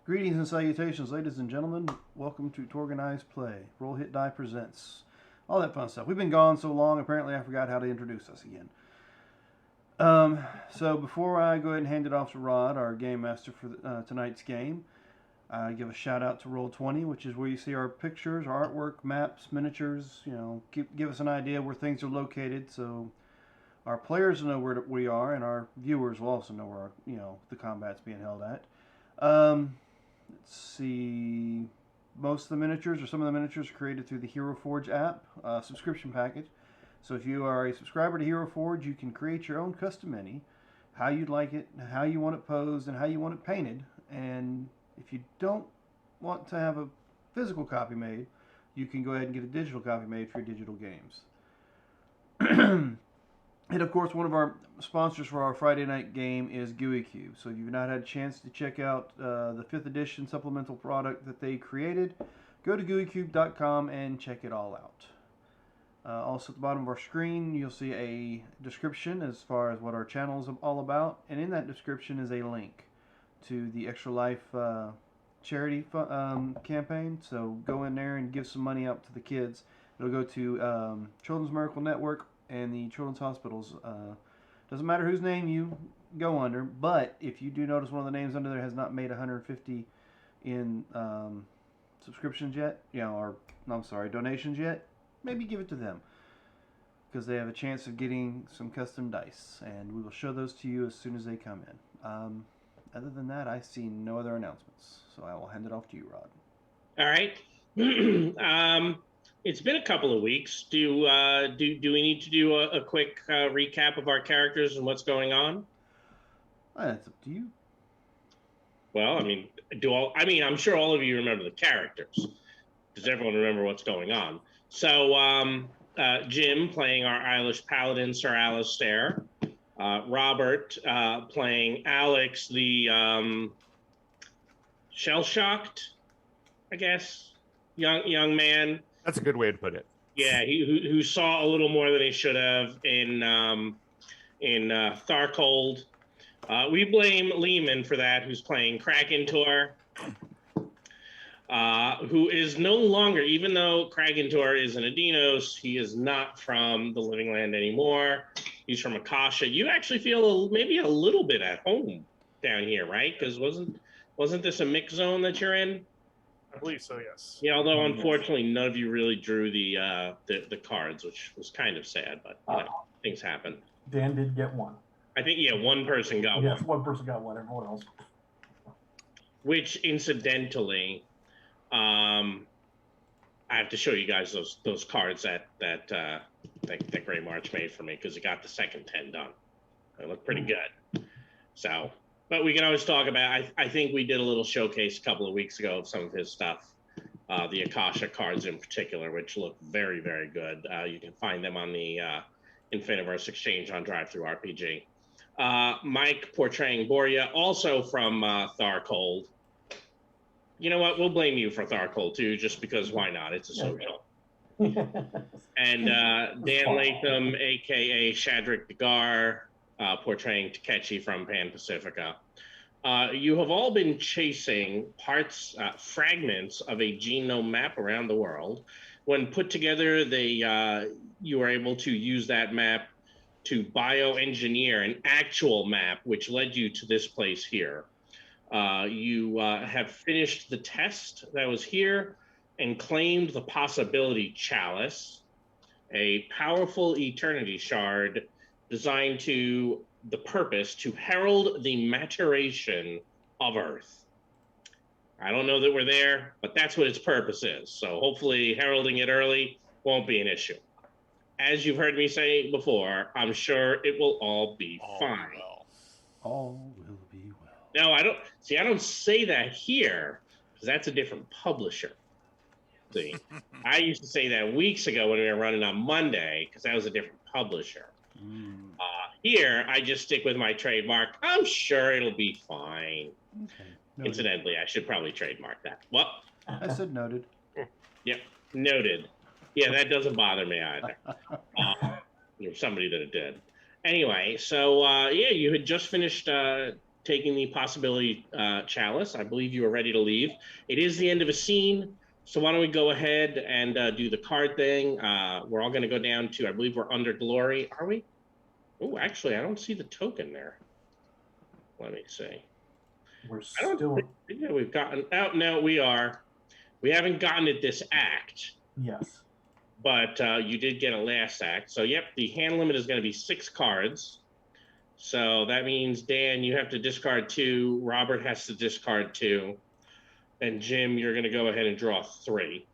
Greetings and salutations, ladies and gentlemen. Welcome to TORGanized Play. Roll Hit Die presents. All that fun stuff. We've been gone so long, apparently I forgot how to introduce us again. So before I go ahead and hand it off to Rod, our game master for tonight's game, I give a shout out to Roll20, which is where you see our pictures, our artwork, maps, miniatures. Give us an idea where things are located, so our players know where we are, and our viewers will also know where the combat's being held at. Let's see. Most of the miniatures, or some of the miniatures, are created through the Hero Forge app subscription package. So if you are a subscriber to Hero Forge, you can create your own custom mini, how you'd like it, how you want it posed, and how you want it painted. And if you don't want to have a physical copy made, you can go ahead and get a digital copy made for your digital games. And of course, one of our sponsors for our Friday night game is GUI Cube. So if you've not had a chance to check out the 5th edition supplemental product that they created, go to GUICube.com and check it all out. Also at the bottom of our screen, you'll see a description as far as what our channel is all about. And in that description is a link to the Extra Life charity campaign. So go in there and give some money out to the kids. It'll go to Children's Miracle Network and the Children's Hospitals. Doesn't matter whose name you go under, but if you do notice one of the names under there has not made 150 in subscriptions yet, donations yet, maybe give it to them, because they have a chance of getting some custom dice, and we will show those to you as soon as they come in. Other than that, I see no other announcements, so I will hand it off to you, Rod. All right. It's been a couple of weeks. Do we need to do a quick recap of our characters and what's going on? That's up to you. Well, I'm sure all of you remember the characters. Does everyone remember what's going on? So, Jim playing our Eilish Paladin, Sir Alistair. Robert playing Alex, the shell-shocked, I guess, young man. That's a good way to put it. Yeah, who saw a little more than he should have in Tharcold. We blame Lehman for that, who's playing Krakentor, who is no longer, even though Krakentor is an Adinos, he is not from the Living Land anymore. He's from Akasha. You actually feel maybe a little bit at home down here, right? Because wasn't this a mix zone that you're in? I believe so, yes. Yeah, although unfortunately none of you really drew the cards, which was kind of sad, but things happen. Dan did get one. I think one person got one. Yes, one person got one. Everyone else. Which incidentally, I have to show you guys those cards that Grey March made for me, because he got the second 10 done. They look pretty good. So. But we can always talk about, I think we did a little showcase a couple of weeks ago of some of his stuff, the Akasha cards in particular, which look very, very good. You can find them on the Infiniverse Exchange on Drive-Thru RPG. Mike portraying Boria, also from Tharcold. You know what? We'll blame you for Tharcold, too, just because why not? It's a social. And Dan Latham, a.k.a. Shadrick Dagar, portraying Takechi from Pan Pacifica. You have all been chasing fragments of a genome map around the world. When put together, you were able to use that map to bioengineer an actual map, which led you to this place here. You have finished the test that was here and claimed the possibility chalice, a powerful eternity shard designed to the purpose to herald the maturation of Earth. I don't know that we're there, but that's what its purpose is. So hopefully heralding it early won't be an issue. As you've heard me say before, I'm sure it will all be fine. Well. All will be well. No, I don't say that here, because that's a different publisher. See, I used to say that weeks ago when we were running on Monday, because that was a different publisher. Here, I just stick with my trademark. I'm sure it'll be fine. Okay. Incidentally, I should probably trademark that. Well, I said noted. Yep, noted. Yeah, that doesn't bother me either. You're somebody that it did. Anyway, so you had just finished taking the possibility chalice. I believe you are ready to leave. It is the end of a scene, so why don't we go ahead and do the card thing? We're all going to go down to, I believe we're under glory. Are we? Oh, actually, I don't see the token there. Let me see. We're I don't still, think that we've gotten. Oh, no, we are. We haven't gotten it this act, yes. but you did get a last act. So, yep, the hand limit is going to be 6 cards. So that means, Dan, you have to discard 2. Robert has to discard 2. And Jim, you're going to go ahead and draw 3.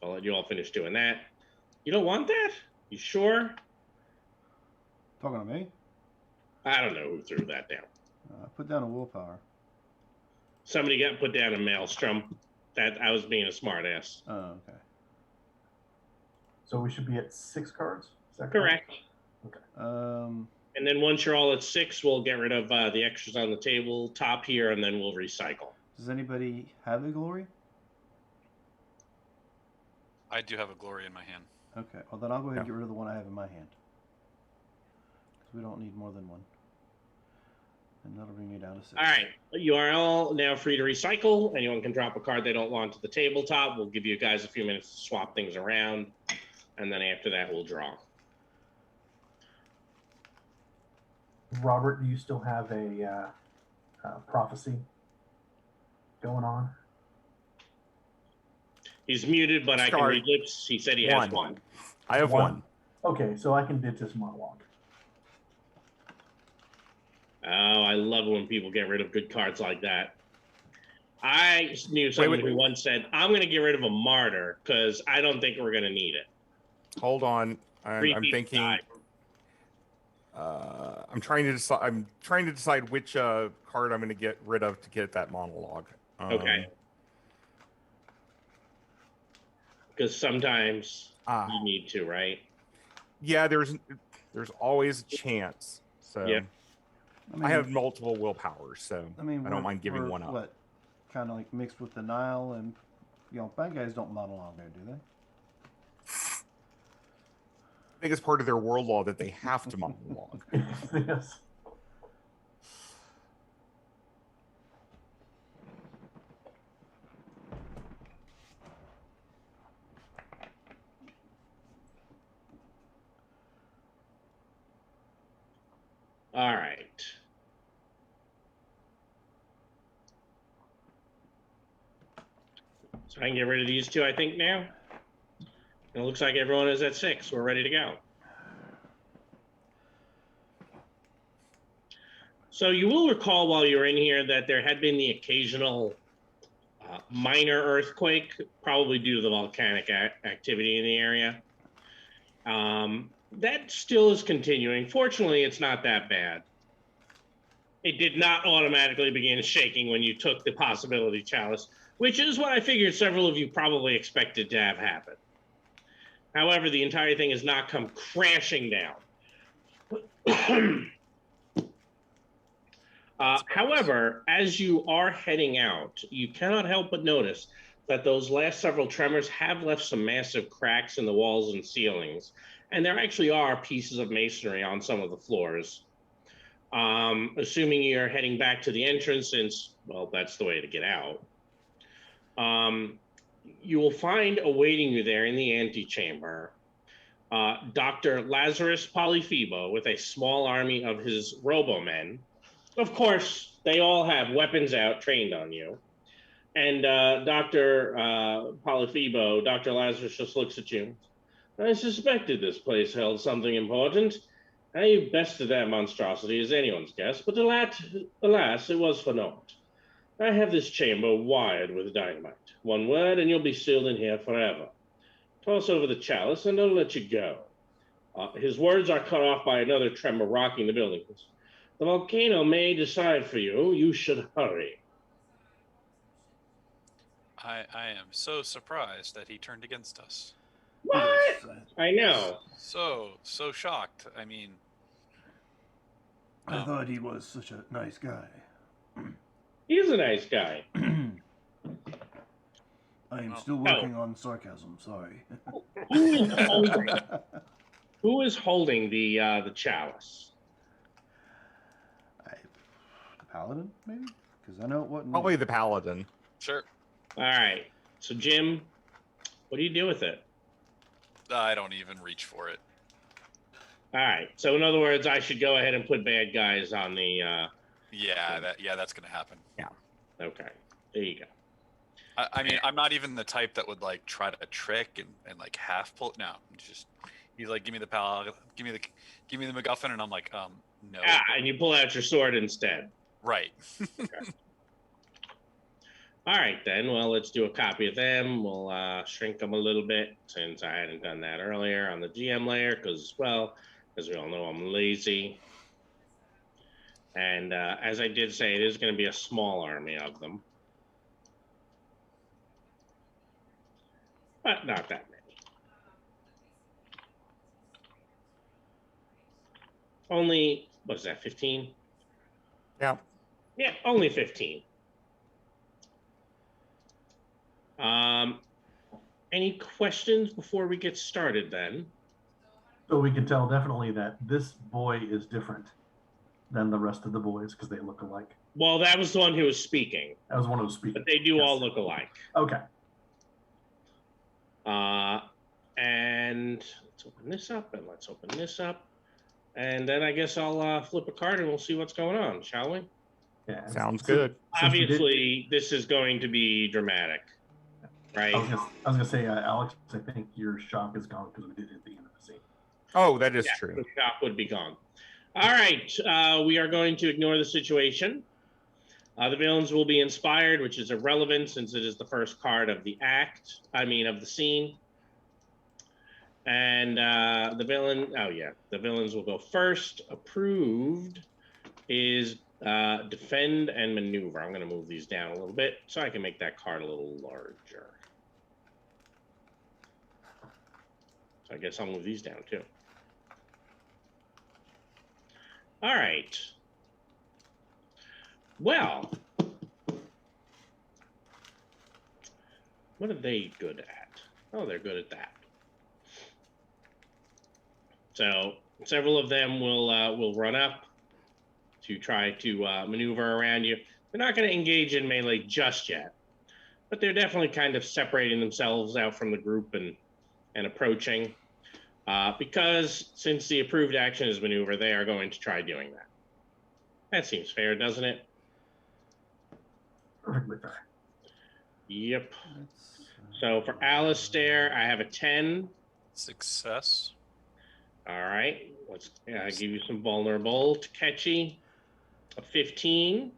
I'll let you all finish doing that. You don't want that? You sure? Talking to me? I don't know who threw that down. Put down a willpower. Somebody got put down a maelstrom. That I was being a smart ass. Oh, okay. So we should be at 6 cards? Is that Correct. Okay. And then once you're all at 6, we'll get rid of the extras on the table top here, and then we'll recycle. Does anybody have a glory? I do have a glory in my hand. Okay. Well, then I'll go ahead and Yeah. get rid of the one I have in my hand. Because we don't need more than one. And that'll bring me down to 6. All right. You are all now free to recycle. Anyone can drop a card they don't want to the tabletop. We'll give you guys a few minutes to swap things around. And then after that, we'll draw. Robert, do you still have a prophecy going on? He's muted, but I can Start. read lips. He said he has one. I have one. Okay, so I can ditch this monologue. Oh, I love when people get rid of good cards like that. I knew someone who once said, I'm going to get rid of a martyr because I don't think we're going to need it. Hold on. I'm Repeat thinking. die. I'm trying to decide. I'm trying to decide which card I'm going to get rid of to get that monologue. Okay. Because sometimes you need to, right? Yeah, there's always a chance. So Yeah. I have multiple willpowers, so I we're- don't mind giving we're, one up. What? Kind of like mixed with the Nile, and bad guys don't monologue there, do they? I think it's part of their world law that they have to monologue. Yes. All right. So I can get rid of these 2, I think, now. It looks like everyone is at 6. We're ready to go. So you will recall while you were in here that there had been the occasional minor earthquake, probably due to the volcanic activity in the area. That still is continuing. Fortunately, it's not that bad. It did not automatically begin shaking when you took the possibility chalice, which is what I figured several of you probably expected to have happen. However, the entire thing has not come crashing down. However, as you are heading out, you cannot help but notice that those last several tremors have left some massive cracks in the walls and ceilings. And there actually are pieces of masonry on some of the floors. Assuming you're heading back to the entrance, since, well, that's the way to get out. You will find awaiting you there in the antechamber Dr. Lazarus Polyphebo with a small army of his robomen. Of course, they all have weapons out, trained on you. And Dr. Polyphebo, Dr. Lazarus just looks at you. I suspected this place held something important. I bested that monstrosity as anyone's guess, but alas, it was for naught. I have this chamber wired with dynamite. One word, and you'll be sealed in here forever. Toss over the chalice, and I'll let you go. His words are cut off by another tremor rocking the building. The volcano may decide for you. You should hurry. I am so surprised that he turned against us. What? I know. So shocked. I mean, I thought he was such a nice guy. He's a nice guy. I am still working on sarcasm, sorry. Who is hungry? Who is holding the chalice? The paladin, maybe? Because I know it wasn't. Probably me. the paladin. Sure. All right. So Jim, what do you do with it? I don't even reach for it. All right. So in other words, I should go ahead and put bad guys on the. That's gonna happen. Okay. There you go. I mean, I'm not even the type that would like try to trick and like half pull. No, just he's like, give me the give me the MacGuffin, and I'm like, no. And you pull out your sword instead. Right. All right, then. Well, let's do a copy of them. We'll shrink them a little bit since I hadn't done that earlier on the GM layer because, well, as we all know, I'm lazy. And as I did say, it is going to be a small army of them. But not that many. Only, what is that, 15? Yeah. Yeah, only 15. Any questions before we get started then? So we can tell definitely that this boy is different than the rest of the boys because they look alike. Well, that was the one who was speaking. That was one who was speaking. But they do all look alike. Okay. And let's open this up and let's open this up. And then I guess I'll flip a card and we'll see what's going on, shall we? Yeah. Sounds good. Obviously, this is going to be dramatic, right? I was gonna say, Alex, I think your shock is gone because we did it at the end of the scene. Oh, that is The true. shop would be gone. All right, we are going to ignore the situation. The villains will be inspired, which is irrelevant since it is the first card of the of the scene. And the villains will go first. Approved is defend and maneuver. I'm going to move these down a little bit so I can make that card a little larger. So I guess I'll move these down too. All right. Well, what are they good at? Oh, they're good at that. So several of them will run up to try to maneuver around you. They're not going to engage in melee just yet, but they're definitely kind of separating themselves out from the group and approaching. Because since the approved action is maneuver, they are going to try doing that. That seems fair, doesn't it? Perfectly fair. Yep. So for Alistair, I have a 10. Success. All right. Let's give you some vulnerable. Takechi, a 15.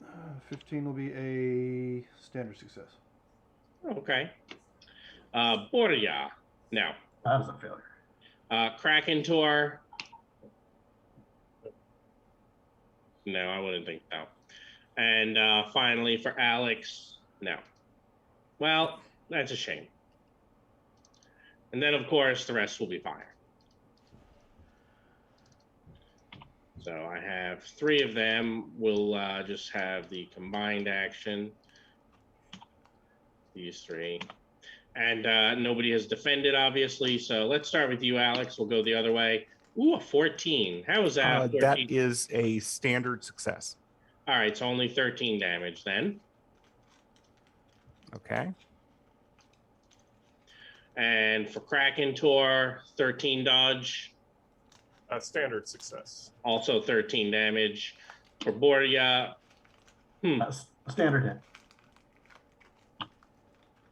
15 will be a standard success. Okay. Borja. Now, That was a failure. Krakentor. No, I wouldn't think so. And finally, for Alex, no. Well, that's a shame. And then, of course, the rest will be fire. So I have 3 of them. We'll just have the combined action. These 3. And nobody has defended, obviously. So let's start with you, Alex. We'll go the other way. Ooh, a 14. How is that? That is a standard success. All right, so only 13 damage then. Okay. And for Krakentor, 13 dodge. Standard success. Also 13 damage. For Borja, Standard hit.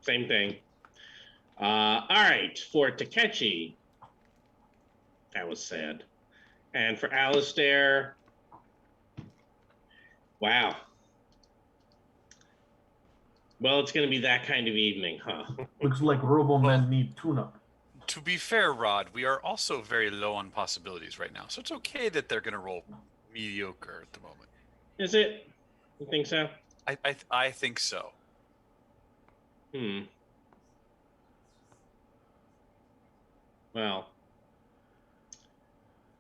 same thing. All right, for Takechi, that was sad. And for Alistair, wow. Well, it's going to be that kind of evening, huh? Looks like Robo-Men need tune-up. To be fair, Rod, we are also very low on possibilities right now, so it's okay that they're going to roll mediocre at the moment. Is it? You think so? I think so. Well,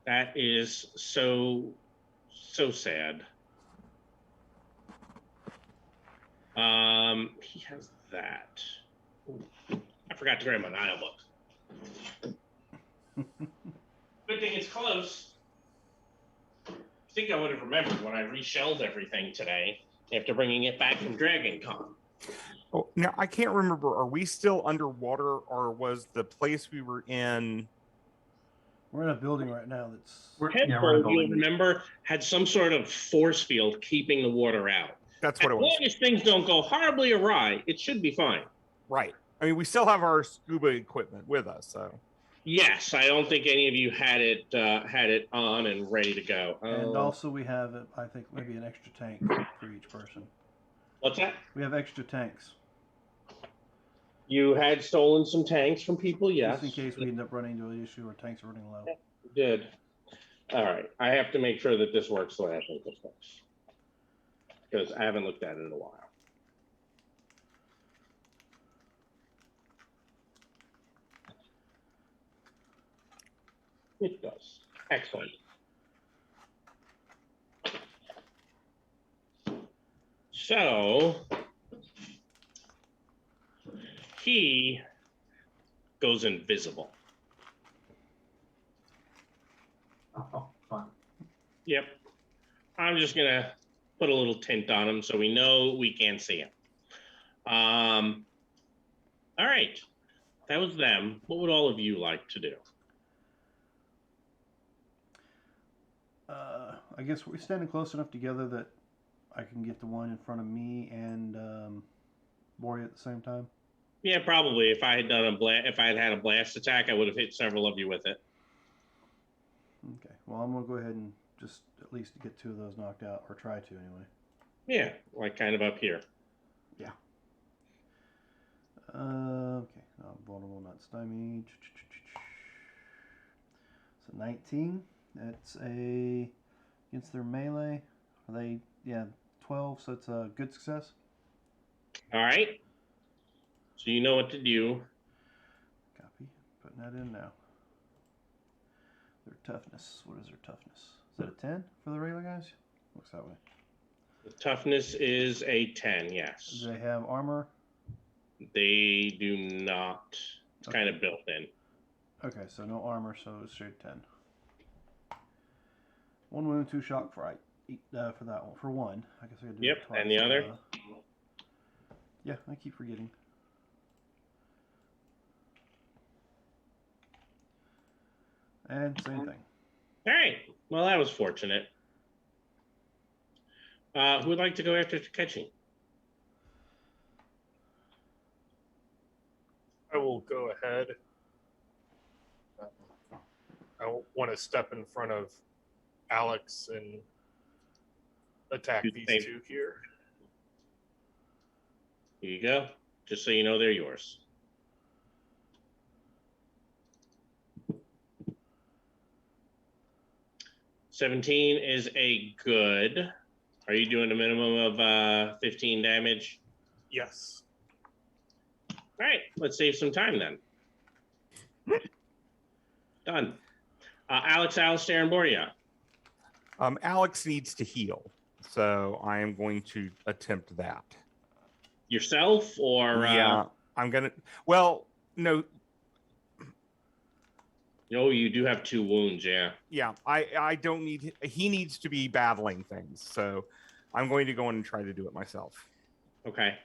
that is so sad. He has that. Ooh, I forgot to grab my notebook. Good good thing it's close. I think I would have remembered when I reshelled everything today after bringing it back from Dragon Con. Oh, now I can't remember. Are we still underwater, or was the place we were in? We're in a building right now that's. We're Headboard, in a you'll building. remember, had some sort of force field keeping the water out. That's what As it was. long as things don't go horribly awry, it should be fine. Right. I mean, we still have our scuba equipment with us, so. Yes, I don't think any of you had it on and ready to go. And also we have, I think, maybe an extra tank for each person. What's that? We have extra tanks. You had stolen some tanks from people, yes. Just in case we end up running into an issue or tanks are running low. You did. All right. I have to make sure that this works the way I think this works. Because I haven't looked at it in a while. It does. Excellent. So he goes invisible. Oh, fun. Yep. I'm just gonna put a little tint on him so we know we can't see him. All right. That was them. What would all of you like to do? I guess we're standing close enough together that I can get the one in front of me and Bori at the same time. Yeah, probably. If I had done if I had had a blast attack, I would have hit several of you with it. Okay. Well, I'm gonna go ahead and just at least get 2 of those knocked out, or try to anyway. Yeah, like kind of up here. Yeah. Okay. Not vulnerable, not stymied. So 19. That's a against their melee. Are they? Yeah, 12. So it's a good success. All right. So you know what to do. Copy. Putting that in now. Their toughness. What is their toughness? Is that a 10 for the regular guys? Looks that way. The toughness is a 10, yes. Do they have armor? They do not. It's Okay. kind of built in. Okay, so no armor, so it's straight 10. 1 wound, 2 shock fright. For that one. For 1. I guess I could do Yep, it twice. and the other? Yeah, I keep forgetting. And same thing. All right. Well, that was fortunate. Who would like to go after Takechi? I will go ahead. I want to step in front of Alex and attack Do the these same. 2 here. Here you go. Just so you know, they're yours. $17 is a good. Are you doing a minimum of 15 damage? Yes. All right, let's save some time then. Done. Alex, Alistair, and Boria. Alex needs to heal, so I am going to attempt that. Yourself or Yeah, I'm gonna. Well, no. No, you do have 2 wounds, yeah. Yeah, I don't need. He needs to be battling things, so I'm going to go in and try to do it myself. Okay.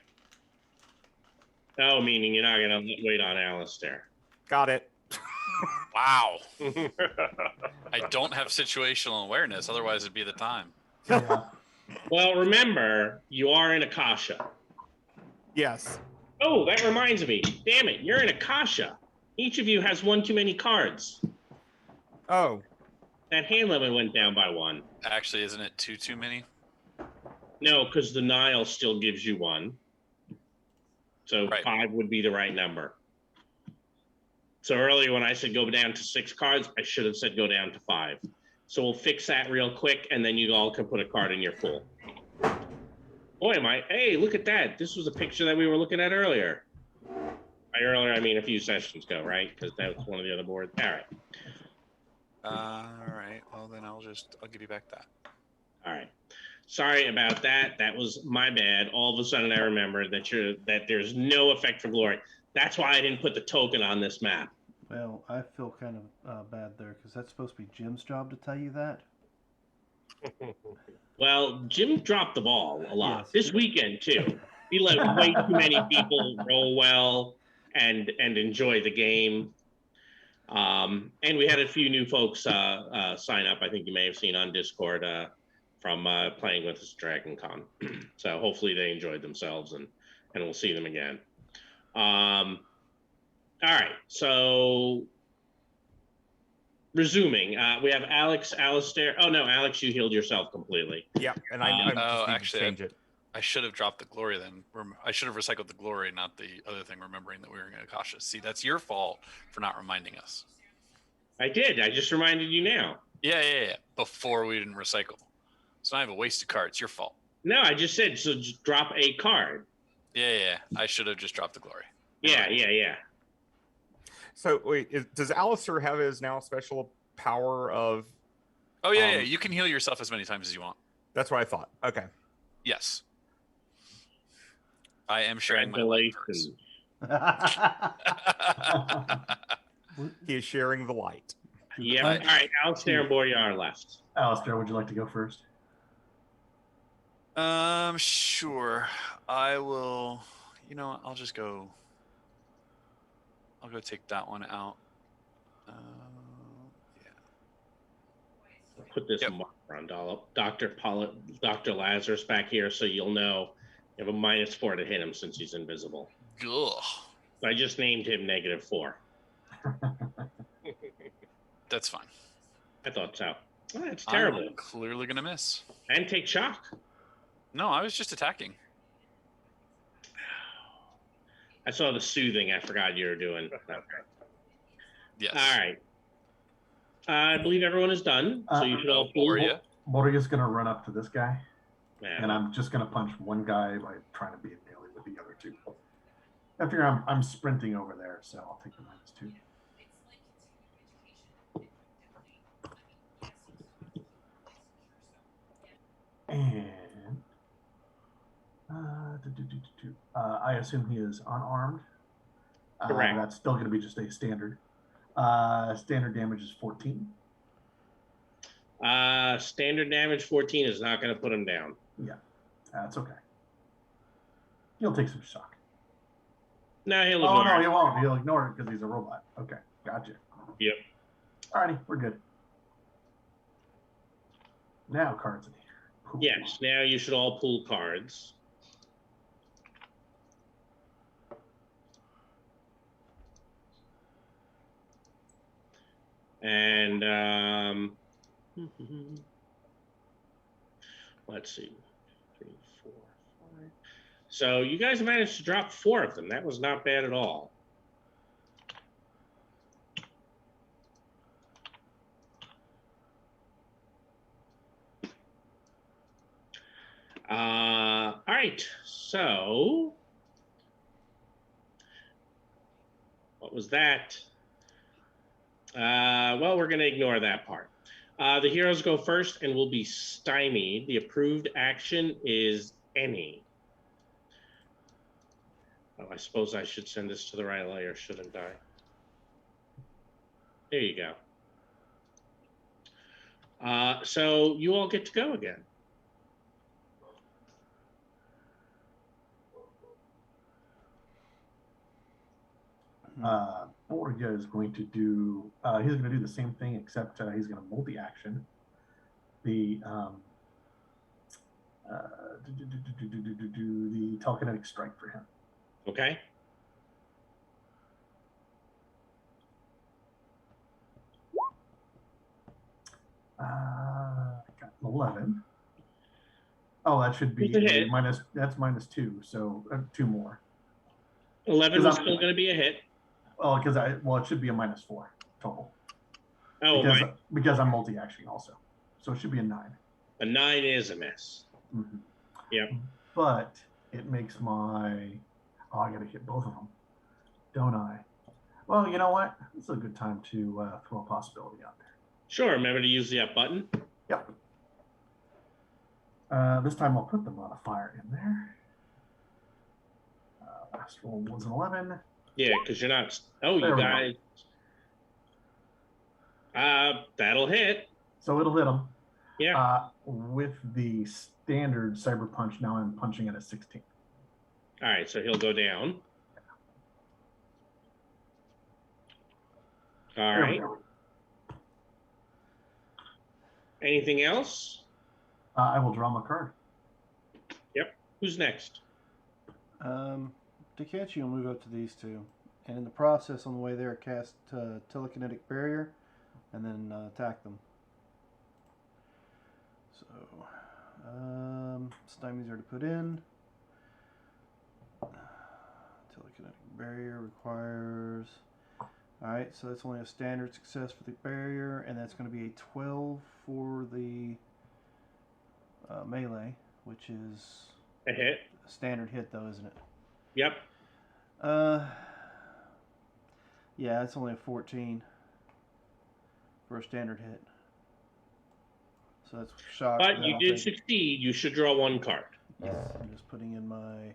Oh, meaning you're not gonna wait on Alistair. Got it. Wow. I don't have situational awareness, otherwise it'd be the time. Yeah. Well, remember, you are in Akasha. Yes. Oh, that reminds me. Damn it, you're in Akasha. Each of you has 1 too many cards. Oh, That hand limit went down by 1. Actually, isn't it too many? No, because the Nile still gives you 1. So Right. 5 would be the right number. So earlier when I said go down to 6 cards, I should have said go down to 5. So we'll fix that real quick, and then you all can put a card in your pool. Boy, am I... Hey, look at that. This was a picture that we were looking at earlier. By earlier, I mean a few sessions ago, right? Because that was one of the other boards. All right. All right. Well, then I'll give you back that. All right. Sorry about that. That was my bad. All of a sudden, I remembered that there's no effect for glory. That's why I didn't put the token on this map. Well, I feel kind of bad there because that's supposed to be Jim's job to tell you that. Well, Jim dropped the ball a lot Yes. this weekend too. He let way too many people roll well and enjoy the game. And we had a few new folks sign up. I think you may have seen on Discord from playing with us Dragon Con. So hopefully they enjoyed themselves and we'll see them again. All right, so resuming, we have Alistair. Oh no, Alex, you healed yourself completely. Yep, and I just need actually, to change it. I should have dropped the glory then. I should have recycled the glory, not the other thing, remembering that we were going to cautious. See, that's your fault for not reminding us. I did. I just reminded you now. Yeah. Before we didn't recycle. So I have a wasted card. It's your fault. No, I just said, so just drop a card. Yeah. I should have just dropped the glory. Yeah. So wait, does Alistair have his now special power of? Oh yeah. You can heal yourself as many times as you want. That's what I thought. Okay. Yes. I am sharing my light purse. He is sharing the light. Yeah. All right, Alistair and Boyar left. Alistair, would you like to go first? Sure. I will. You know what? I'll just go. I'll go take that one out. Yeah. I'll put this marker on Dr. Lazarus back here so you'll know you have a -4 to hit him since he's invisible. Ugh. I just named him -4. That's fine. I thought so. Oh, that's terrible. I'm clearly gonna miss. And take shock. No, I was just attacking. I saw the soothing. I forgot you were doing. Okay. Yes. All right. I believe everyone is done. So you should all Gloria. Moria's going to run up to this guy, Yeah. and I'm just going to punch one guy by trying to be in melee with the other two. I figure I'm sprinting over there, so I'll take the -2. And I assume he is unarmed. Correct. That's still going to be just a standard. Standard damage is 14. Standard damage 14 is not going to put him down. Yeah, that's okay. He'll take some shock. No, he'll Oh, ignore no, it. he won't. He'll ignore it because he's a robot. Okay, gotcha. Yep. Alrighty, we're good. Now cards in here. Cool. Yes, now you should all pull cards. And let's see. 3, 4, 5. So you guys managed to drop 4 of them. That was not bad at all. All right, so what was that? Well, we're going to ignore that part. The heroes go first and will be stymied. The approved action is any. Oh, I suppose I should send this to the right layer, shouldn't I? There you go. So you all get to go again. Borgia is going to do, he's going to do the same thing, except he's going to multi-action. The telekinetic strike for him. Okay. Got an 11. Oh, that should be Hit. minus. That's -2, so 2 more. 11 was still going to be a hit. Oh, because it should be a -4 total. Oh, because I'm multi-actioning also, so it should be a 9. A 9 is a miss. Mm-hmm. Yep. But it makes my. Oh, I got to hit both of them, don't I? Well, you know what? This is a good time to throw a possibility out there. Sure. Remember to use the up button. Yep. This time I'll put the modifier in there. Last roll was an 11. Yeah, because you're not. Oh, There you we go. guys. That'll hit. So it'll hit him. Yeah. With the standard cyber punch, now I'm punching at a 16. All right, so he'll go down. All There we right. go. Anything else? I will draw my card. Yep. Who's next? Takechi will move up to these two, and in the process, on the way there, cast telekinetic barrier, and then attack them. So, stymies are to put in. Telekinetic barrier requires. Alright, so that's only a standard success for the barrier, and that's going to be a 12 for the melee, which is A hit. a standard hit, though, isn't it? Yep. Yeah, it's only a 14 for a standard hit. So that's shock. But you did succeed. You should draw one card. Yes, I'm just putting in my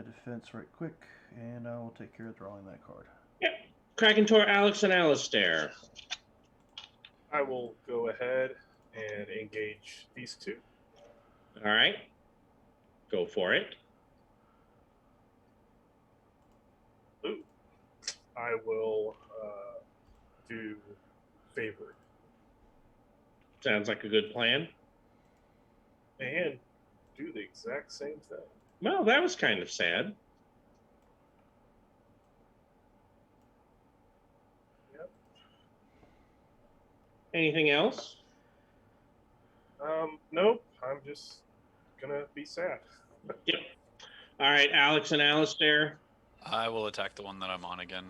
defense right quick, and I will take care of drawing that card. Yep. Krakentor, Alex, and Alistair. I will go ahead and engage these two. All right. Go for it. Ooh. I will do favored. Sounds like a good plan. And do the exact same thing. Well, that was kind of sad. Yep. Anything else? Nope. I'm just gonna be sad. Yep. All right, Alex and Alistair. I will attack the one that I'm on again.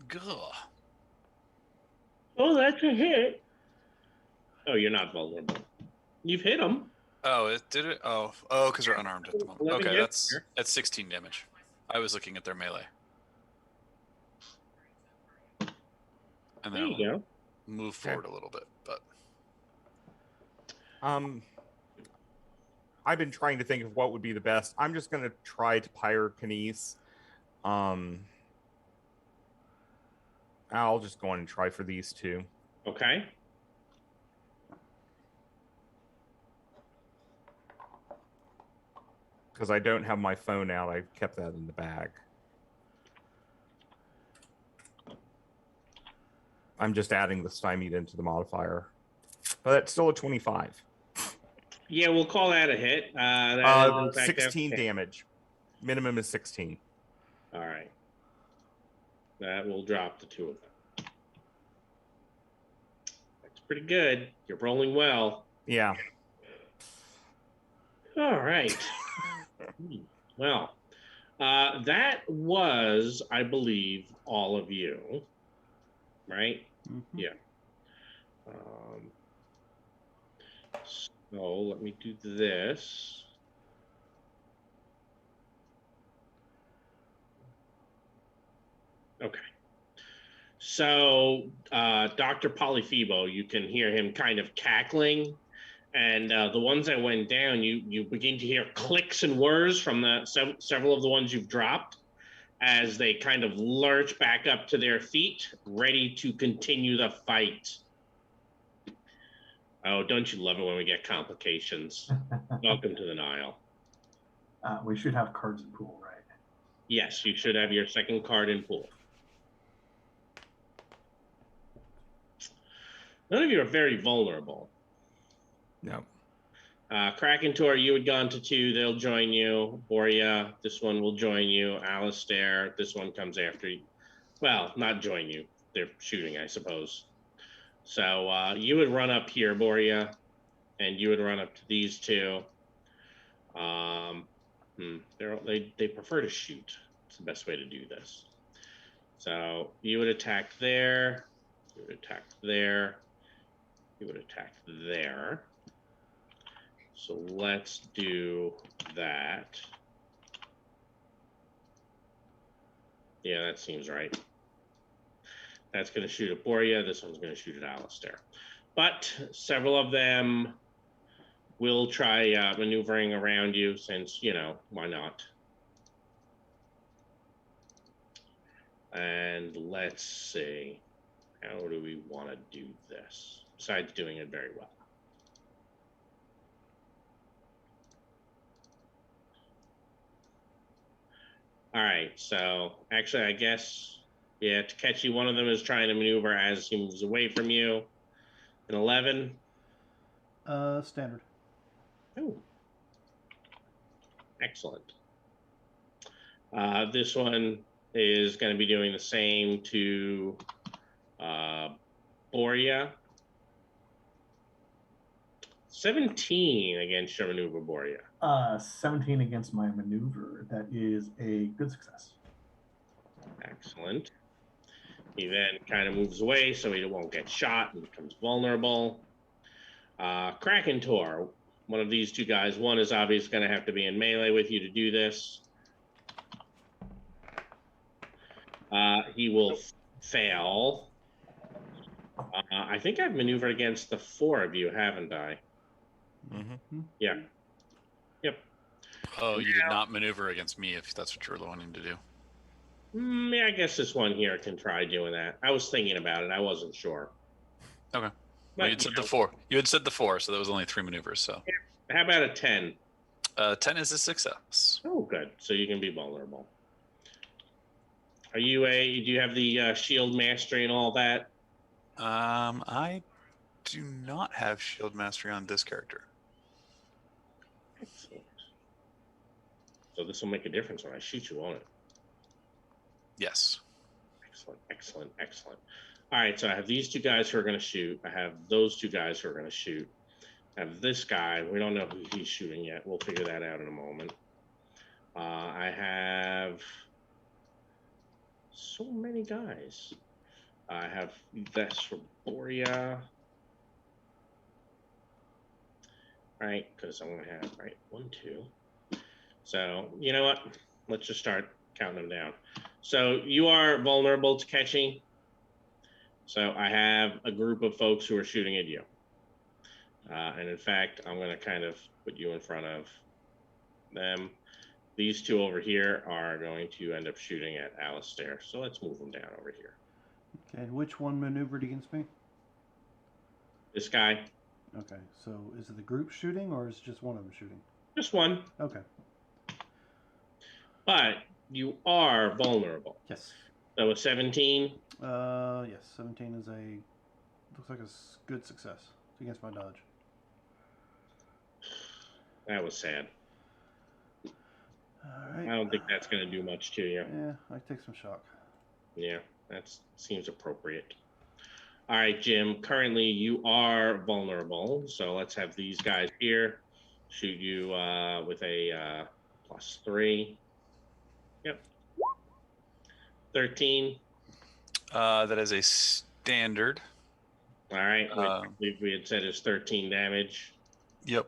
Gah. Oh, that's a hit. Oh, you're not vulnerable. You've hit him. Oh, it did it. Oh, because they're unarmed at the moment. 11 Okay, hits. that's 16 damage. I was looking at their melee. And There then you I'll go. move forward a little bit, but I've been trying to think of what would be the best. I'm just going to try to pyrokinese. I'll just go on and try for these two. Okay. Because I don't have my phone out. I kept that in the bag. I'm just adding the stymied into the modifier. But that's still a 25. Yeah, we'll call that a hit. That is, in fact, 16 a hit. damage. Minimum is 16. All right. That will drop the two of them. That's pretty good. You're rolling well. Yeah. All right. Well, that was, I believe, all of you, right? Mm-hmm. Yeah. So let me do this. Okay. So Dr. Polyphebo, you can hear him kind of cackling. And the ones that went down, you begin to hear clicks and whirs from the several of the ones you've dropped as they kind of lurch back up to their feet, ready to continue the fight. Oh, don't you love it when we get complications? Welcome to the Nile. We should have cards in pool, right? Yes, you should have your second card in pool. None of you are very vulnerable. No. Krakentor, you had gone to 2. They'll join you. Boria, this one will join you. Alistair, this one comes after you. Well, not join you. They're shooting, I suppose. So you would run up here, Boria, and you would run up to these two. They prefer to shoot. It's the best way to do this. So you would attack there. You would attack there. You would attack there. So let's do that. Yeah, that seems right. That's going to shoot at Boria. This one's going to shoot at Alistair. But several of them will try maneuvering around you since, why not? And let's see. How do we want to do this? Besides doing it very well. All right, so actually, I guess, yeah, Takechi, one of them is trying to maneuver as he moves away from you. An 11. Standard. Oh, excellent. This one is going to be doing the same to Boria. 17 against your maneuver, Boria. 17 against my maneuver. That is a good success. Excellent. He then kind of moves away so he won't get shot and becomes vulnerable. Krakentor, one of these two guys. One is obviously going to have to be in melee with you to do this. He will fail. I think I've maneuvered against the 4 of you, haven't I? Mm-hmm. Yeah. Yep. Oh, you did not maneuver against me if that's what you were wanting to do. Yeah, I guess this one here can try doing that. I was thinking about it. I wasn't sure. Okay. Well, But, you'd said you know, the 4. You had said the 4, so that was only 3 maneuvers. So how about a 10? 10 is a success. Oh, good. So you can be vulnerable. Are you do you have the shield mastery and all that? I do not have shield mastery on this character. Excellent. So this will make a difference when I shoot you, won't it? Yes. Excellent, excellent, excellent. All right, so I have these two guys who are going to shoot. I have those two guys who are going to shoot. I have this guy. We don't know who he's shooting yet. We'll figure that out in a moment. I have so many guys. I have this for Boria. Right, because I'm going to have, right, 1, 2. So, you know what? Let's just start counting them down. So you are vulnerable to catching. So I have a group of folks who are shooting at you. And in fact, I'm going to kind of put you in front of them. These two over here are going to end up shooting at Alistair. So let's move them down over here. Okay, and which one maneuvered against me? This guy, Okay, so is it the group shooting or is just one of them shooting? just one, Okay. but you are vulnerable. Yes. So a 17, Yes. 17 is looks like a good success. It's against my dodge. that was sad. All right. I don't think that's going to do much to you. Yeah, I take some shock. Yeah, that seems appropriate. All right, Jim, currently you are vulnerable. So let's have these guys here shoot you with a +3. Yep. 13. That is a standard. All right, Um, we had said is 13 damage. Yep.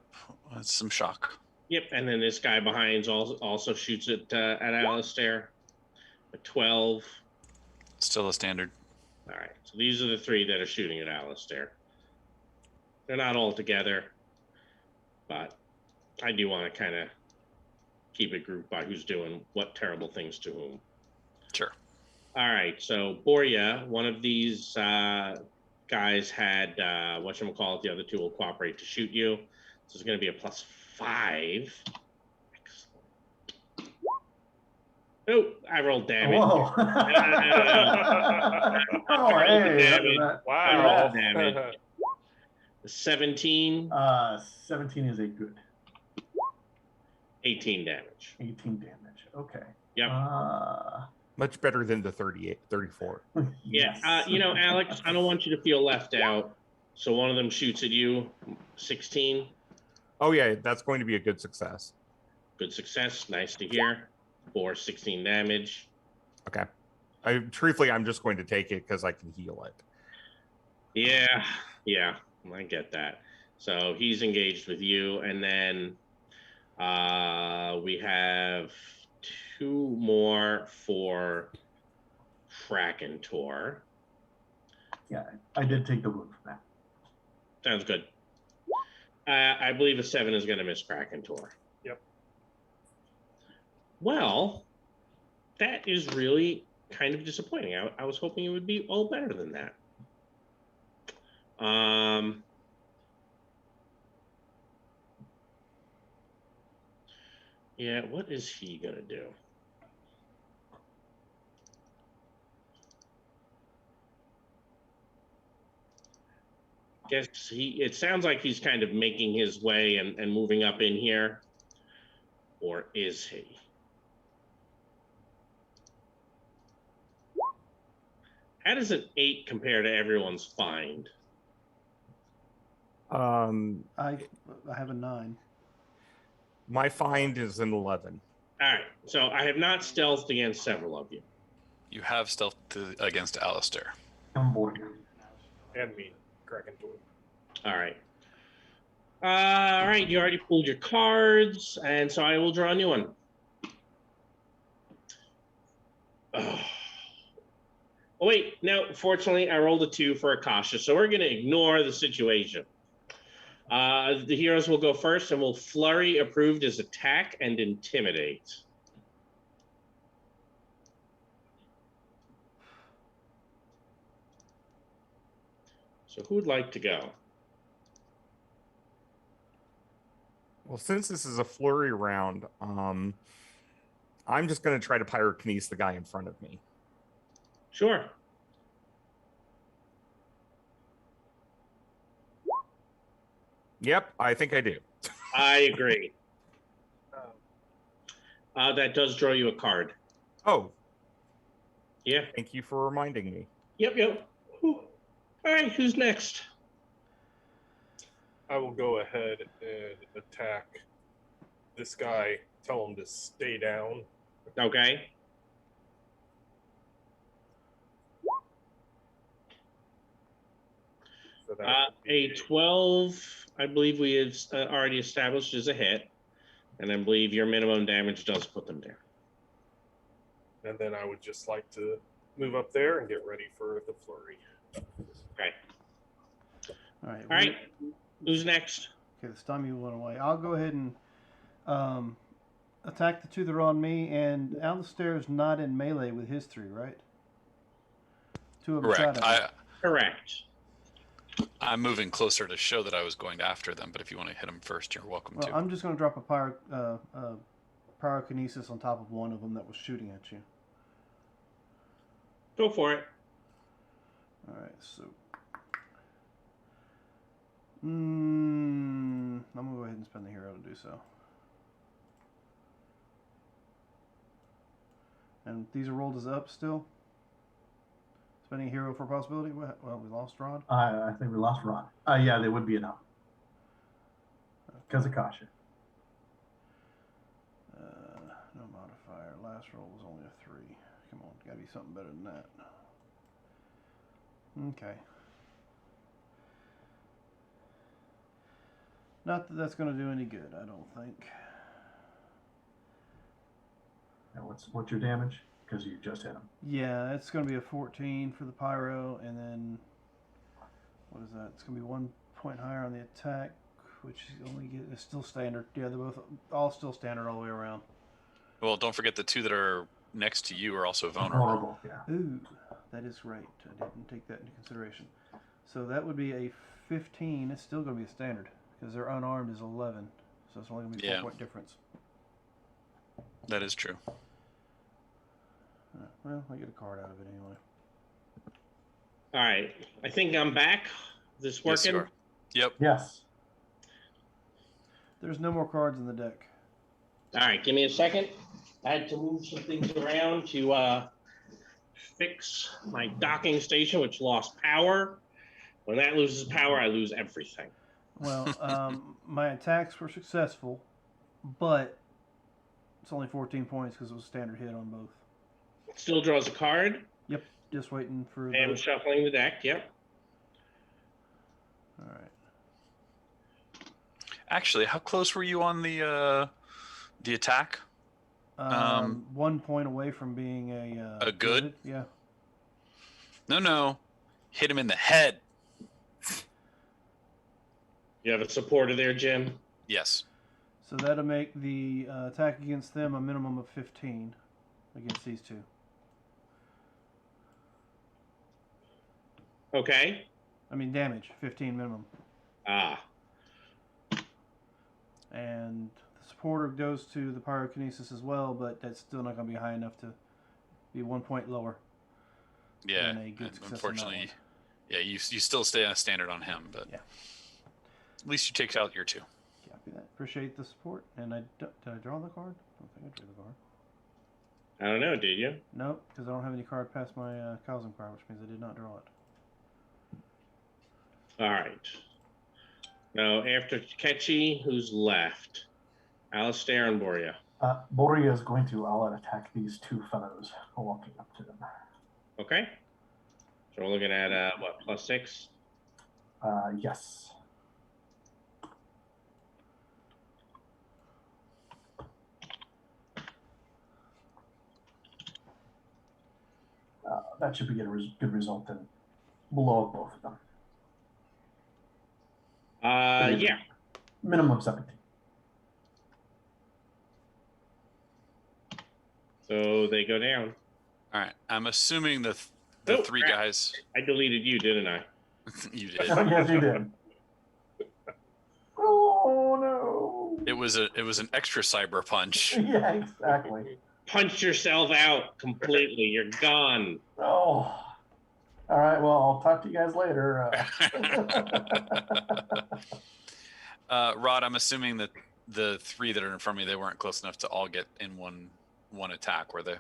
That's some shock. Yep, and then this guy behind also shoots at Alistair. A 12. Still a standard. All right, so these are the 3 that are shooting at Alistair. They're not all together, but I do want to kind of keep it grouped by who's doing what terrible things to whom. Sure. All right, so Boria, one of these guys had whatchamacallit, the other 2 will cooperate to shoot you. So it's going to be a +5. Excellent. Oh, I rolled damage. Whoa. Oh, hey. Damage. Wow. Damage. 17, 17 is a good. 18 damage. 18 damage. Okay. Yep. Much better than the 38, 34. Yeah, Yes. you know, Alex, I don't want you to feel left out. So one of them shoots at you, 16. Oh yeah, that's going to be a good success. Good success. Nice to hear. 4, 16 damage. Okay. Truthfully, I'm just going to take it because I can heal it. Yeah, I get that. So he's engaged with you, and then we have 2 more for Krakentor. Yeah, I did take the wound from that. Sounds good. I believe a 7 is going to miss Krakentor. Yep. Well, that is really kind of disappointing. I was hoping it would be all better than that. Yeah, what is he gonna do? Guess it sounds like he's kind of making his way and moving up in here. Or is he? How does an 8 compare to everyone's find? I have a 9. My find is an 11. All right, so I have not stealthed against several of you. You have stealth against Alistair. I'm bored. And me, Kraken Door. All right. All right, you already pulled your cards, and so I will draw a new one. Oh, wait, no, fortunately, I rolled a 2 for Akasha, so we're going to ignore the situation. The heroes will go first, and will flurry approved as attack and intimidate. So who would like to go? Well, since this is a flurry round, I'm just going to try to pyrokinese the guy in front of me. Sure. Yep, I think I do. I agree. That does draw you a card. Oh, Yeah. thank you for reminding me. Yep. Whew. All right, who's next? I will go ahead and attack this guy. Tell him to stay down. Okay. So that would A be 12, I believe we have already established is a hit, and I believe your minimum damage does put them down. And then I would just like to move up there and get ready for the flurry. Okay. All right. All right. Who's next? Okay, the stymie went away. I'll go ahead and attack the 2 that are on me, and Alistair's not in melee with his 3, right? 2 of them Correct. shot at me. Correct. I'm moving closer to show that I was going after them, but if you want to hit them first, you're welcome Well, to. I'm just going to drop a pyrokinesis on top of one of them that was shooting at you. Go for it. All right, so I'm going to go ahead and spend the hero to do so. And these are rolled as up still? Spending a hero for possibility? Well, we lost Rod. I think we lost Rod. Yeah, they would be enough. Because of Kasha. No modifier. Last roll was only a 3. Come on, gotta be something better than that. Okay. Not that that's going to do any good, I don't think. Now what's your damage? Because you just hit him. Yeah, it's going to be a 14 for the pyro, and then what is that? It's going to be 1 point higher on the attack, which is still standard. Yeah, they're both all still standard all the way around. Well, don't forget the 2 that are next to you are also vulnerable. Yeah. Ooh, that is right. I didn't take that into consideration. So that would be a 15. It's still going to be a standard because their unarmed is 11, so it's only going to be a 4-point difference. That is true. Well, I get a card out of it anyway. All right. I think I'm back. Is this Yes, working? you are. Yep. Yes. There's no more cards in the deck. All right. Give me a second. I had to move some things around to fix my docking station, which lost power. When that loses power, I lose everything. Well, my attacks were successful, but it's only 14 points because it was a standard hit on both. Still draws a card. Yep, just waiting for I am shuffling the deck. Yep. All right. Actually, how close were you on the attack? 1 point away from being A good? Yeah. No. Hit him in the head. You have a supporter there, Jim. Yes. So that'll make the attack against them a minimum of 15 against these 2. Okay. I mean damage, 15 minimum. Ah. And the supporter goes to the pyrokinesis as well, but that's still not going to be high enough to be 1 point lower. Yeah. than a good And success on that unfortunately, one. yeah, you still stay on a standard on him, but Yeah. at least you take out your 2. Copy that. Appreciate the support. And did I draw the card? I don't think I drew the card. I don't know. Did you? Nope, because I don't have any card past my Cosm card, which means I did not draw it. All right. Now, after Ketchy, who's left? Alistair and Boria. Boria is going to all-out attack these 2 fellows walking up to them. Okay. So we're looking at what, +6? Yes. That should be a good result and blow up both of them. Yeah. Minimum of 17. So they go down. All right. I'm assuming the Oh, 3 crap. guys. I deleted you, didn't I? You did. Yes, you did. Oh no! It was an extra cyber punch. Yeah, exactly. Punch yourself out completely. You're gone. Oh. All right. Well, I'll talk to you guys later. Rod, I'm assuming that the 3 that are in front of me, they weren't close enough to all get in one attack, were they?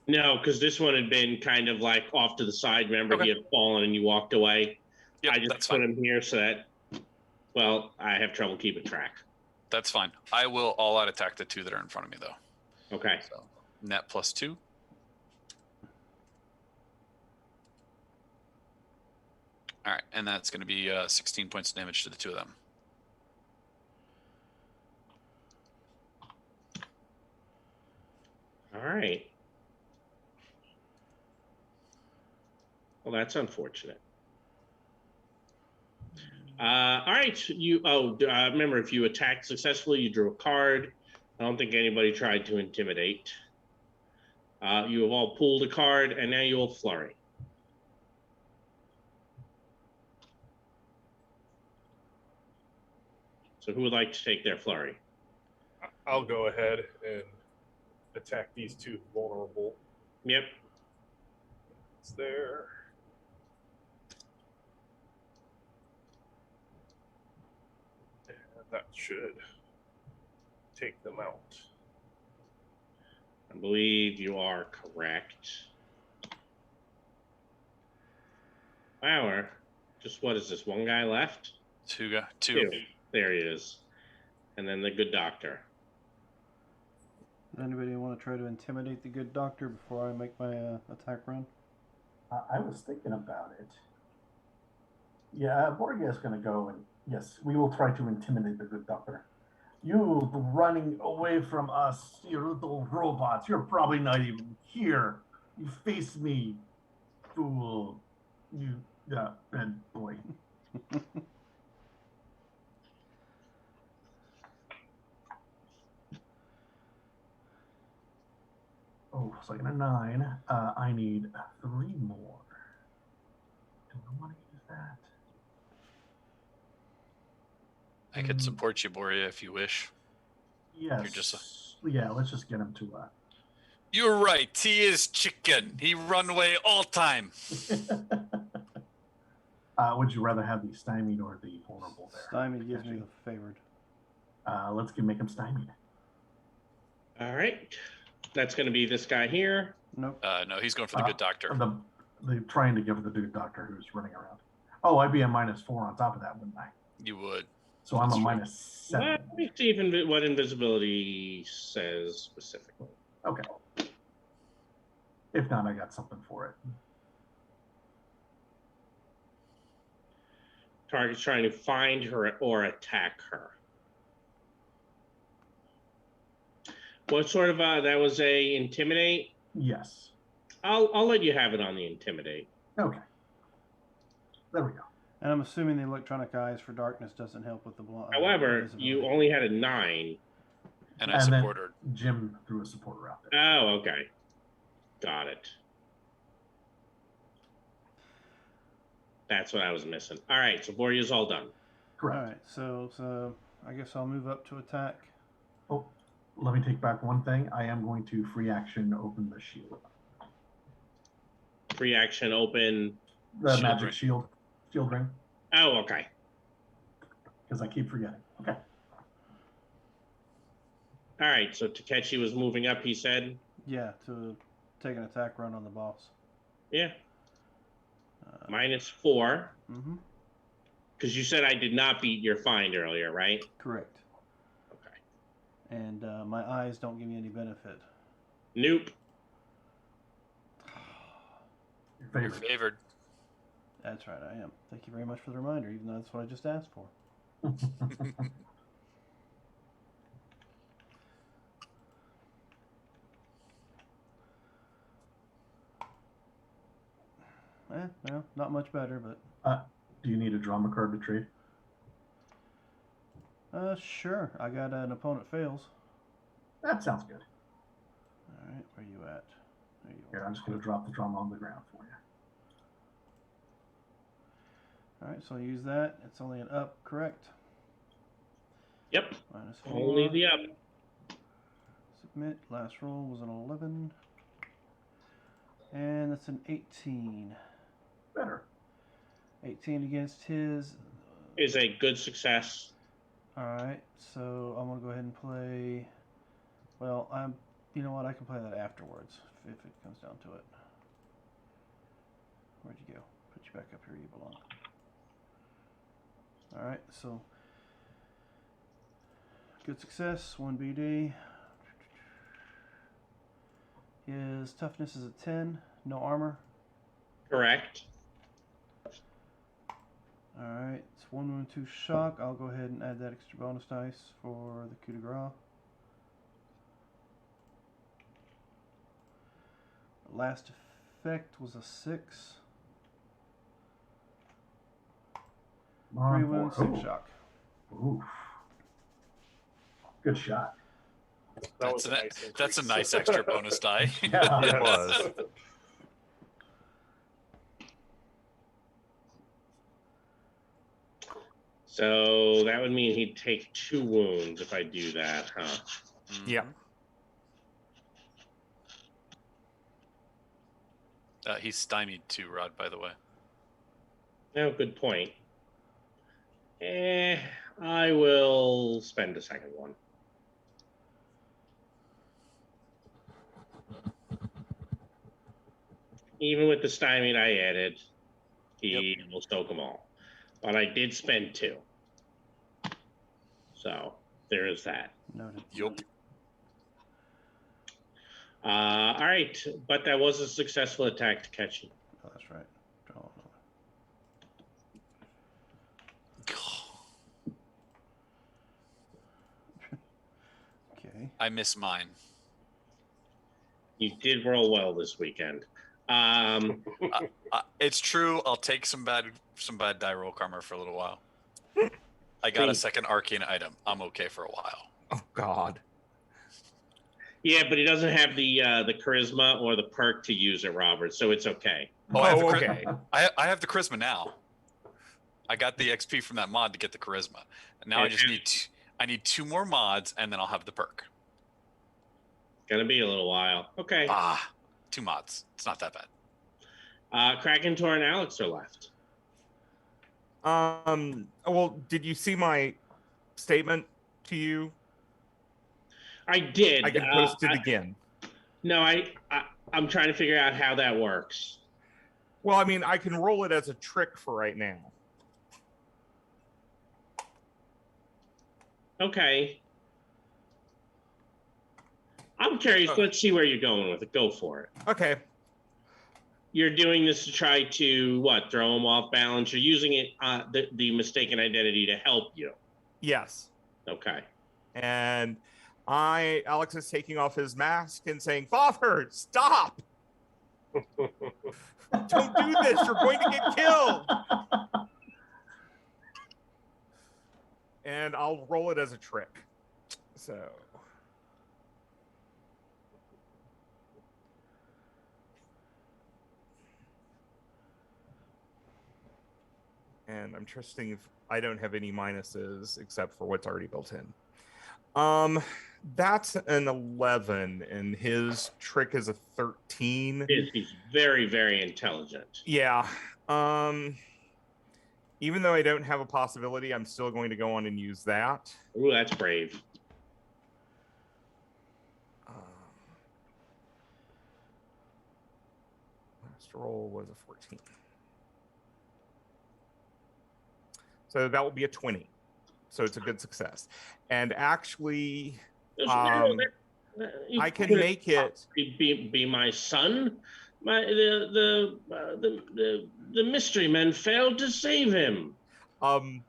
No, because this one had been kind of like off to the side. Remember, Okay. he had fallen and you walked away. Yep, I just that's put fine. him here so that, well, I have trouble keeping track. That's fine. I will all out attack the 2 that are in front of me, though. Okay. So net +2. All right, and that's going to be 16 points of damage to the 2 of them. All right. Well, that's unfortunate. All right. Remember, if you attacked successfully, you drew a card. I don't think anybody tried to intimidate. You have all pulled a card, and now you will flurry. So who would like to take their flurry? I'll go ahead and attack these 2 vulnerable. Yep. It's there. And that should take them out. I believe you are correct. Power. Just what is this? One guy left? 2. There he is. And then the good doctor. Does anybody want to try to intimidate the good doctor before I make my attack run? I was thinking about it. Yeah, Borgia is going to go and yes, we will try to intimidate the good doctor. You running away from us, you little robots. You're probably not even here. You face me, fool. You bad boy. Oh, so I got a 9. I need 3 more. Do I want to use that? I could support you, Boria, if you wish. Yes. You're just Yeah, let's just get him to You're right. He is chicken. He run away all time. would you rather have the stymied or the vulnerable there? Stymied gives me the favored. Let's make him stymied. All right. That's going to be this guy here. Nope. No, he's going for the good doctor. They're trying to give the dude doctor who's running around. Oh, I'd be a -4 on top of that, wouldn't I? You would. So I'm a That's -7. Let me see what invisibility says specifically. Okay. If not, I got something for it. Target's trying to find her or attack her. What sort of that was a intimidate? Yes. I'll let you have it on the intimidate. Okay. There we go. And I'm assuming the electronic eyes for darkness doesn't help with the blind. However, you only had a 9. And I And then- support her. Jim threw a supporter out there. Oh, okay. Got it. That's what I was missing. All right, so Borya's all done. Correct. All right, so I guess I'll move up to attack. Oh, let me take back one thing. I am going to free action open the shield. Free action open. The Shield magic ring. shield ring, Oh, okay. because I keep forgetting. Okay. All right, so Takechi was moving up, he said. Yeah, to take an attack run on the boss. Yeah, Uh, -4. mm-hmm. Because you said I did not beat your find earlier, right? Correct. Okay. And my eyes don't give me any benefit. Nope. Your You're favorite. favored. That's right, I am. Thank you very much for the reminder, even though that's what I just asked for. Well, not much better, but Do you need a drama card to trade? sure. I got an opponent fails. That sounds good. All right, where you at? There you Here, are. I'm just going to drop the drama on the ground for you. All right, so I'll use that. It's only an up, correct? Yep. -4. Only the up. Submit. Last roll was an 11. And that's an 18. Better. 18 against his. Is a good success. All right, so I'm gonna go ahead and play. Well, You know what? I can play that afterwards if it comes down to it. Where'd you go? Put you back up here. You belong. All right, so good success. 1 BD. His toughness is a 10. No armor. Correct. All right, it's 1 wound, 2 shock. I'll go ahead and add that extra bonus dice for the coup de grace. Last effect was a 6. Come on, 3 wounds, 6 shock. Oof. Good shot. That was That's a increase. nice extra bonus die. Yeah. It was. So that would mean he'd take 2 wounds if I do that, huh? Yeah. He's stymied too, Rod, by the way. No, good point. I will spend a second one. Even with the stymied I added, he will stoke them all. But I did spend 2. So there is that. Noted. Yup. All right, but that was a successful attack to catch you. Oh, that's right. Draw another. Okay. I miss mine. You did roll well this weekend. It's true. I'll take some bad die roll karma for a little while. I got a second arcane item. I'm okay for a while. Oh God. Yeah, but he doesn't have the charisma or the perk to use it, Robert. So it's okay. Oh, I have the okay. I have the charisma now. I got the XP from that mod to get the charisma. And now I just need 2 more mods, and then I'll have the perk. Gonna be a little while. Okay. 2 mods. It's not that bad. Kraken, Tor, and Alex are left. Well, did you see my statement to you? I did. I can post it again. No, I'm trying to figure out how that works. Well, I mean, I can roll it as a trick for right now. Okay. I'm curious. Let's see where you're going with it. Go for it. Okay. You're doing this to try to what? Throw him off balance. You're using it, the mistaken identity to help you. Yes. Okay. And Alex is taking off his mask and saying, "Father, stop! Don't do this. You're going to get killed." And I'll roll it as a trick. So. And I'm trusting if I don't have any minuses except for what's already built in. That's an 11, and his trick is a 13. He's very, very intelligent. Yeah. Even though I don't have a possibility, I'm still going to go on and use that. Ooh, that's brave. Last roll was a 14. So that will be a 20. So it's a good success. And actually, I can make it be my son. The mystery men failed to save him. I'm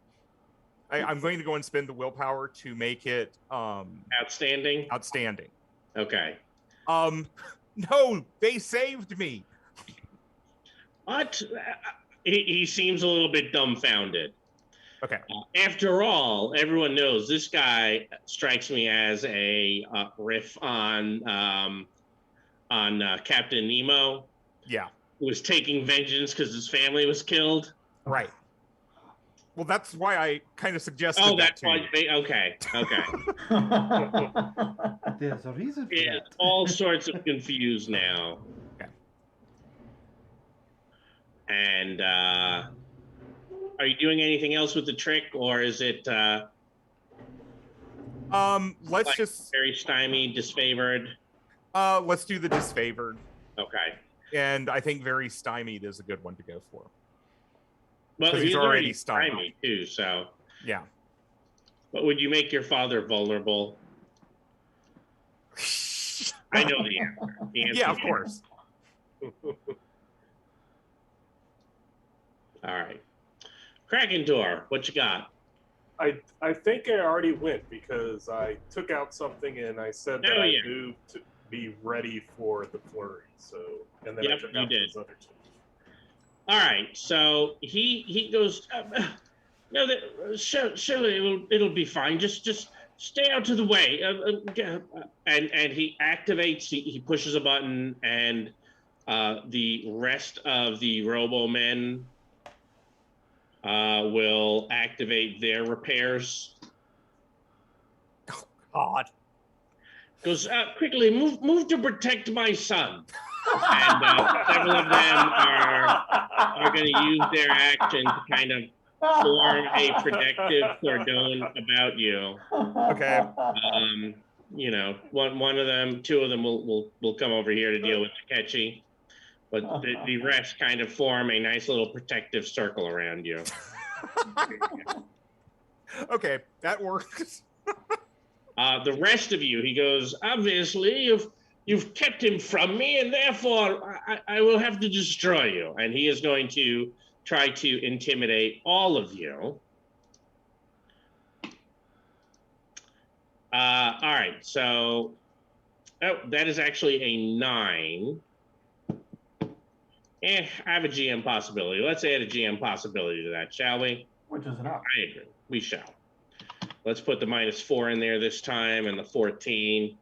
going to go and spend the willpower to make it Outstanding. outstanding. Okay. No, they saved me. What? He seems a little bit dumbfounded. Okay. After all, everyone knows this guy strikes me as a riff on Captain Nemo. Yeah. Who was taking vengeance because his family was killed. Right. Well, that's why I kind of suggested that. Oh, that's to why. you. Okay. There's a reason for It's that. all sorts of confused now. Okay. And are you doing anything else with the trick, or is it Let's just very stymied, disfavored? let's do the disfavored. Okay. And I think very stymied is a good one to go for. Well, 'Cause he's he's already already stymied. stymied too. So, Yeah. but would you make your father vulnerable? I know the answer. The answer Yeah, of is course. All right. Kraken door, what you got? I think I already went because I took out something and I said that Oh, I yeah. moved to be ready for the flurry. So, and then I Yep, took you out did. those other two. All right. So he goes. No, surely it'll be fine. Just stay out of the way. And he activates. He pushes a button, and the rest of the Robo Men will activate their repairs. God. Goes quickly. Move to protect my son. And several of them are going to use their action to kind of form a protective cordon about you. Okay. You know, one of them, two of them will come over here to deal with Takechi, but the rest kind of form a nice little protective circle around you. Okay, that works. The rest of you, he goes, obviously you've kept him from me, and therefore I will have to destroy you. And he is going to try to intimidate all of you. All right, so that is actually a 9. I have a GM possibility. Let's add a GM possibility to that, shall we? Which is enough. I agree. We shall. Let's put the -4 in there this time and the 14.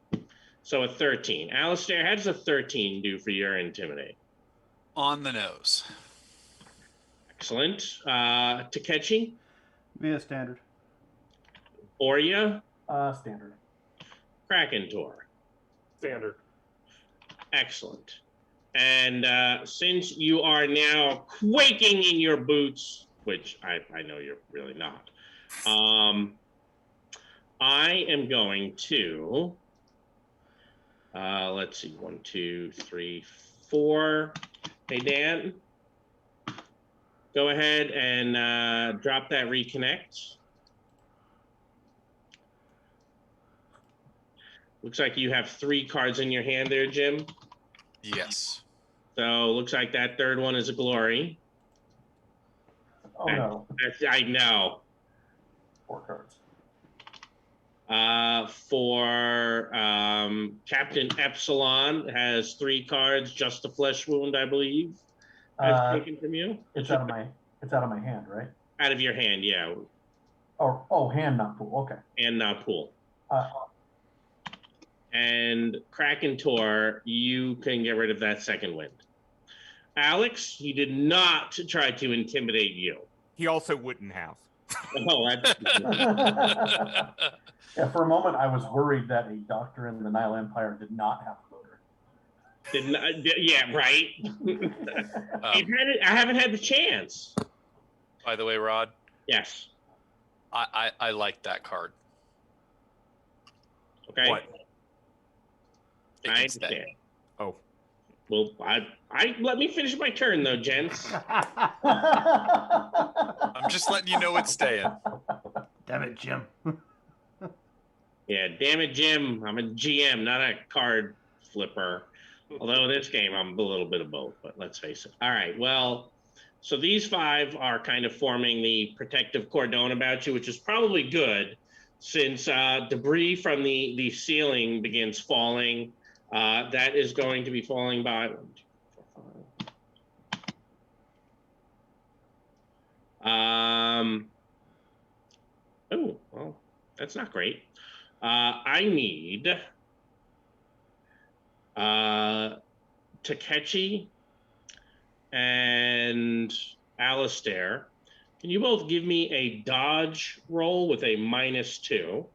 So a 13. Alistair, how does a 13 do for your intimidate? On the nose. Excellent. Takechi? Via standard. Orya? Standard. Krakentor? Standard. Excellent. And since you are now quaking in your boots, which I know you're really not, I am going to, let's see, 1, 2, 3, 4. Hey, Dan, go ahead and drop that reconnect. Looks like you have 3 cards in your hand there, Jim. Yes. So looks like that third one is a glory. Oh no, I know. 4 cards. For Captain Epsilon has 3 cards, just a flesh wound, I believe. Has taken from you. It's out of my hand, right? Out of your hand, yeah, Oh, hand, not pool. Okay. and not pool. Uh, And Krakentor, you can get rid of that second wind. Alex, he did not try to intimidate you. He also wouldn't have. Oh, that's, Yeah, for a moment I was worried that a doctor in the Nile Empire did not have a motor. yeah, right. I haven't had the chance. By the way, Rod, Yes. I like that card. Okay. What? It I can understand. stay. Oh, Well, I let me finish my turn though, gents. I'm just letting you know it's staying. Damn it, Jim. Yeah, damn it, Jim. I'm a GM, not a card flipper. Although this game, I'm a little bit of both, but let's face it. All right, well, so these 5 are kind of forming the protective cordon about you, which is probably good since debris from the ceiling begins falling. That is going to be falling by 1, 2, 4, 5. Oh, well, that's not great. I need Takechi and Alistair. Can you both give me a dodge roll with a -2?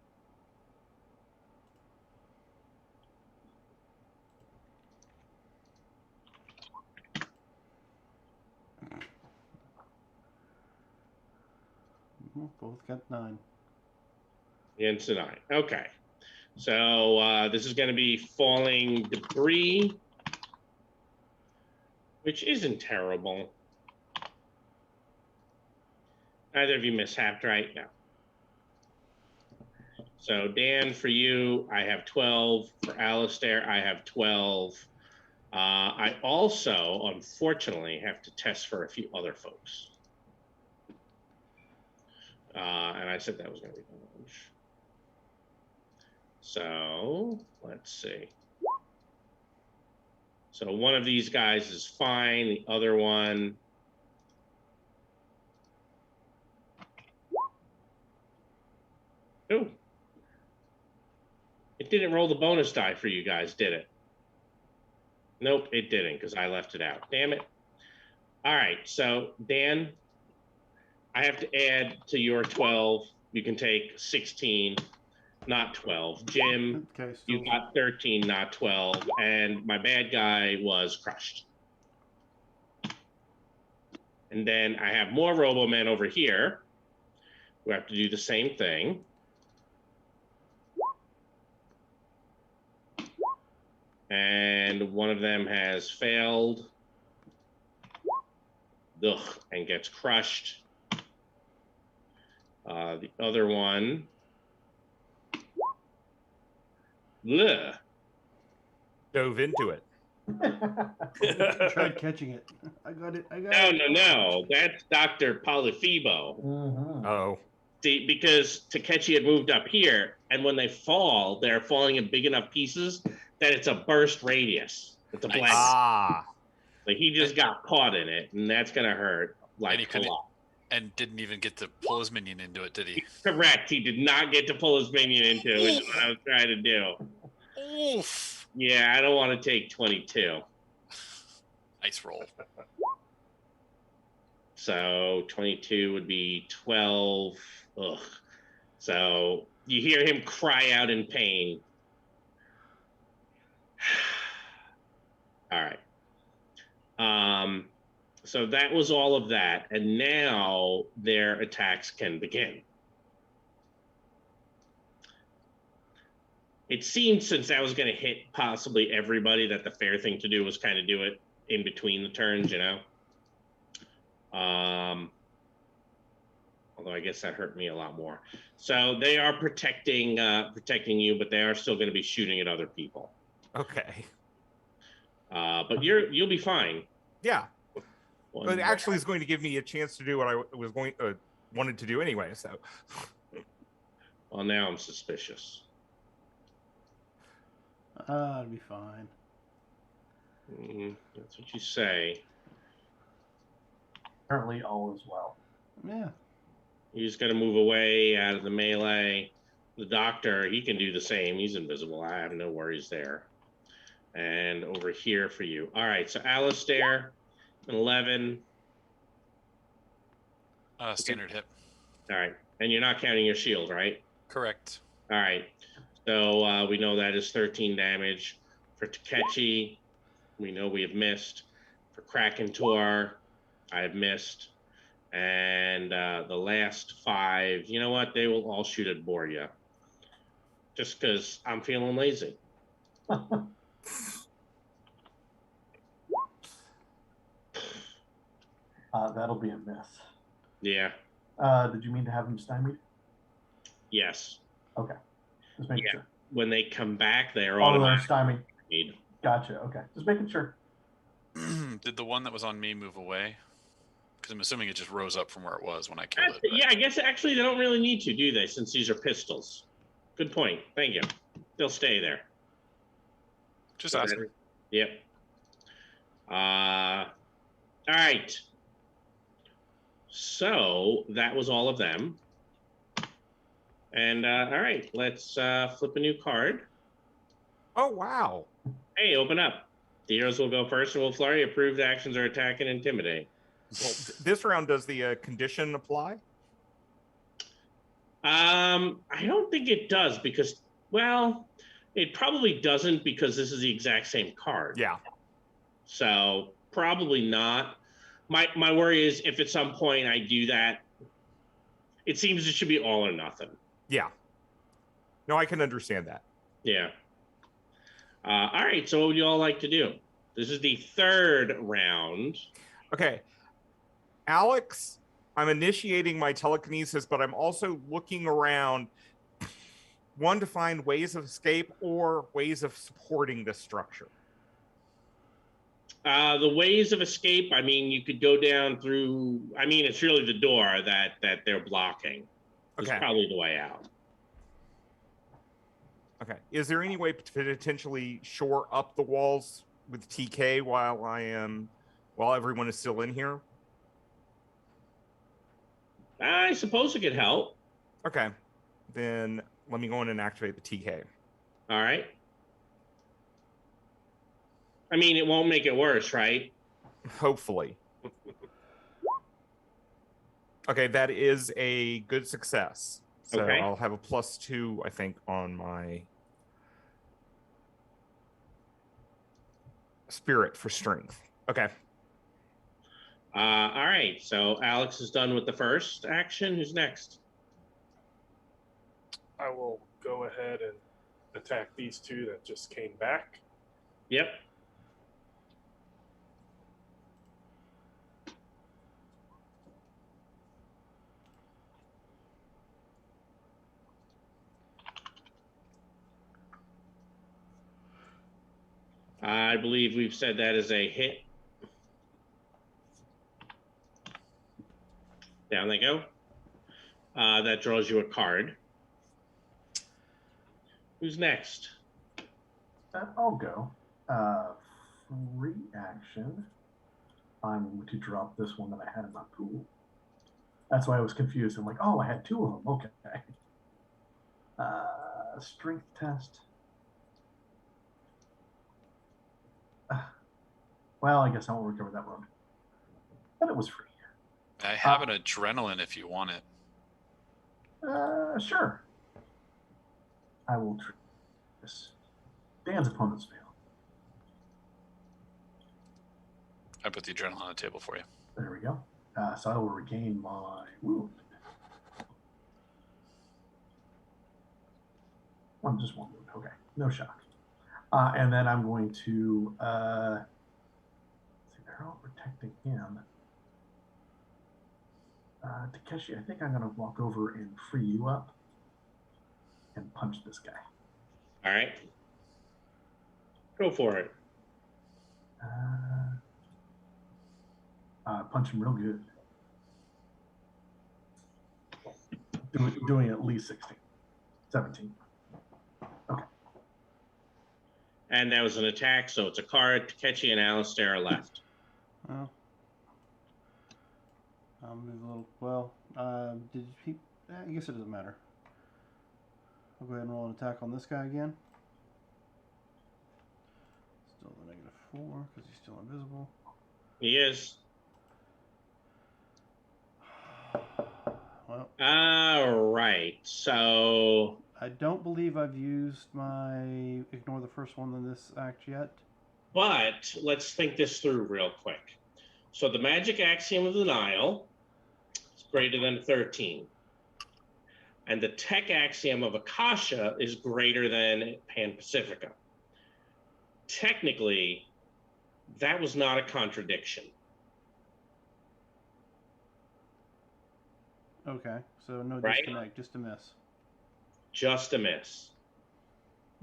Both got 9. Against a 9. Okay. So this is going to be falling debris, which isn't terrible. Neither of you mishapped, right? No. So Dan, for you, I have 12. For Alistair, I have 12. I also, unfortunately, have to test for a few other folks. And I said that was going to be dodge. So let's see. So one of these guys is fine. The other one. Oh. It didn't roll the bonus die for you guys, did it? Nope, it didn't because I left it out. Damn it. All right, so Dan, I have to add to your 12. You can take 16, not 12. Jim, Okay, you still got 13, not 12. And my bad guy was crushed. And then I have more Robomen over here who have to do the same thing. And one of them has failed. Ugh, and gets crushed. The other one. Ugh. dove into it. tried catching it. I got it. No. That's Dr. Polyphebo. Mhm. Oh, See, because Takechi had moved up here, and when they fall, they're falling in big enough pieces that it's a burst radius. It's a Nice. black. ah, Like he just got caught in it, and that's gonna hurt. Like And he a couldn't- lot. And didn't even get to pull his minion into it, did he? Correct. He did not get to pull his minion into it, which is what I was trying to do. Oof. Yeah, I don't want to take 22. Nice roll. So 22 would be 12. Ugh. So you hear him cry out in pain. All right. So that was all of that. And now their attacks can begin. It seemed since that was going to hit possibly everybody that the fair thing to do was kind of do it in between the turns, you know? Although I guess that hurt me a lot more. So they are protecting you, but they are still going to be shooting at other people. okay. But you'll be fine. Yeah, One- but it actually is going to give me a chance to do what I was wanted to do anyway. So, Well, now I'm suspicious. It'll be fine. That's what you say. Apparently, all is well. Yeah. You just got to move away out of the melee. The doctor, he can do the same. He's invisible. I have no worries there. And over here for you. All right, so Alistair, 11. Standard hit. All right. And you're not counting your shield, right? Correct. All right. So we know that is 13 damage. For Takechi, we know we have missed. For Krakentor, I have missed. And the last 5, you know what? They will all shoot at Borya. Just because I'm feeling lazy. That'll be a miss. Yeah. Did you mean to have him stymied? Yes. Okay. Just making Yeah. sure. When they come back, they are Oh, they're automatically stymied. stymied. Gotcha. Okay. Just making sure. Did the one that was on me move away? Because I'm assuming it just rose up from where it was when I killed it. Right? Yeah, I guess actually they don't really need to, do they? Since these are pistols. Good point. Thank you. They'll stay there. Just asking. Yep. All right. So that was all of them. And all right, let's flip a new card. Oh, wow. Hey, open up. The heroes will go first and will flurry. Approved actions are attack and intimidate. Well, this round, does the condition apply? I don't think it does because, well, it probably doesn't because this is the exact same card. Yeah. So probably not. My worry is if at some point I do that, it seems it should be all or nothing. Yeah. No, I can understand that. Yeah. All right. So what would you all like to do? This is the 3rd round. Okay. Alex, I'm initiating my telekinesis, but I'm also looking around, one, to find ways of escape or ways of supporting this structure. The ways of escape, I mean, you could go down through, I mean, it's really the door that they're blocking. It's Okay. probably the way out. Okay. Is there any way to potentially shore up the walls with TK while everyone is still in here? I suppose it could help. Okay. Then let me go in and activate the TK. All right. I mean, it won't make it worse, right? Hopefully. Okay, that is a good success. So Okay. I'll have a +2, I think, on my spirit for strength. Okay. All right. So Alex is done with the first action. Who's next? I will go ahead and attack these 2 that just came back. Yep. I believe we've said that is a hit. Down they go. That draws you a card. Who's next? I'll go. Free action. I'm going to drop this one that I had in my pool. That's why I was confused. I'm like, oh, I had 2 of them. Okay. Strength test. Well, I guess I won't recover that one. But it was free. I have an adrenaline if you want it. Sure. I will try this. Dan's opponents fail. I put the adrenaline on the table for you. There we go. So I will regain my wound. Just one wound. Okay. No shock. And then I'm going to see, they're all protecting him. Takeshi, I think I'm going to walk over and free you up and punch this guy. All right. Go for it. Punch him real good. Doing at least 16. 17. Okay. And that was an attack, so it's a card. Takechi and Alistair are left. Well, I'll move a little. Well, did he? I guess it doesn't matter. I'll go ahead and roll an attack on this guy again. Still the -4 because he's still invisible. He is. well, All right. So I don't believe I've used my ignore the first one in this act yet. but let's think this through real quick. So the magic axiom of the Nile is greater than 13. And the tech axiom of Akasha is greater than Pan Pacifica. Technically, that was not a contradiction. Okay, so no Right. disconnect, just a miss. Just a miss.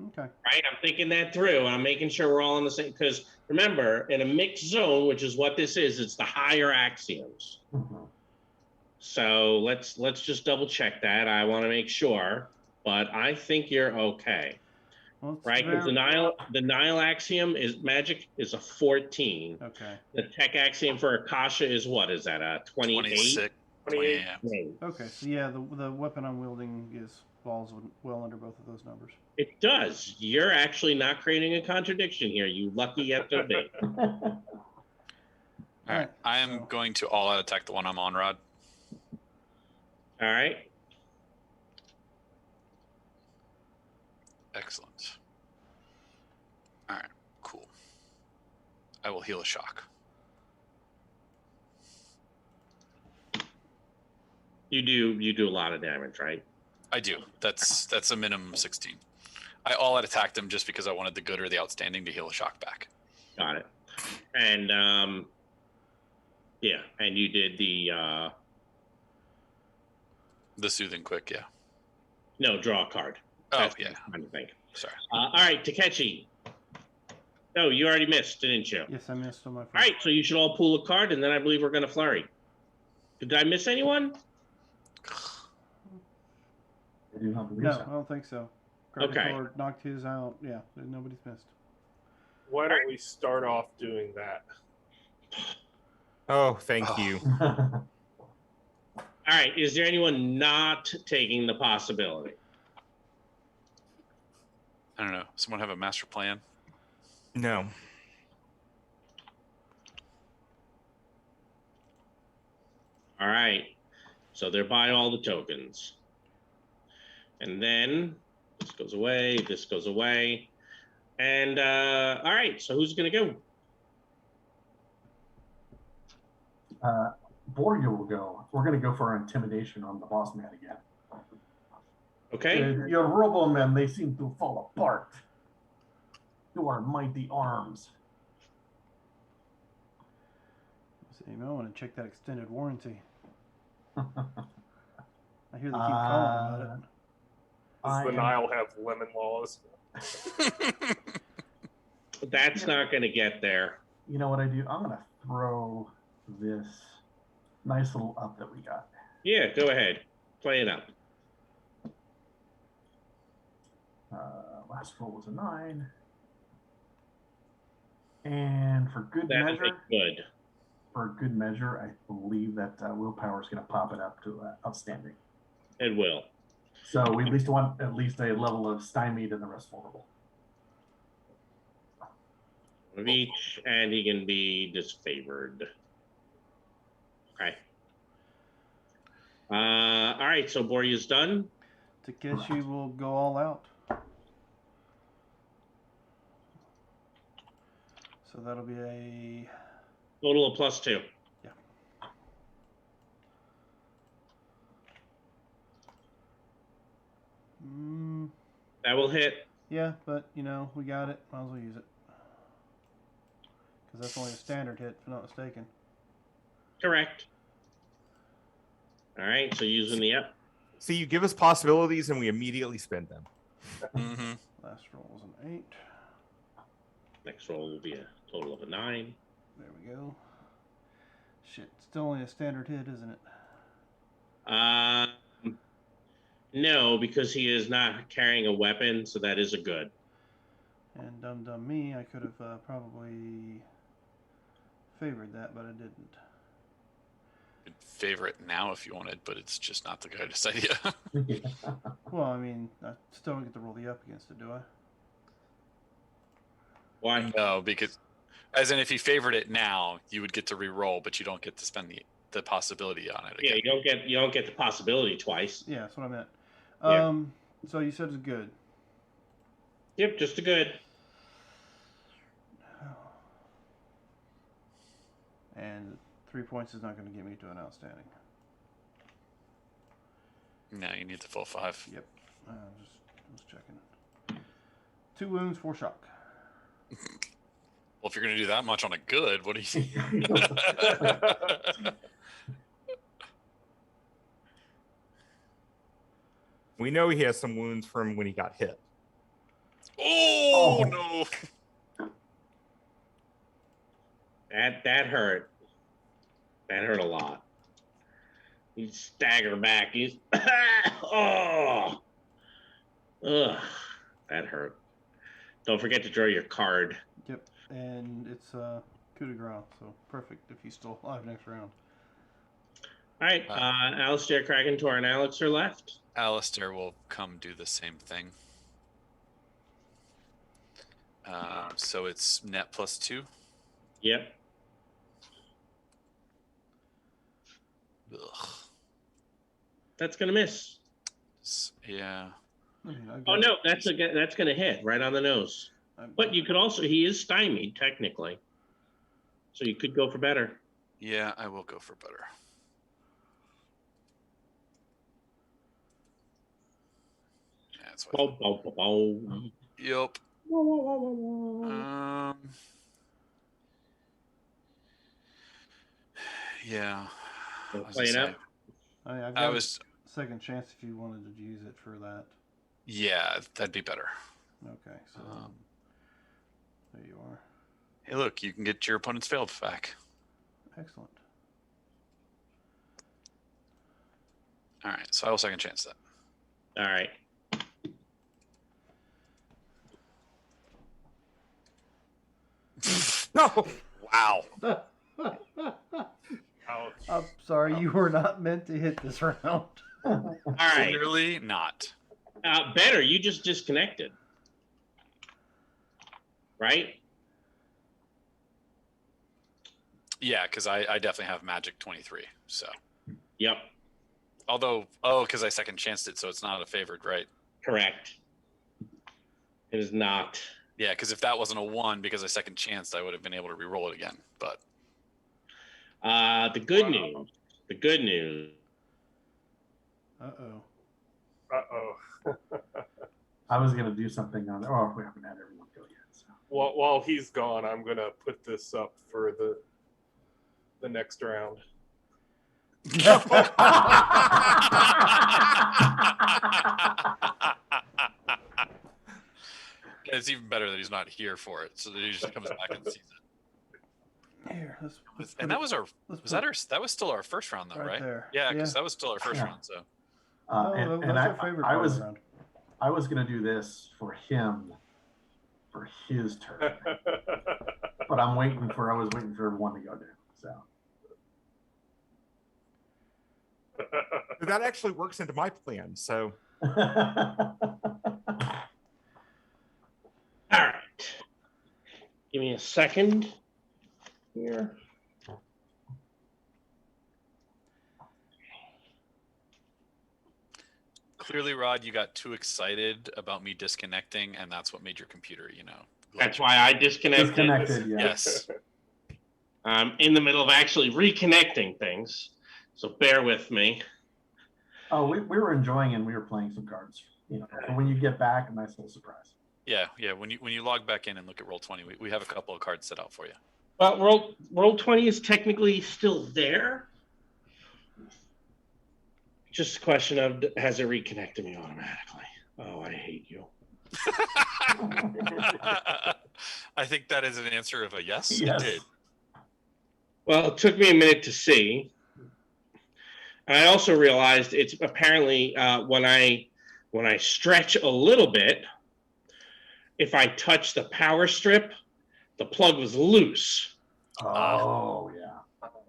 Okay. Right? I'm thinking that through. I'm making sure we're all on the same. Because remember, in a mixed zone, which is what this is, it's the higher axioms. Mhm. So let's just double check that. I want to make sure, but I think you're okay. Well, it's Right? Because the Nile axiom is magic is a 14. Okay. The tech axiom for Akasha is what? Is that a 28? 26. 28. Yeah. Okay, so yeah, the weapon I'm wielding falls well under both of those numbers. It does. You're actually not creating a contradiction here. You lucky SOB. All right. I am so- going to all out attack the one I'm on, Rod. All right. Excellent. All right. Cool. I will heal a shock. You do a lot of damage, right? I do. That's a minimum 16. I all out attacked him just because I wanted the good or the outstanding to heal a shock back. Got it. And yeah, and you did the Soothing quick, yeah. no, draw a card. Oh, That's yeah. what I'm trying to think. Sorry. All right, Takechi. No, you already missed, didn't you? Yes, I missed on my first. All right, so you should all pull a card, and then I believe we're going to flurry. Did I miss anyone? I do not believe No, so. I don't think so. Okay. Gravitor knocked his out. Yeah, nobody's missed. Why don't we start off doing that? Oh, thank Oh. you. All right, is there anyone not taking the possibility? I don't know. Someone have a master plan? No. All right, so they're by all the tokens. And then this goes away, this goes away. And all right, so who's going to go? Borgia will go. We're going to go for intimidation on the boss man again. Okay. Your robo-men, they seem to fall apart. To our mighty arms. So you might want to check that extended warranty. I hear they keep calling about it. Does the Nile have lemon laws? That's not going to get there. You know what I do? I'm going to throw this nice little up that we got. Yeah, go ahead. Play it up. Last roll was a 9. And for good That is measure, good. I believe that willpower is going to pop it up to outstanding. It will. So we at least want at least a level of stymied and the rest vulnerable. Of each, and he can be disfavored. Okay. All right, so Borya's done. Takeshi will go all out. So that'll be a Total of +2. Yeah. That will hit. Yeah, but we got it. Might as well use it. Because that's only a standard hit, if I'm not mistaken. Correct. All right, so using the up. See, you give us possibilities and we immediately spend them. Mm-hmm. Last roll was an 8. Next roll will be a total of a 9. There we go. Shit, still only a standard hit, isn't it? No, because he is not carrying a weapon, so that is a good. And dum me, I could have probably favored that, but I didn't. Could favor it now if you wanted, but it's just not the greatest idea. Well, I mean, I still don't get to roll the up against it, do I? Why? No, because as in if you favored it now, you would get to re-roll, but you don't get to spend the possibility on it Yeah, again. you don't get the possibility twice. Yeah, that's what I meant. Yeah. So you said it's good. Yep, just a good. And 3 points is not going to get me to an outstanding. No, you need the full 5. Yep. Just checking. 2 wounds, 4 shock. Well, if you're going to do that much on a good, what do you? We know he has some wounds from when he got hit. Oh, Oh. no! That hurt. That hurt a lot. He staggered back. He's oh, ugh, that hurt. Don't forget to draw your card. Yep. And it's coup de grace, so perfect if he's still alive next round. All right, Alistair, Krakentor, and Alex are left. Alistair will come do the same thing. So it's net +2. Yep. Ugh. That's gonna miss. Yeah. I mean, I've Oh got- no, that's gonna hit right on the nose. But you could also, he is stymied technically, so you could go for better. Yeah, I will go for better. Yeah, that's what. Bow, bow, bow, bow. Yep. Yeah. Wanna I was play it gonna up? I've I got was. a second chance if you wanted to use it for that. Yeah, that'd be better. Okay, so there you are. Hey, look, you can get your opponent's failed back. Excellent. All right, so I will second chance that. All right. No. Wow. Ouch. I'm sorry, you were not meant to hit this round. All right. Clearly not. Better. You just disconnected, right? Yeah, because I definitely have magic 23. So, Yep. although, because I second chanced it, so it's not a favored, right? Correct. It is not. Yeah, because if that wasn't a 1, because I second chanced, I would have been able to re-roll it again. But The good news. The good news. Uh-oh. Uh-oh. I was gonna do something on. Oh, we haven't had everyone go yet. So. While he's gone, I'm gonna put this up for the next round. it's even better that he's not here for it, so that he just comes back and sees it. Here, let's And that was our. let's Was put that our? That was still our first round, though, right right? there. Yeah, because Yeah. that was still our first Yeah. round. So. No, And that's our favorite I part was of the round. I was gonna do this for him, for his turn, but I was waiting for everyone to go down. So That actually works into my plan. So All right. Give me a second here. Clearly, Rod, you got too excited about me disconnecting, and that's what made your computer, That's why I disconnected. disconnected, yeah. Yes. I'm in the middle of actually reconnecting things, so bear with me. Oh, we were enjoying and we were playing some cards. For when you get back, a nice little surprise. Yeah. When you log back in and look at Roll20, we have a couple of cards set out for you. Well, Roll20 is technically still there. Just a question of, has it reconnected me automatically? Oh, I hate you. I think that is an answer of a yes. Yes. It did. Well, it took me a minute to see. And I also realized it's apparently when I stretch a little bit, if I touch the power strip, the plug was loose. Oh, yeah.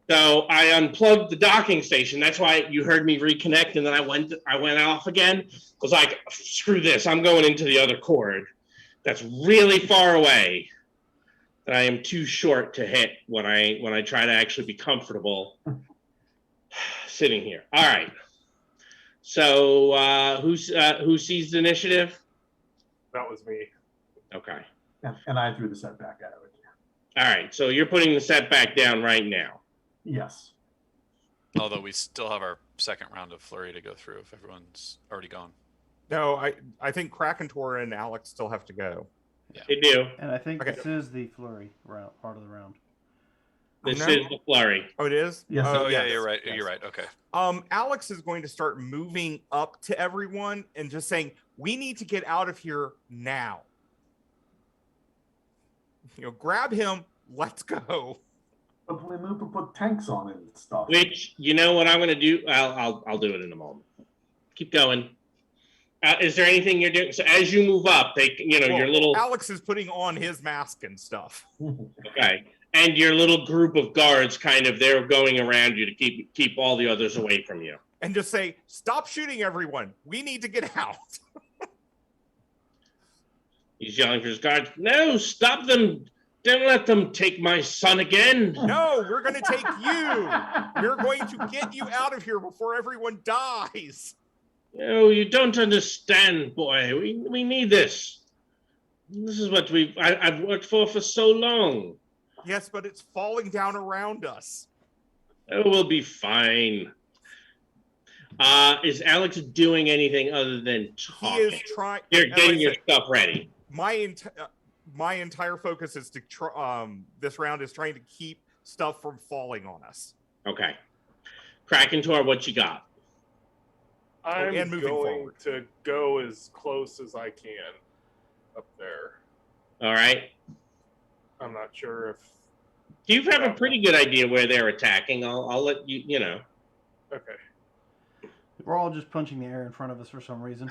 So I unplugged the docking station. That's why you heard me reconnect, and then I went off again. I was like, screw this, I'm going into the other cord. That's really far away. That I am too short to hit when I try to actually be comfortable Sitting here. All right. So who sees the initiative? That was me. Okay. And I threw the setback out of it. All right. So you're putting the setback down right now. Yes. Although we still have our second round of flurry to go through if everyone's already gone. No, I think Krakentor and Alex still have to go. Yeah. They do. And I think Okay. this is the flurry round, part of the round. This No. is the flurry. Oh, it is? Yes, Oh, yeah, yes, you're right. yes. You're right. Okay. Alex is going to start moving up to everyone and just saying, we need to get out of here now. Grab him. Let's go. But we need to put tanks on it and stuff. Which, you know what I'm going to do? I'll do it in a moment. Keep going. Is there anything you're doing? So as you move up, your little... Alex is putting on his mask and stuff. Okay. And your little group of guards they're going around you to keep all the others away from you. And just say, stop shooting everyone. We need to get out. He's yelling for his guards. No, stop them. Don't let them take my son again. No, we're going to take you. We're going to get you out of here before everyone dies. No, you don't understand, boy. We need this. This is what I've worked for so long. Yes, but it's falling down around us. Oh, we'll be fine. Is Alex doing anything other than talking? He is trying. You're getting your stuff ready. My entire focus is to this round is trying to keep stuff from falling on us. Okay. Krakentor, what you got? I'm and moving going forward. to go as close as I can up there. All right. I'm not sure if... You have a pretty good idea where they're attacking. I'll let you know. Okay. We're all just punching the air in front of us for some reason.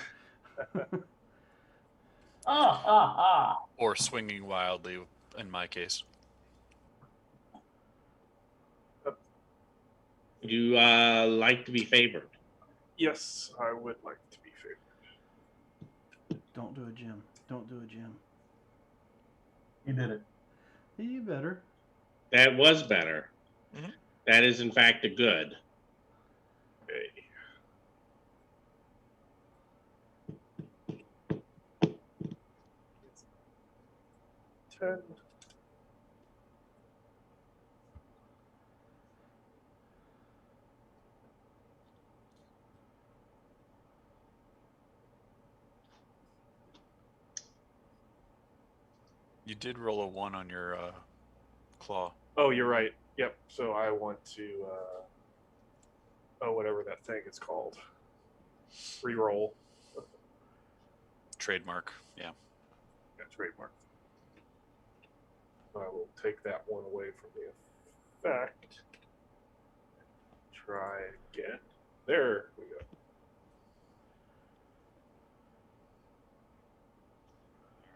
Or swinging wildly, in my case. Would you like to be favored? Yes, I would like to be favored. Don't do it, Jim. Don't do it, Jim. You did it. You better. That was better. Mhm. That is, in fact, a good. Okay. Ten. You did roll a 1 on your claw. Oh, you're right. Yep. So I want to, whatever that thing is called. Reroll. Trademark. Yeah. Yeah, trademark. I will take that one away from the effect. Try again. There we go.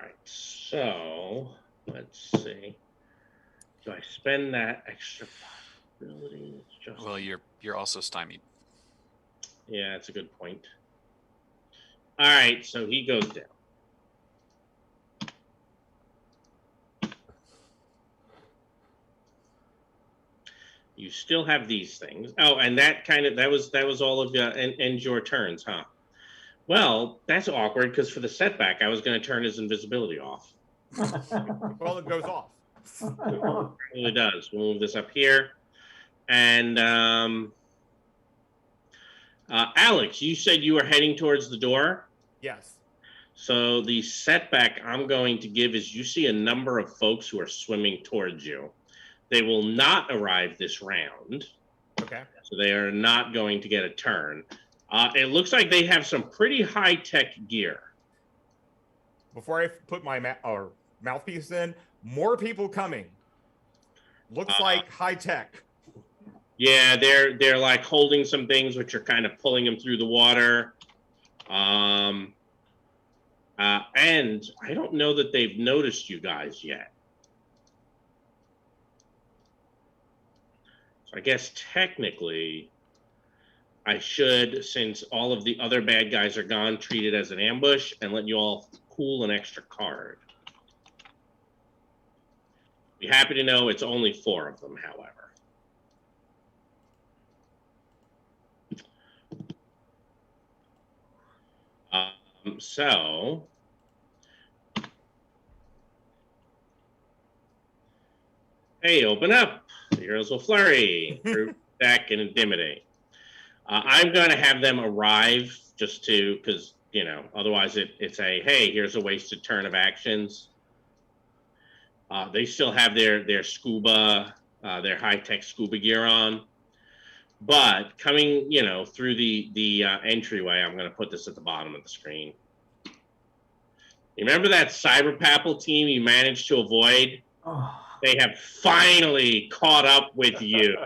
All right. So let's see. Do I spend that extra possibility? It's just... Well, you're also stymied. Yeah, that's a good point. All right, so he goes down. You still have these things. Oh, and that was all of and your turns, huh? Well, that's awkward because for the setback, I was going to turn his invisibility off. Well, it goes off. It really does. We'll move this up here, and Alex, you said you were heading towards the door. Yes. So the setback I'm going to give is you see a number of folks who are swimming towards you. They will not arrive this round. Okay. So they are not going to get a turn. It looks like they have some pretty high-tech gear. Before I put my mouthpiece in, more people coming. Looks like high tech. Yeah, they're like holding some things which are kind of pulling them through the water. And I don't know that they've noticed you guys yet. So I guess technically I should, since all of the other bad guys are gone, treat it as an ambush and let you all cool an extra card. Be happy to know it's only 4 of them, however. So, hey, open up. The heroes will flurry, brute, attack, and intimidate. I'm going to have them arrive just to, because, you know, otherwise it's a, hey, here's a wasted turn of actions. They still have their scuba, their high-tech scuba gear on. But coming, you know, through the entryway, I'm going to put this at the bottom of the screen. You remember that Cyber Papple team you managed to avoid? Oh. They have finally caught up with you.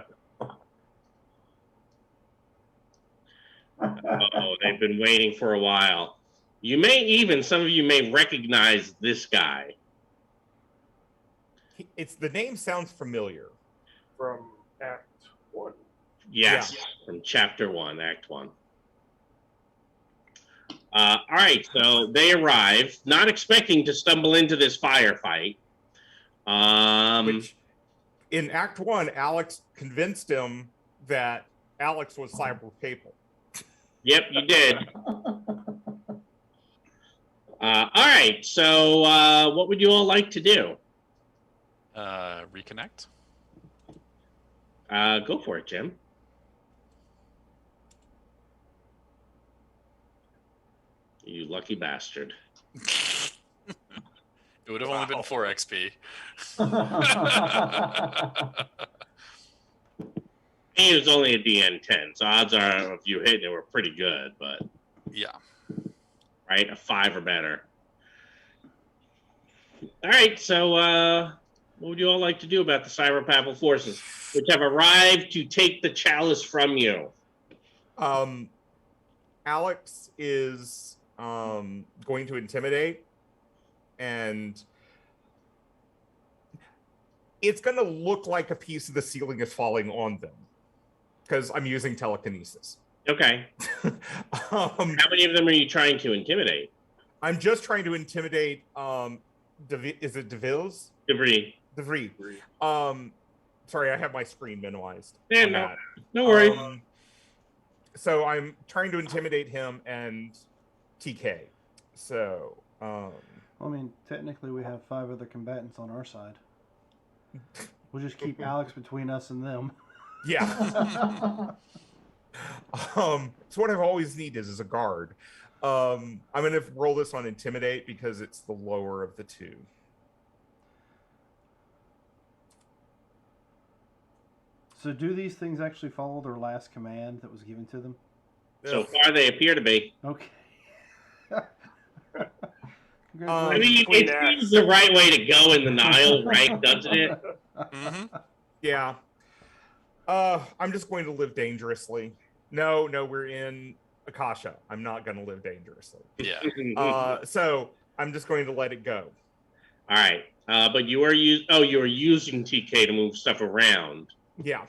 Oh, they've been waiting for a while. You may even, some of you may recognize this guy. It's the name sounds familiar. From Act 1. Yes, from Chapter 1, Act 1. All right, so they arrive, not expecting to stumble into this firefight. Which, in Act 1, Alex convinced him that Alex was Cyber Papal. Yep, you did. All right, so what would you all like to do? Reconnect. Go for it, Jim. You lucky bastard. It would have only been 4 XP. It was only a DN 10, so odds are if you hit it were pretty good, but Yeah. right, a 5 or better. All right, so what would you all like to do about the Cyber Papal forces, which have arrived to take the chalice from you? Alex is going to intimidate, and it's going to look like a piece of the ceiling is falling on them because I'm using telekinesis. Okay. How many of them are you trying to intimidate? I'm just trying to intimidate. Is it DeVille's? DeVries. Sorry, I have my screen minimized. Yeah, no worries. So I'm trying to intimidate him and TK. So, I mean, technically we have 5 other combatants on our side. We'll just keep Alex between us and them. yeah. So what I've always needed is a guard. I'm gonna roll this on intimidate because it's the lower of the 2. So do these things actually follow their last command that was given to them? So far, they appear to be. Okay. I mean, it seems the right way to go in the Nile, right? Doesn't it? Mm-hmm. Yeah. I'm just going to live dangerously. No, we're in Akasha. I'm not going to live dangerously. Yeah. So I'm just going to let it go. All right. But you are using TK to move stuff around. Yeah.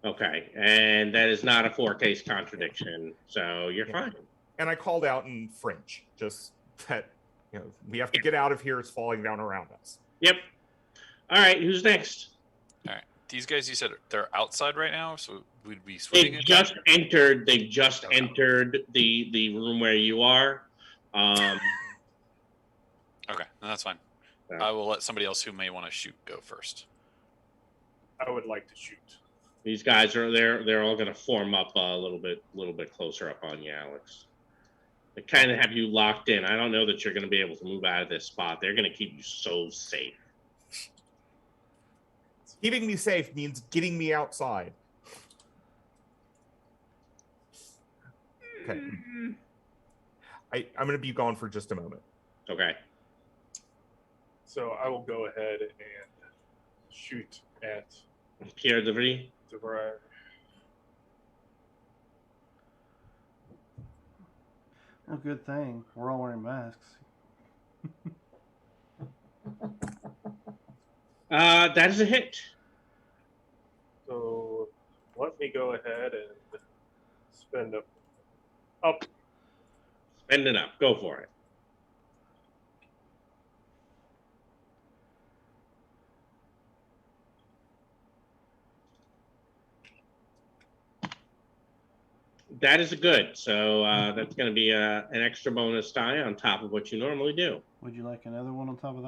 Okay. And that is not a 4-case contradiction. So you're fine. And I called out in French, just that, you know, we have to get out of here. It's falling down around us. Yep. All right. Who's next? All right. These guys, you said they're outside right now, so we'd be swinging. They've just entered the room where you are. Okay, no, that's fine. Yeah. I will let somebody else who may want to shoot go first. I would like to shoot. These guys are they're all going to form up a little bit closer up on you, Alex. They kind of have you locked in. I don't know that you're going to be able to move out of this spot. They're going to keep you so safe. Keeping me safe means getting me outside. Okay. I'm going to be gone for just a moment. Okay. So I will go ahead and shoot at Pierre DeVries. DeVries. Oh, good thing. We're all wearing masks. That is a hit. So let me go ahead and spend up. Spend enough. Go for it. That is good. So that's going to be an extra bonus die on top of what you normally do. Would you like another one on top of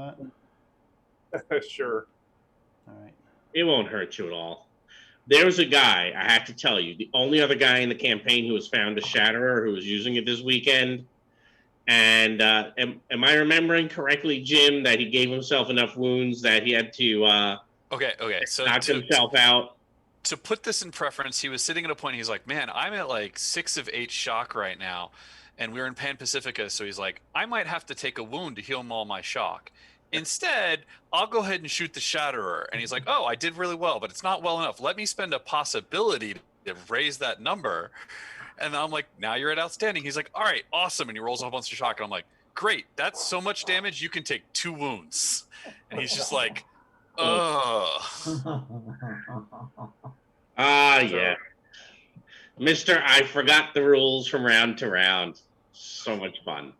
that? Sure. All right. It won't hurt you at all. There was a guy, I have to tell you, the only other guy in the campaign who was found a Shatterer who was using it this weekend. And am I remembering correctly, Jim, that he gave himself enough wounds that he had to Okay. So knock himself out? To put this in preference, he was sitting at a point. He's like, "Man, I'm at like 6 of 8 shock right now," and we're in Pan Pacifica. So he's like, "I might have to take a wound to heal all my shock. Instead, I'll go ahead and shoot the Shatterer." And he's like, "Oh, I did really well, but it's not well enough. Let me spend a possibility to raise that number." And I'm like, "Now you're at outstanding." He's like, "All right, awesome." And he rolls a whole bunch of shock. And I'm like, "Great, that's so much damage. You can take 2 wounds." And he's just like, "Ugh." Yeah. Mr. I forgot the rules from round to round. So much fun.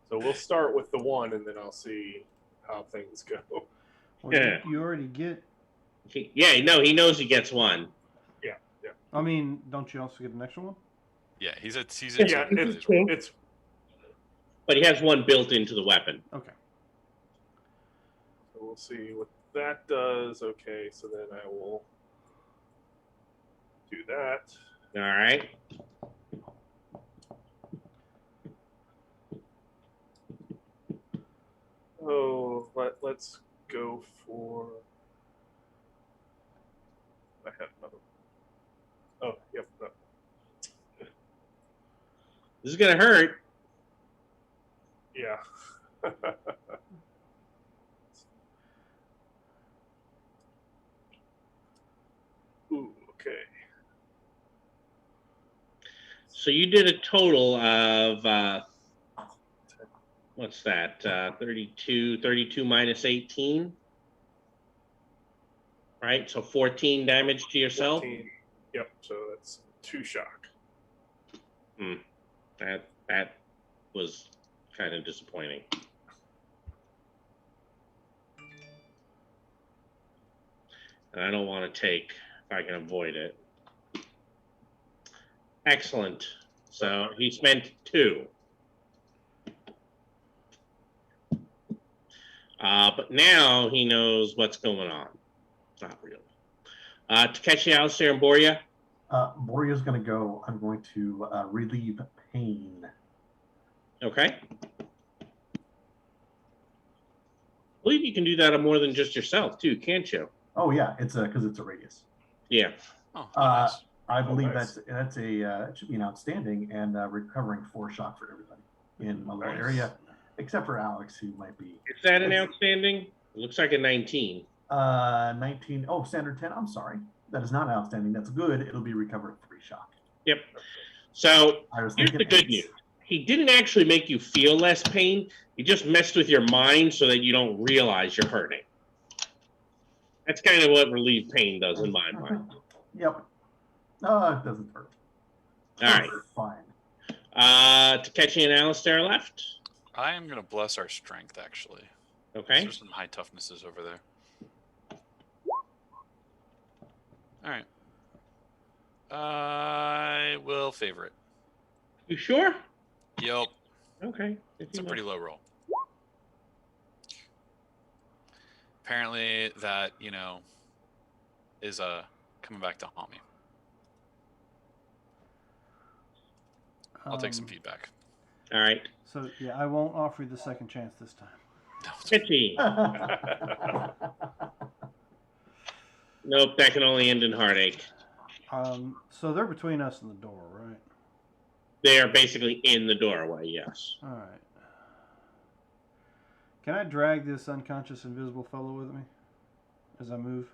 So we'll start with the 1, and then I'll see how things go. Well, Yeah. You already get. He knows he gets 1. Yeah. I mean, don't you also get an extra one? Yeah, he's at Yeah, it's But he has 1 built into the weapon. Okay. So we'll see what that does. Okay, so then I will do that. All right. Oh, let's go for. I had another. Oh, yep. No. This is going to hurt. Yeah. Ooh, okay. So you did a total of, what's that, 32 minus 18? Right, so 14 damage to yourself? 14. Yep, so that's 2 shock. That was kind of disappointing. And I don't want to take, if I can avoid it. Excellent. So he spent 2. But now he knows what's going on. Not really. Takeshi, Alistair, and Boria? Boria's going to go. I'm going to relieve pain. Okay. I believe you can do that on more than just yourself, too, can't you? Oh yeah, it's because it's a radius. Yeah. Oh, nice. I believe nice. that's it should be an outstanding and recovering 4 shock for everybody in my little Nice. area, except for Alex, who might be. Is that an outstanding? It looks like a 19. 19. Oh, standard 10. I'm sorry, that is not outstanding. That's good. It'll be recovered 3 shock. Yep. So I was here's thinking the good 8. news. He didn't actually make you feel less pain. He just messed with your mind so that you don't realize you're hurting. That's kind of what relieve pain does in my mind. Yep. It doesn't hurt. All right. Fine. Takeshi and Alistair are left. I am going to bless our strength, actually. Okay. There's some high toughnesses over there. All right. I will favor it. You sure? Yep. Okay. It's a pretty low roll. Apparently that, is coming back to haunt me. I'll take some feedback. All right. So yeah, I won't offer you the second chance this time. Takeshi. Nope, that can only end in heartache. So they're between us and the door, right? They are basically in the doorway, yes. All right. Can I drag this unconscious invisible fellow with me as I move?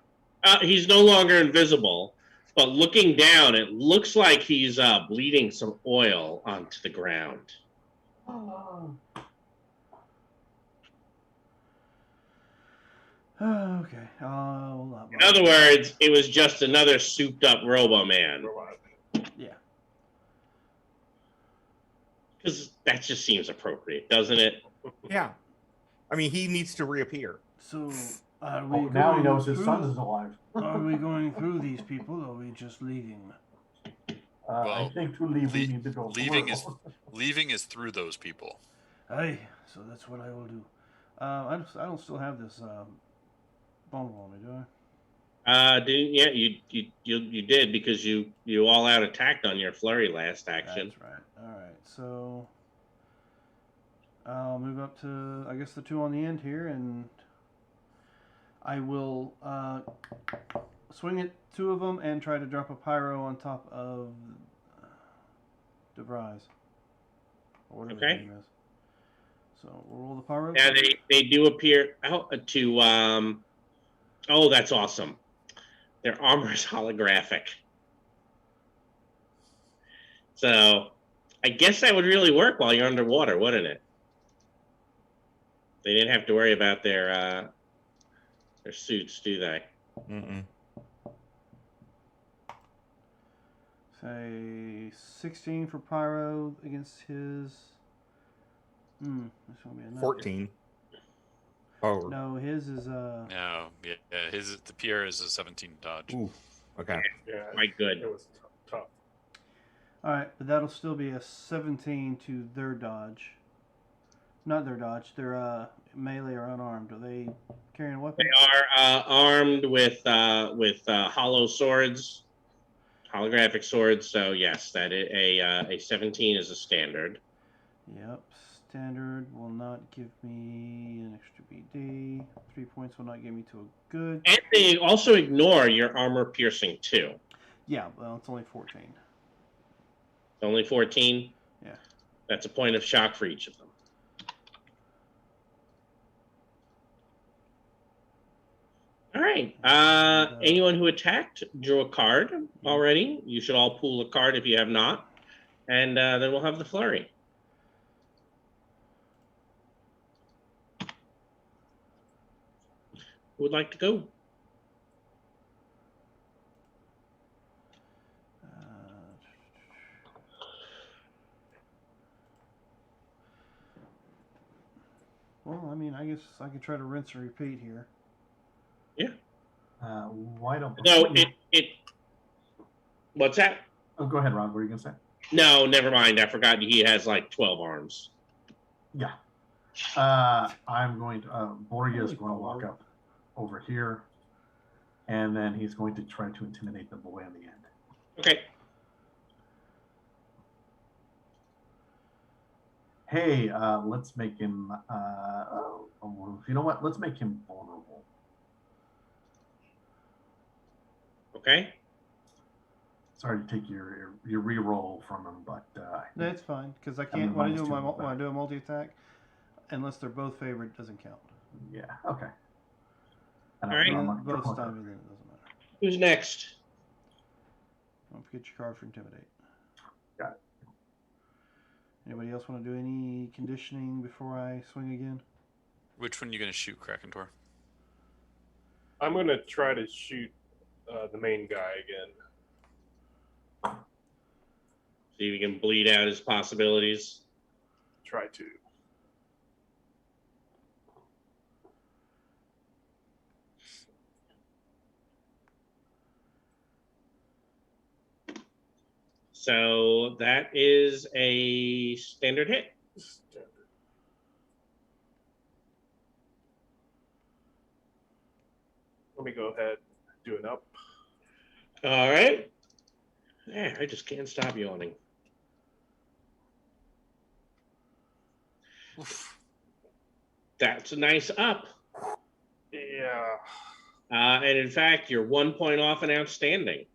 He's no longer invisible, but looking down, it looks like he's bleeding some oil onto the ground. Okay. I'll not In other words, it was just another souped-up Robo-Man. Yeah. Because that just seems appropriate, doesn't it? Yeah. I mean, he needs to reappear. So are we Oh, now he going knows his through- son is alive. Are we going through these people, or are we just leaving? I Well, think to leave, we need to go leaving is through those people. Hey, so that's what I will do. I don't still have this vulnerable on me, do I? Yeah, you did because you all out attacked on your flurry last action. That's right. All right, so I'll move up to I guess the 2 on the end here, and I will swing at 2 of them and try to drop a pyro on top of DeVries. Or whatever his Okay. name is. So we'll roll the pyro. Yeah, they do appear to oh, that's awesome. Their armor is holographic. So I guess that would really work while you're underwater, wouldn't it? They didn't have to worry about their suits, do they? Mm-mm. Say 16 for pyro against his. This will be enough. 14. Oh, No, his is No, yeah, the Pierre is a 17 dodge. ooh, okay. Yeah, Quite good. it was tough. all right, but that'll still be a 17 to their dodge. Not their dodge. Their melee or unarmed. Are they carrying a weapon? They are armed with hollow swords, holographic swords. So yes, that a 17 is a standard. Yep. Standard will not give me an extra BD. 3 points will not get me to a good. And they also ignore your armor piercing too. Yeah, well, it's only 14. Only 14. Yeah. That's a point of shock for each of them. All right. Anyone who attacked drew a card already. You should all pool a card if you have not, and then we'll have the flurry. Who would like to go? Well, I mean, I guess I could try to rinse and repeat here. Yeah. Why don't? No, it. What's that? Oh, go ahead, Ron. What were you gonna say? No, never mind. I forgot he has like 12 arms. Yeah. I'm going to. Borgia is going to walk up over here, and then he's going to try to intimidate the boy in the end. Okay. Hey, let's make him. You know what? Let's make him vulnerable. Okay. Sorry to take your re-roll from him, but No, it's fine because I I'm can't a when I minus do two my roll when I back. do a multi-attack, unless they're both favored, it doesn't count. yeah, okay. And All right. I'm like, Both triple stymied, then it doesn't matter. Who's next? Don't forget your card for intimidate. Got it. Anybody else want to do any conditioning before I swing again? Which one are you going to shoot, Krakentor? I'm gonna try to shoot the main guy again. See if we can bleed out his possibilities. Try to. So that is a standard hit. Standard. Let me go ahead and do an up. All right. Yeah, I just can't stop yawning. Oof. That's a nice up. Yeah. And in fact, you're 1 point off an outstanding.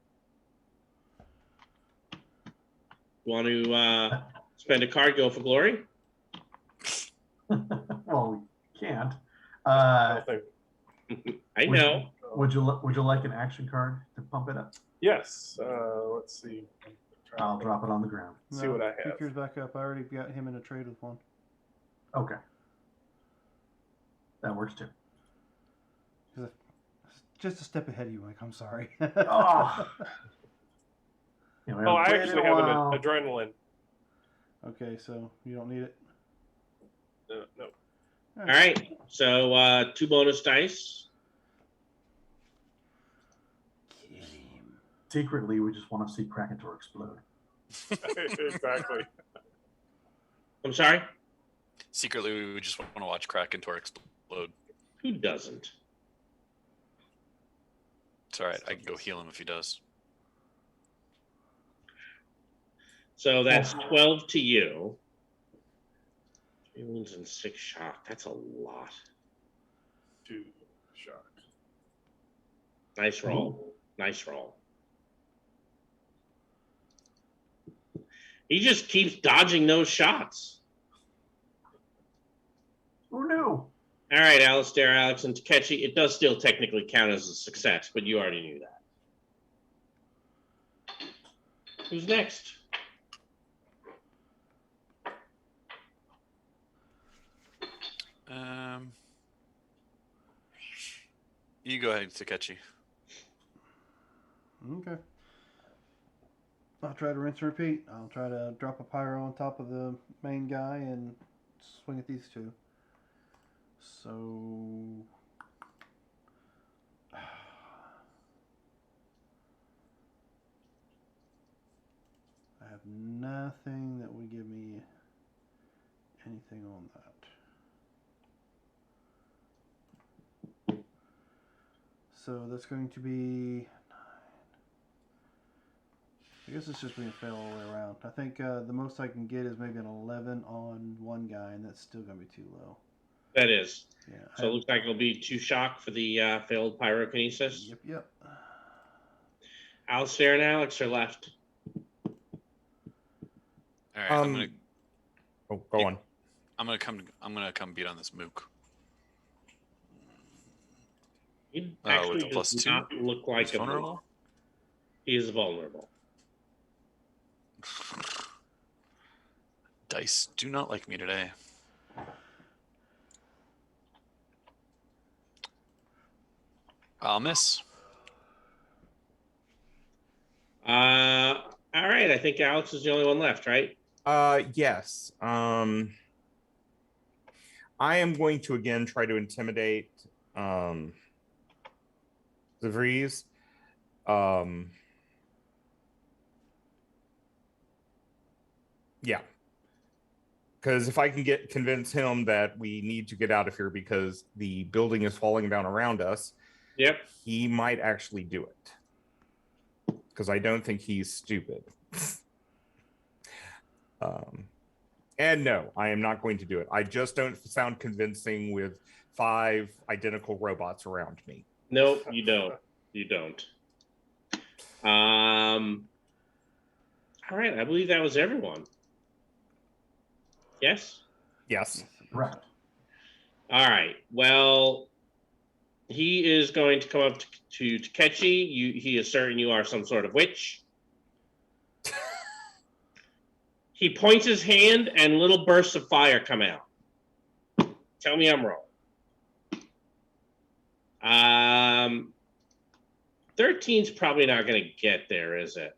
Want to spend a card, go for glory? well, we can't. I think. I know. Would you like an action card to pump it up? Yes. Let's see. I'll drop it on the ground. See what I have. Pick yours back up. I already got him in a trade with one. Okay. That works too. Just a step ahead of you, Mike. I'm sorry. Oh. You know, we Oh, I haven't played actually in a have while. an adrenaline. Okay, so you don't need it. No. All right. So 2 bonus dice. Kill him. Secretly, we just want to see Krakentor explode. Exactly. I'm sorry? Secretly, we would just want to watch Krakentor explode. Who doesn't? It's all right. I can go heal him if he does. So that's 12 to you. 3 wounds and 6 shock. That's a lot. 2 shock. Nice roll. Nice roll. He just keeps dodging those shots. Who knew? All right, Alistair, Alex, and Takechi. It does still technically count as a success, but you already knew that. Who's next? You go ahead, Takechi. Okay. I'll try to rinse and repeat. I'll try to drop a pyro on top of the main guy and swing at these two. So I have nothing that would give me anything on that. So that's going to be 9. I guess it's just going to fail all the way around. I think the most I can get is maybe an 11 on one guy, and that's still going to be too low. That is. Yeah. So it looks like it'll be 2 shock for the failed pyrokinesis. Yep. Alistair and Alex are left. All right, I'm gonna. Oh, go on. I'm gonna come beat on this mook. He With actually the plus does 2? not look like He's a vulnerable? He is vulnerable. Dice do not like me today. I'll miss. All right. I think Alex is the only one left, right? Yes. I am going to again try to intimidate the Vries. Yeah. Because if I can convince him that we need to get out of here because the building is falling down around us, Yep. he might actually do it. Because I don't think he's stupid. And no, I am not going to do it. I just don't sound convincing with 5 identical robots around me. Nope, you don't. You don't. All right. I believe that was everyone. Yes? Yes. Right. All right. Well, he is going to come up to Takechi. He is certain you are some sort of witch. He points his hand and little bursts of fire come out. Tell me I'm wrong. 13's probably not going to get there, is it?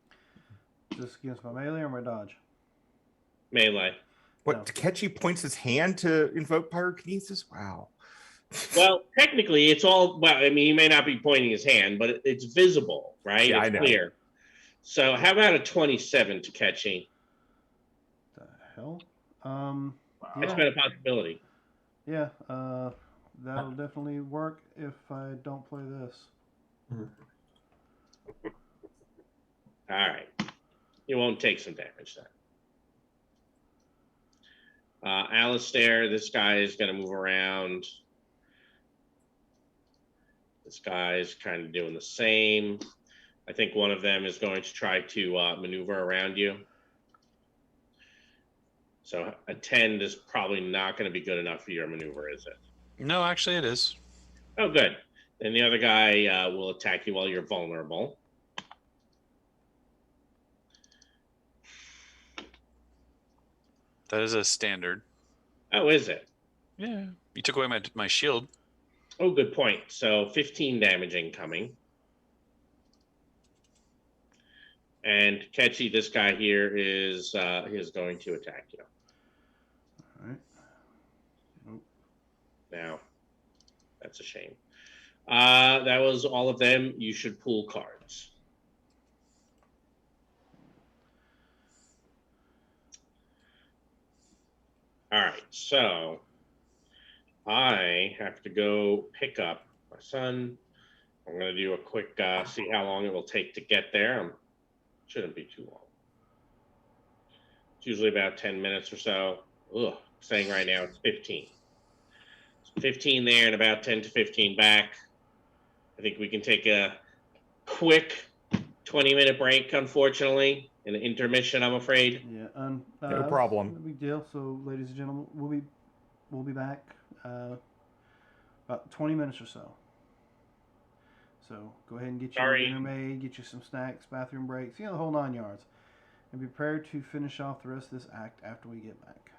Is this against my melee or my dodge? Melee. What, No. Takechi points his hand to invoke pyrokinesis? Wow. Well, technically, it's all. Well, I mean, he may not be pointing his hand, but it's visible, right? Yeah, it's I know. clear. So, how about a 27 Takechi? The hell? It's Yeah, been a possibility. yeah. That'll definitely work if I don't play this. All right. You won't take some damage then. Alistair, this guy is going to move around. This guy is kind of doing the same. I think one of them is going to try to maneuver around you. So a 10 is probably not going to be good enough for your maneuver, is it? No, actually, it is. Oh, good. Then the other guy will attack you while you're vulnerable. That is a standard. Oh, is it? Yeah. You took away my shield. Oh, good point. So 15 damage incoming. And Takechi, this guy here is going to attack you. All right. Nope. Now, that's a shame. That was all of them. You should pool cards. All right, so I have to go pick up my son. I'm going to do a quick see how long it will take to get there. Shouldn't be too long. It's usually about 10 minutes or so. Ugh, saying right now it's 15. 15 there and about 10 to 15 back. I think we can take a quick 20-minute break, unfortunately, an intermission, I'm afraid. Yeah, No problem. No big deal. So, ladies and gentlemen, we'll be back about 20 minutes or so. So go ahead and get your Sorry. dinner made, get you some snacks, bathroom breaks, the whole 9 yards, and be prepared to finish off the rest of this act after we get back.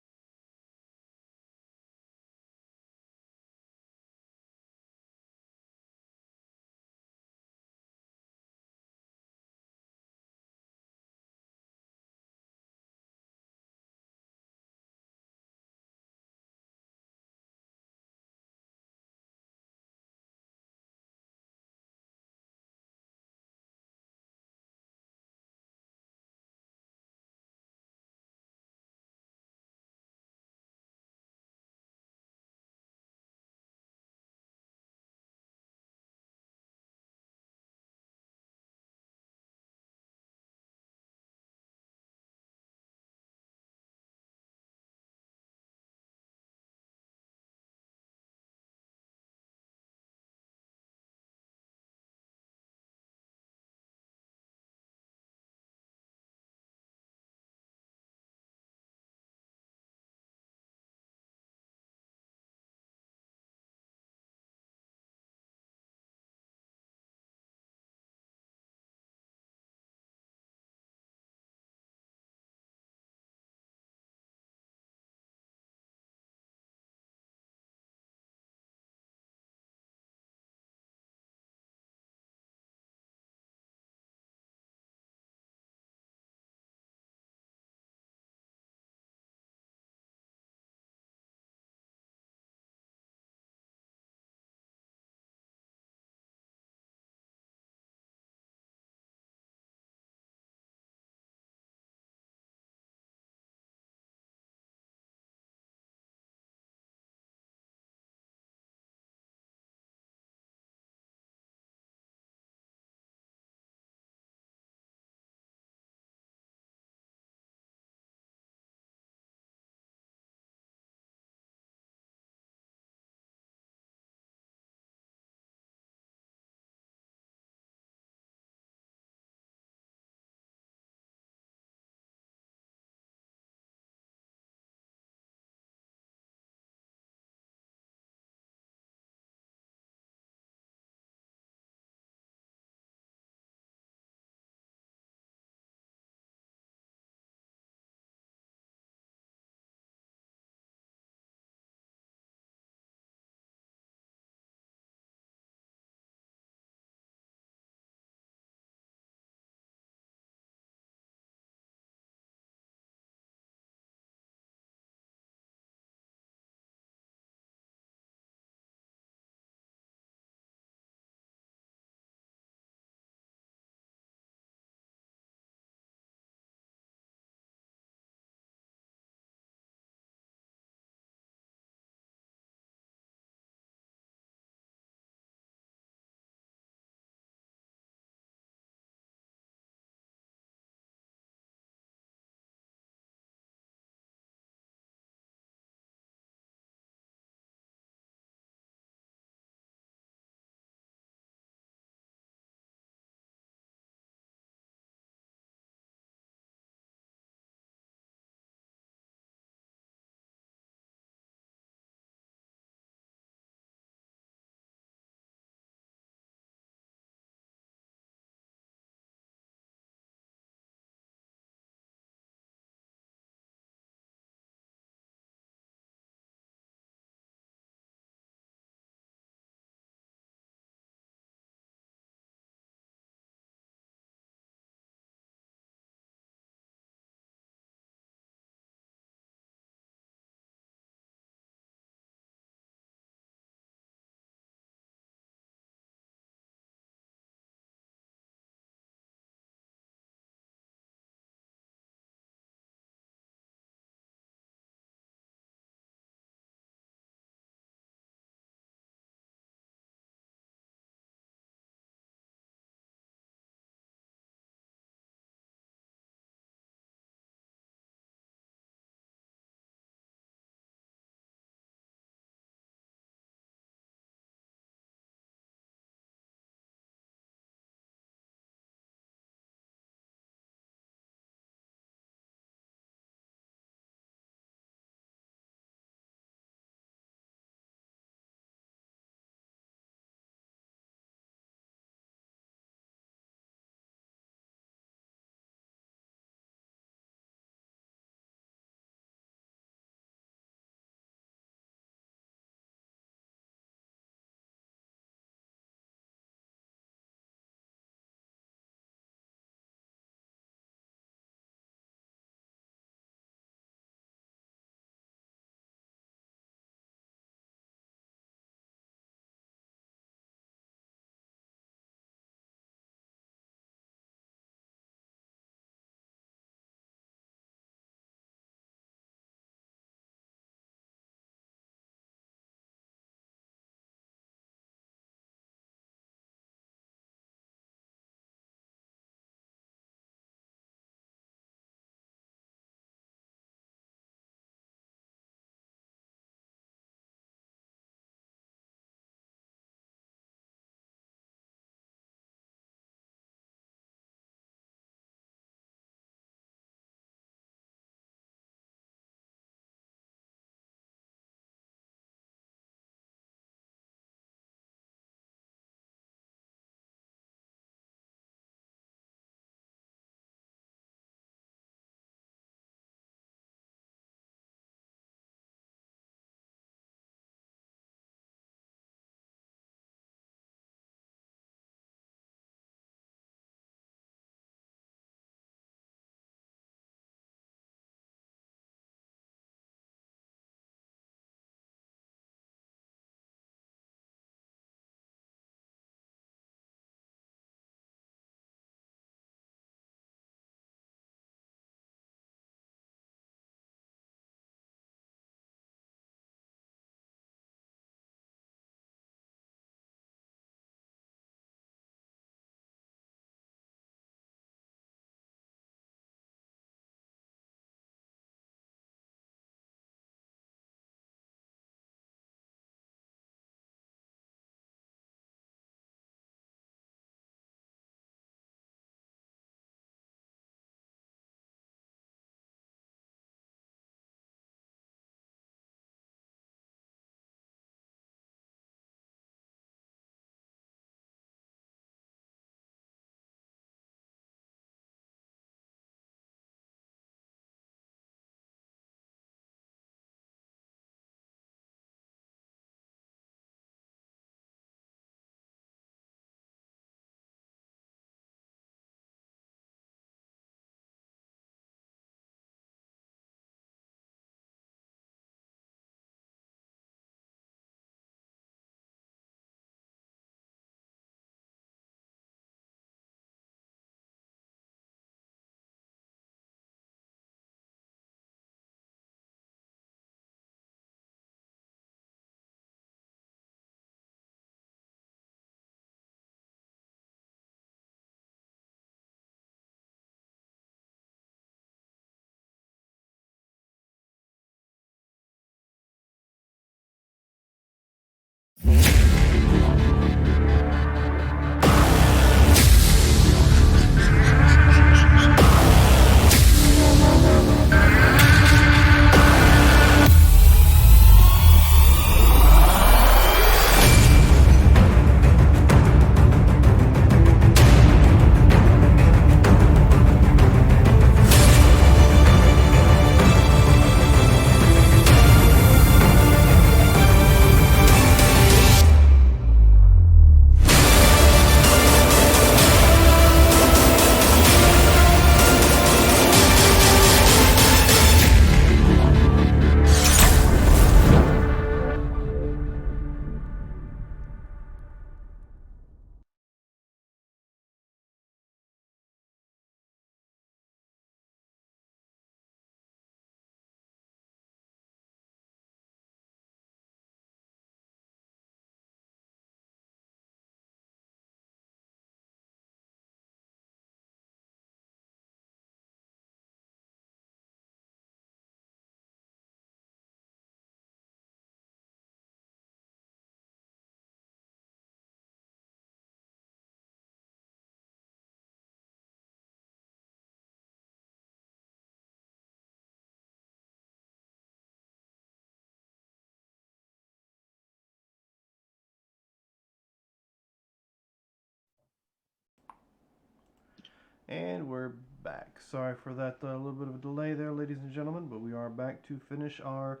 And we're back. Sorry for that little bit of a delay there, ladies and gentlemen, but we are back to finish our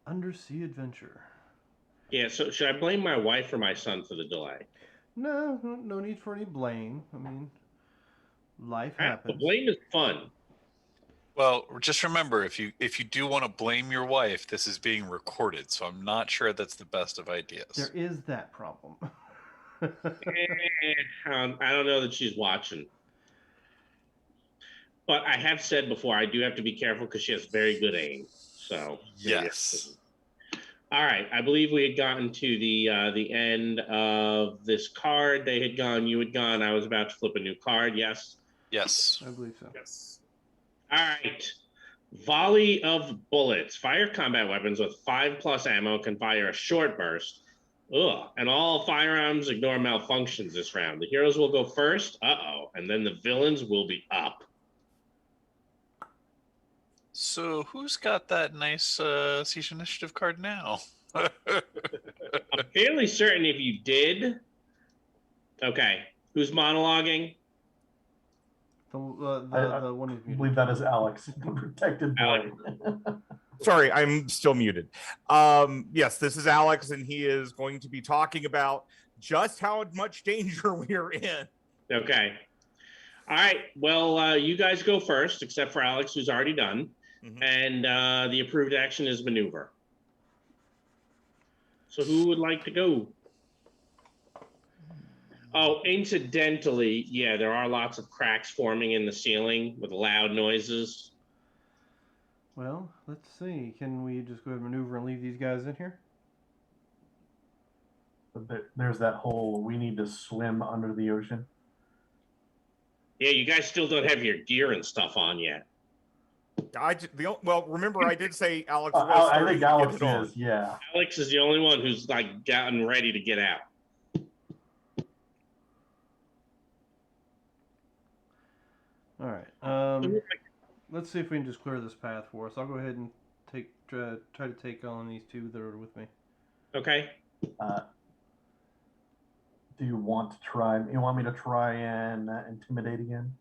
undersea adventure. Yeah, so should I blame my wife or my son for the delay? No, no need for any blame. I mean, life The happens. blame is fun. Well, just remember, if you do want to blame your wife, this is being recorded, so I'm not sure that's the best of ideas. There is that problem. I don't know that she's watching. But I have said before, I do have to be careful because she has very good aim. So Yes. All right. I believe we had gotten to the end of this card. They had gone. You had gone. I was about to flip a new card. Yes. Yes. I believe so. Yes. All right. Volley of bullets. Fire combat weapons with 5+ ammo can fire a short burst. Ugh. And all firearms ignore malfunctions this round. The heroes will go first. Uh-oh. And then the villains will be up. So who's got that nice Siege Initiative card now? I'm fairly certain if you did. Okay. Who's monologuing? The one who's I muted. believe that is Alex, the protected boy. Sorry, I'm still muted. Yes, this is Alex, and he is going to be talking about just how much danger we are in. Okay. All right. Well, you guys go first, except for Alex, who's already done. Mhm. And the approved action is maneuver. So who would like to go? Oh, incidentally, yeah, there are lots of cracks forming in the ceiling with loud noises. Well, let's see. Can we just go ahead and maneuver and leave these guys in here? There's that whole we need to swim under the ocean. Yeah, you guys still don't have your gear and stuff on yet. Well, remember I did say Alex was I starting think to Alex get it on. is, yeah. Alex is the only one who's like gotten ready to get out. All right. Let's see if we can just clear this path for us. I'll go ahead and try to take on these two that are with me. Okay. Do you want to try? You want me to try and intimidate again?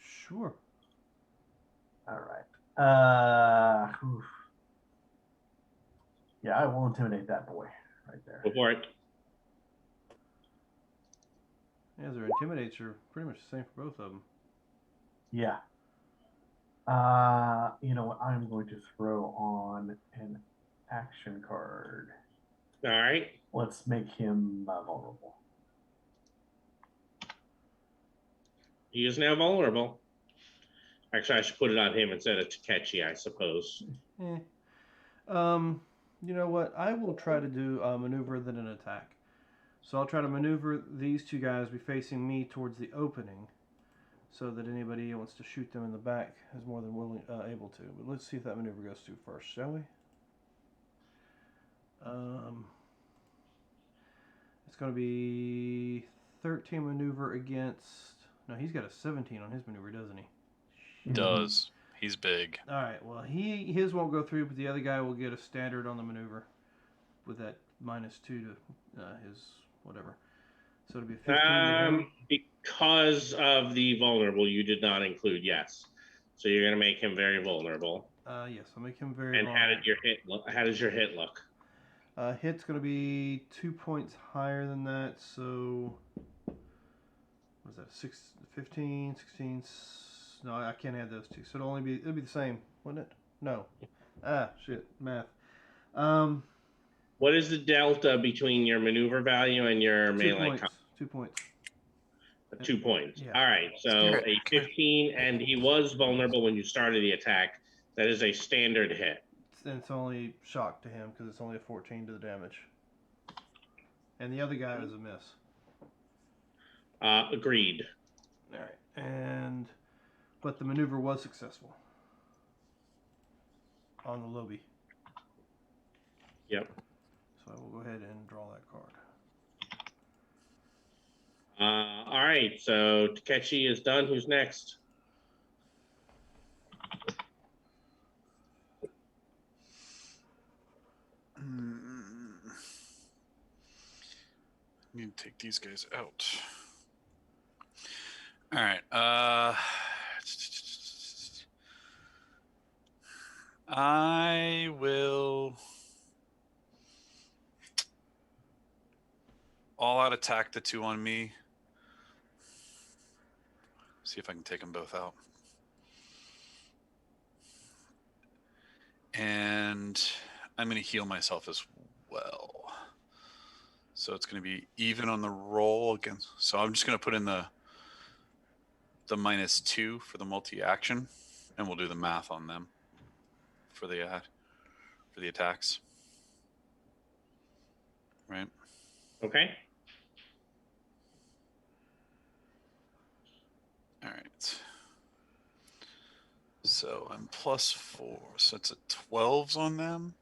Sure. All right. Yeah, I will intimidate that boy right there. Go for it. Yeah, their intimidates are pretty much the same for both of them. Yeah. You know what? I'm going to throw on an action card. All right. Let's make him vulnerable. He is now vulnerable. Actually, I should put it on him instead of Takechi, I suppose. You know what? I will try to do a maneuver than an attack. So I'll try to maneuver these two guys be facing me towards the opening, so that anybody who wants to shoot them in the back is more than able to. But let's see if that maneuver goes through first, shall we? It's going to be 13 maneuver against... No, he's got a 17 on his maneuver, doesn't he? He does. He's big. All right, well, his won't go through, but the other guy will get a standard on the maneuver with that -2 to his whatever. So it'll be 15 to him. Because of the vulnerable, you did not include yes. So you're going to make him very vulnerable. Yes, I'll make him very And vulnerable. how does your hit look? Hit's going to be 2 points higher than that, so... What is that? 15, 16... No, I can't add those two. So it'll be the same, wouldn't it? No. Shit, math. What is the delta between your maneuver value and your melee? 2 points. 2 points. Yeah. All right. So a 15, and he was vulnerable when you started the attack. That is a standard hit. And it's only shock to him because it's only a 14 to the damage. And the other guy was a miss. Agreed. All right. But the maneuver was successful on the lobby. Yep. So I will go ahead and draw that card. All right. So Takechi is done. Who's next? Need to take these guys out. All right. I will all out attack the 2 on me. See if I can take them both out. And I'm going to heal myself as well. So it's going to be even on the roll again. So I'm just going to put in the -2 for the multi-action, and we'll do the math on them for the attacks. Right. Okay. All right. So I'm +4, so it's a 12s on them.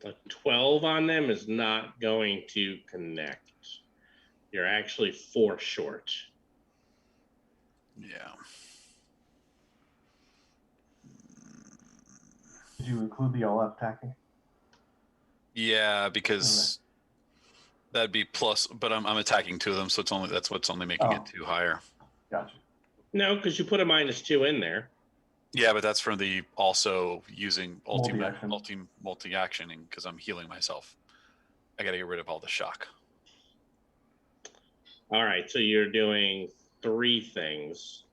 A 12 on them is not going to connect. You're actually 4 short. Yeah. Did you include the all out attacking? Yeah, because that'd be plus, but I'm attacking 2 of them, so that's what's only making it 2 higher. Gotcha. No, because you put a -2 in there. Yeah, but that's for the also using Multi-action. multi-actioning because I'm healing myself. I got to get rid of all the shock. All right, so you're doing 3 things.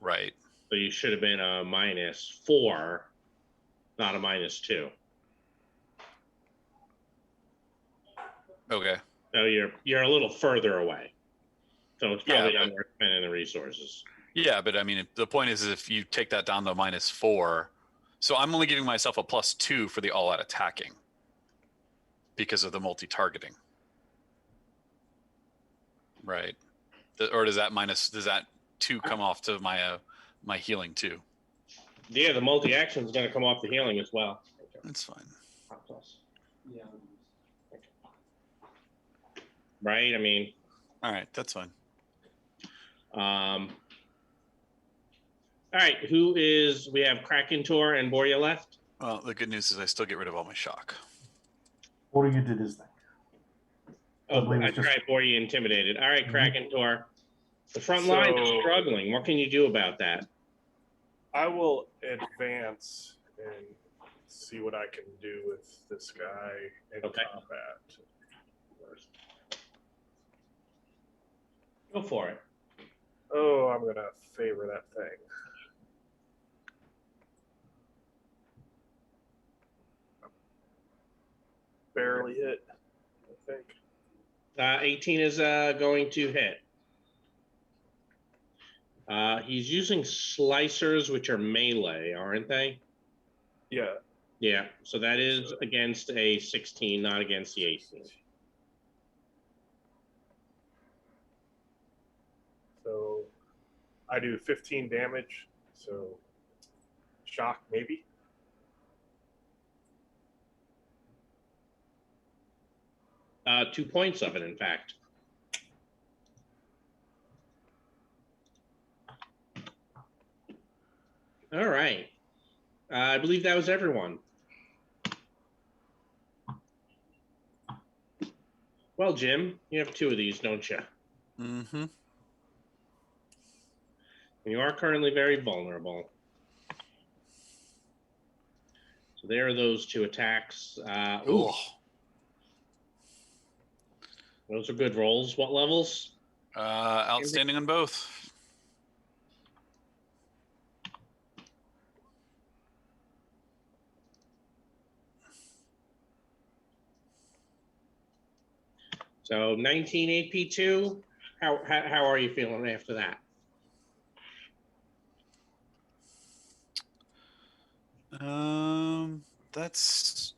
Right. So you should have been a -4, not a -2. Okay. So you're a little further away. So it's probably Yeah, not worth spending the resources. Yeah, but I mean, the point is if you take that down to -4, so I'm only giving myself a +2 for the all-out attacking because of the multi-targeting, right? Or does that 2 come off to my healing too? Yeah, the multi-action is going to come off the healing as well. That's fine. Yeah. Right. I mean. All right, that's fine. All right, we have Krakentor and Boria left. Well, the good news is I still get rid of all my shock. Boria did his thing. Oh, that's right, Boria intimidated. All right, Krakentor. The front line is struggling. What can you do about that? I will advance and see what I can do with this guy in combat. Go for it. Oh, I'm going to favor that thing. Barely hit, I think. 18 is going to hit. He's using slicers, which are melee, aren't they? Yeah. Yeah, so that is against a 16, not against the 18. So I do 15 damage, so shock maybe. 2 points of it, in fact. All right. I believe that was everyone. Well, Jim, you have 2 of these, don't you? Mm-hmm. You are currently very vulnerable. So there are those 2 attacks. Ooh. Those are good rolls. What levels? Outstanding on both. So 19 AP2. How are you feeling after that? That's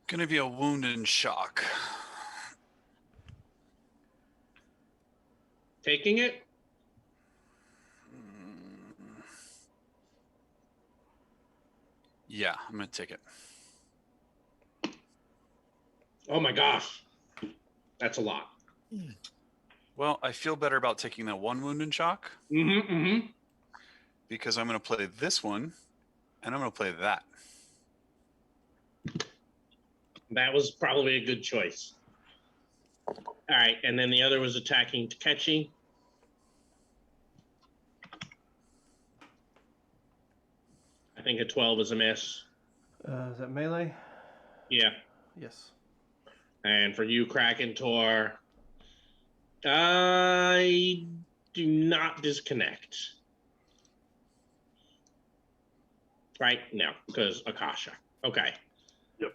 gonna be a wound and shock. Taking it? Yeah, I'm gonna take it. Oh my gosh. That's a lot. Well, I feel better about taking that 1 wound and shock. Because I'm gonna play this one, and I'm gonna play that. That was probably a good choice. All right, and then the other was attacking Takechi. I think a 12 is a miss. Is that melee? Yeah. Yes. And for you, Kraken Tor, I do not disconnect. Right? No, because Akasha. Okay. Yep.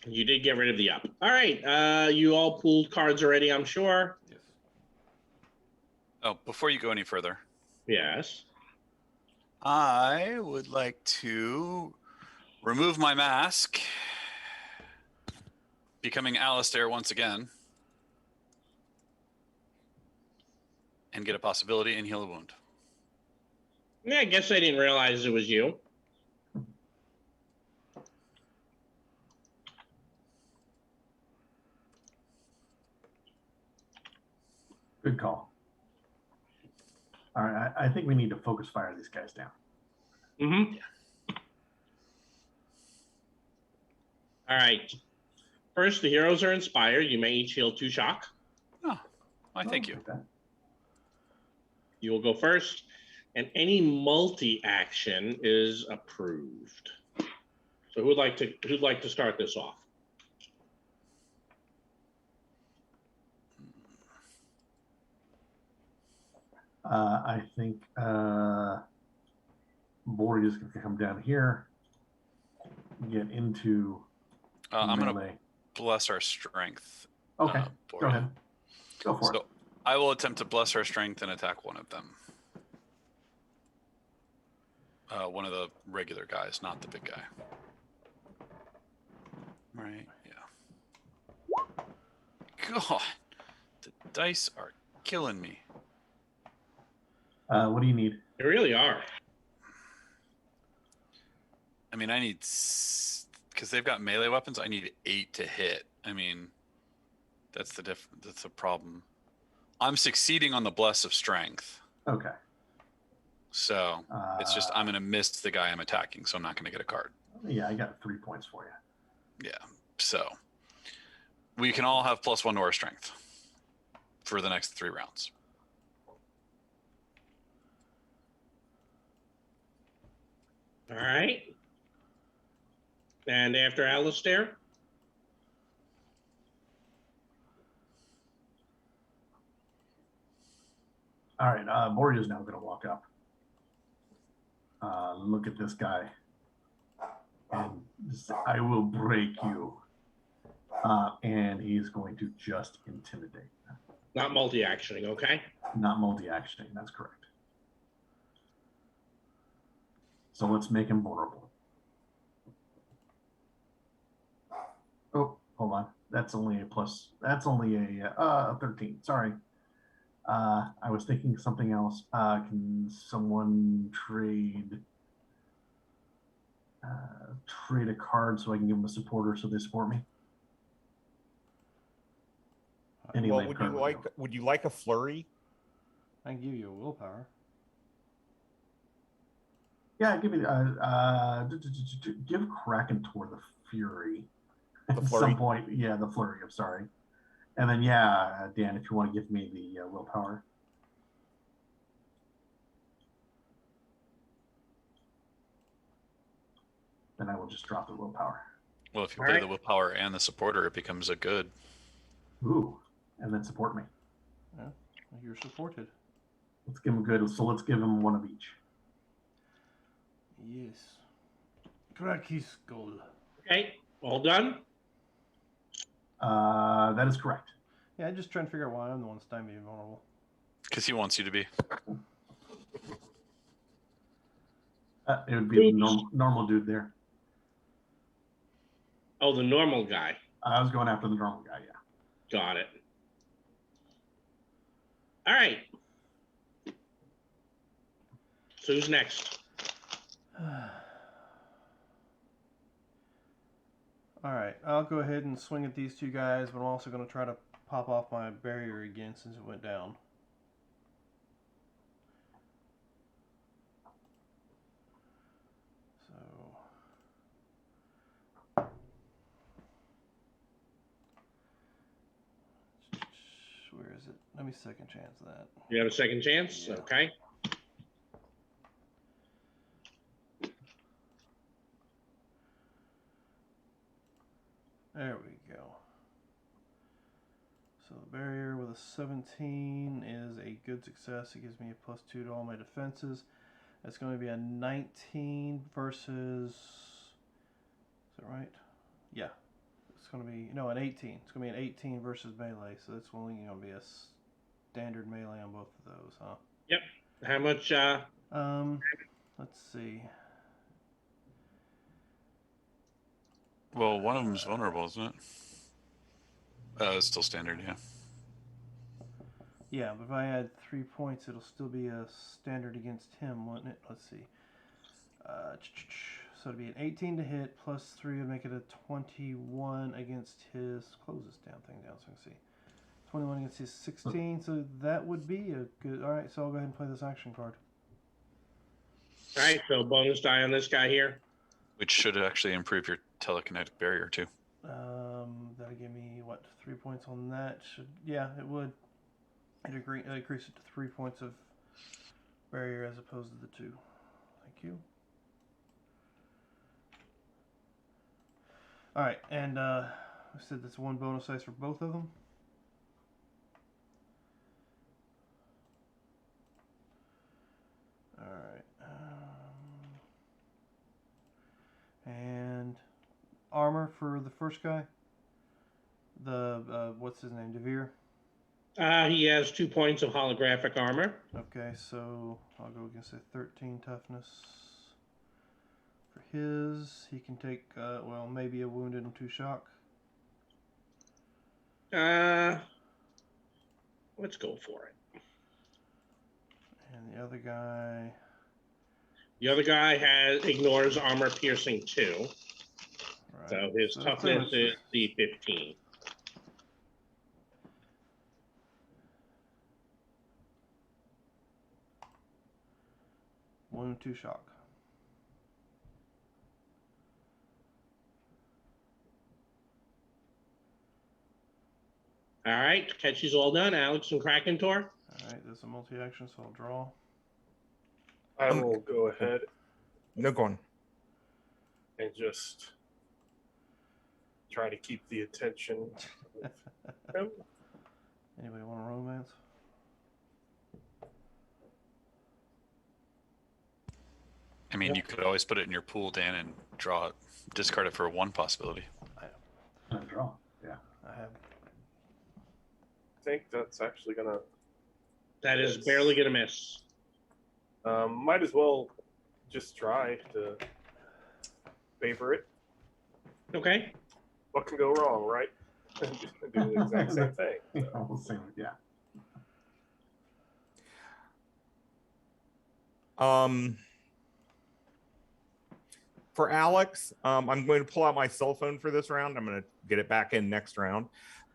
You did get rid of the up. All right. You all pulled cards already, I'm sure. Yes. Oh, before you go any further, Yes. I would like to remove my mask, becoming Alistair once again, and get a possibility and heal a wound. Yeah, I guess I didn't realize it was you. Good call. All right, I think we need to focus fire these guys down. Mm-hmm. All right. First, the heroes are inspired. You may each heal 2 shock. Oh, I thank you. Like that. You will go first, and any multi-action is approved. So who'd like to start this off? I think Bori is going to come down here, get into I'm going to melee. bless our strength. Okay, Bori. go ahead. Go for it. So I will attempt to bless our strength and attack one of them. One of the regular guys, not the big guy. Right, yeah. God, the dice are killing me. What do you need? They really are. I mean, I need, because they've got melee weapons, I need 8 to hit. I mean, that's the problem. I'm succeeding on the bless of strength. Okay. So it's just I'm going to miss the guy I'm attacking, so I'm not going to get a card. Yeah, I got 3 points for you. Yeah. So we can all have +1 to our strength for the next 3 rounds. All right. And after Alistair? All right, Bori is now going to walk up. Look at this guy. And say, I will break you. And he's going to just intimidate. Not multi-actioning, okay? Not multi-actioning, that's correct. So let's make him vulnerable. Oh, hold on. That's only a plus. That's only a 13. Sorry. I was thinking something else. Can someone trade a card so I can give them a supporter so they support me? Any Well, land would card you would do. would you like a flurry? I can give you a willpower. Yeah, give me give Kraken toward the Fury The at flurry? some point. Yeah, the Flurry. I'm sorry. And then yeah, Dan, if you want to give me the willpower. Then I will just drop the willpower. Well, if you All play right. the willpower and the supporter, it becomes a good. Ooh, and then support me. Yeah, you're supported. Let's give him good. So let's give him one of each. Yes. Crack his skull. Okay, all done? That is correct. Yeah, I'm just trying to figure out why I'm the one stymied and vulnerable. Because he wants you to be. It would be a normal dude there. Oh, the normal guy. I was going after the normal guy. Yeah. Got it. All right. So who's next? All right, I'll go ahead and swing at these 2 guys, but I'm also going to try to pop off my barrier again since it went down. So is it? Let me second chance that. You have a second chance? Yeah. Okay. There we go. So the barrier with a 17 is a good success. It gives me a +2 to all my defenses. That's going to be a 19 versus. Is that right? Yeah. It's going to be an 18. It's going to be an 18 versus melee. So that's only going to be a standard melee on both of those, huh? Yep. How much? Let's see. Well, one of them's vulnerable, isn't it? It's still standard, yeah. Yeah, but if I add 3 points, it'll still be a standard against him, wouldn't it? Let's see. So it'd be an 18 to hit, +3 would make it a 21 against his. Close this damn thing down so I can see. 21 against his 16, so that would be a good. Alright, so I'll go ahead and play this action card. Alright, so bonus die on this guy here. Which should actually improve your telekinetic barrier too. That'll give me, what, 3 points on that? Yeah, it would. It increase it to 3 points of barrier as opposed to the 2. Thank you. Alright, and I said that's one bonus dice for both of them. Alright. And armor for the first guy. The, what's his name, Devere? He has 2 points of holographic armor. Okay, so I'll go against a 13 toughness. For his, he can take, well, maybe a wounded and 2 shock. Let's go for it. And the other guy. The other guy ignores armor piercing 2. Right. So his toughness is the 15. Wound 2 shock. All right, catchy's all done. Alex and Krakentor. All right, there's a multi-action, so I'll draw. I will go ahead No, go on. and just try to keep the attention of him. Anybody want a romance? I mean, you could always put it in your pool, Dan, and draw it, discard it for one possibility. Draw. Yeah. I have. I think that's actually gonna. That is barely gonna miss. Might as well just try to favor it. Okay. What can go wrong, right? Do the exact same thing. So. Yeah. For Alex, I'm going to pull out my cell phone for this round. I'm going to get it back in next round.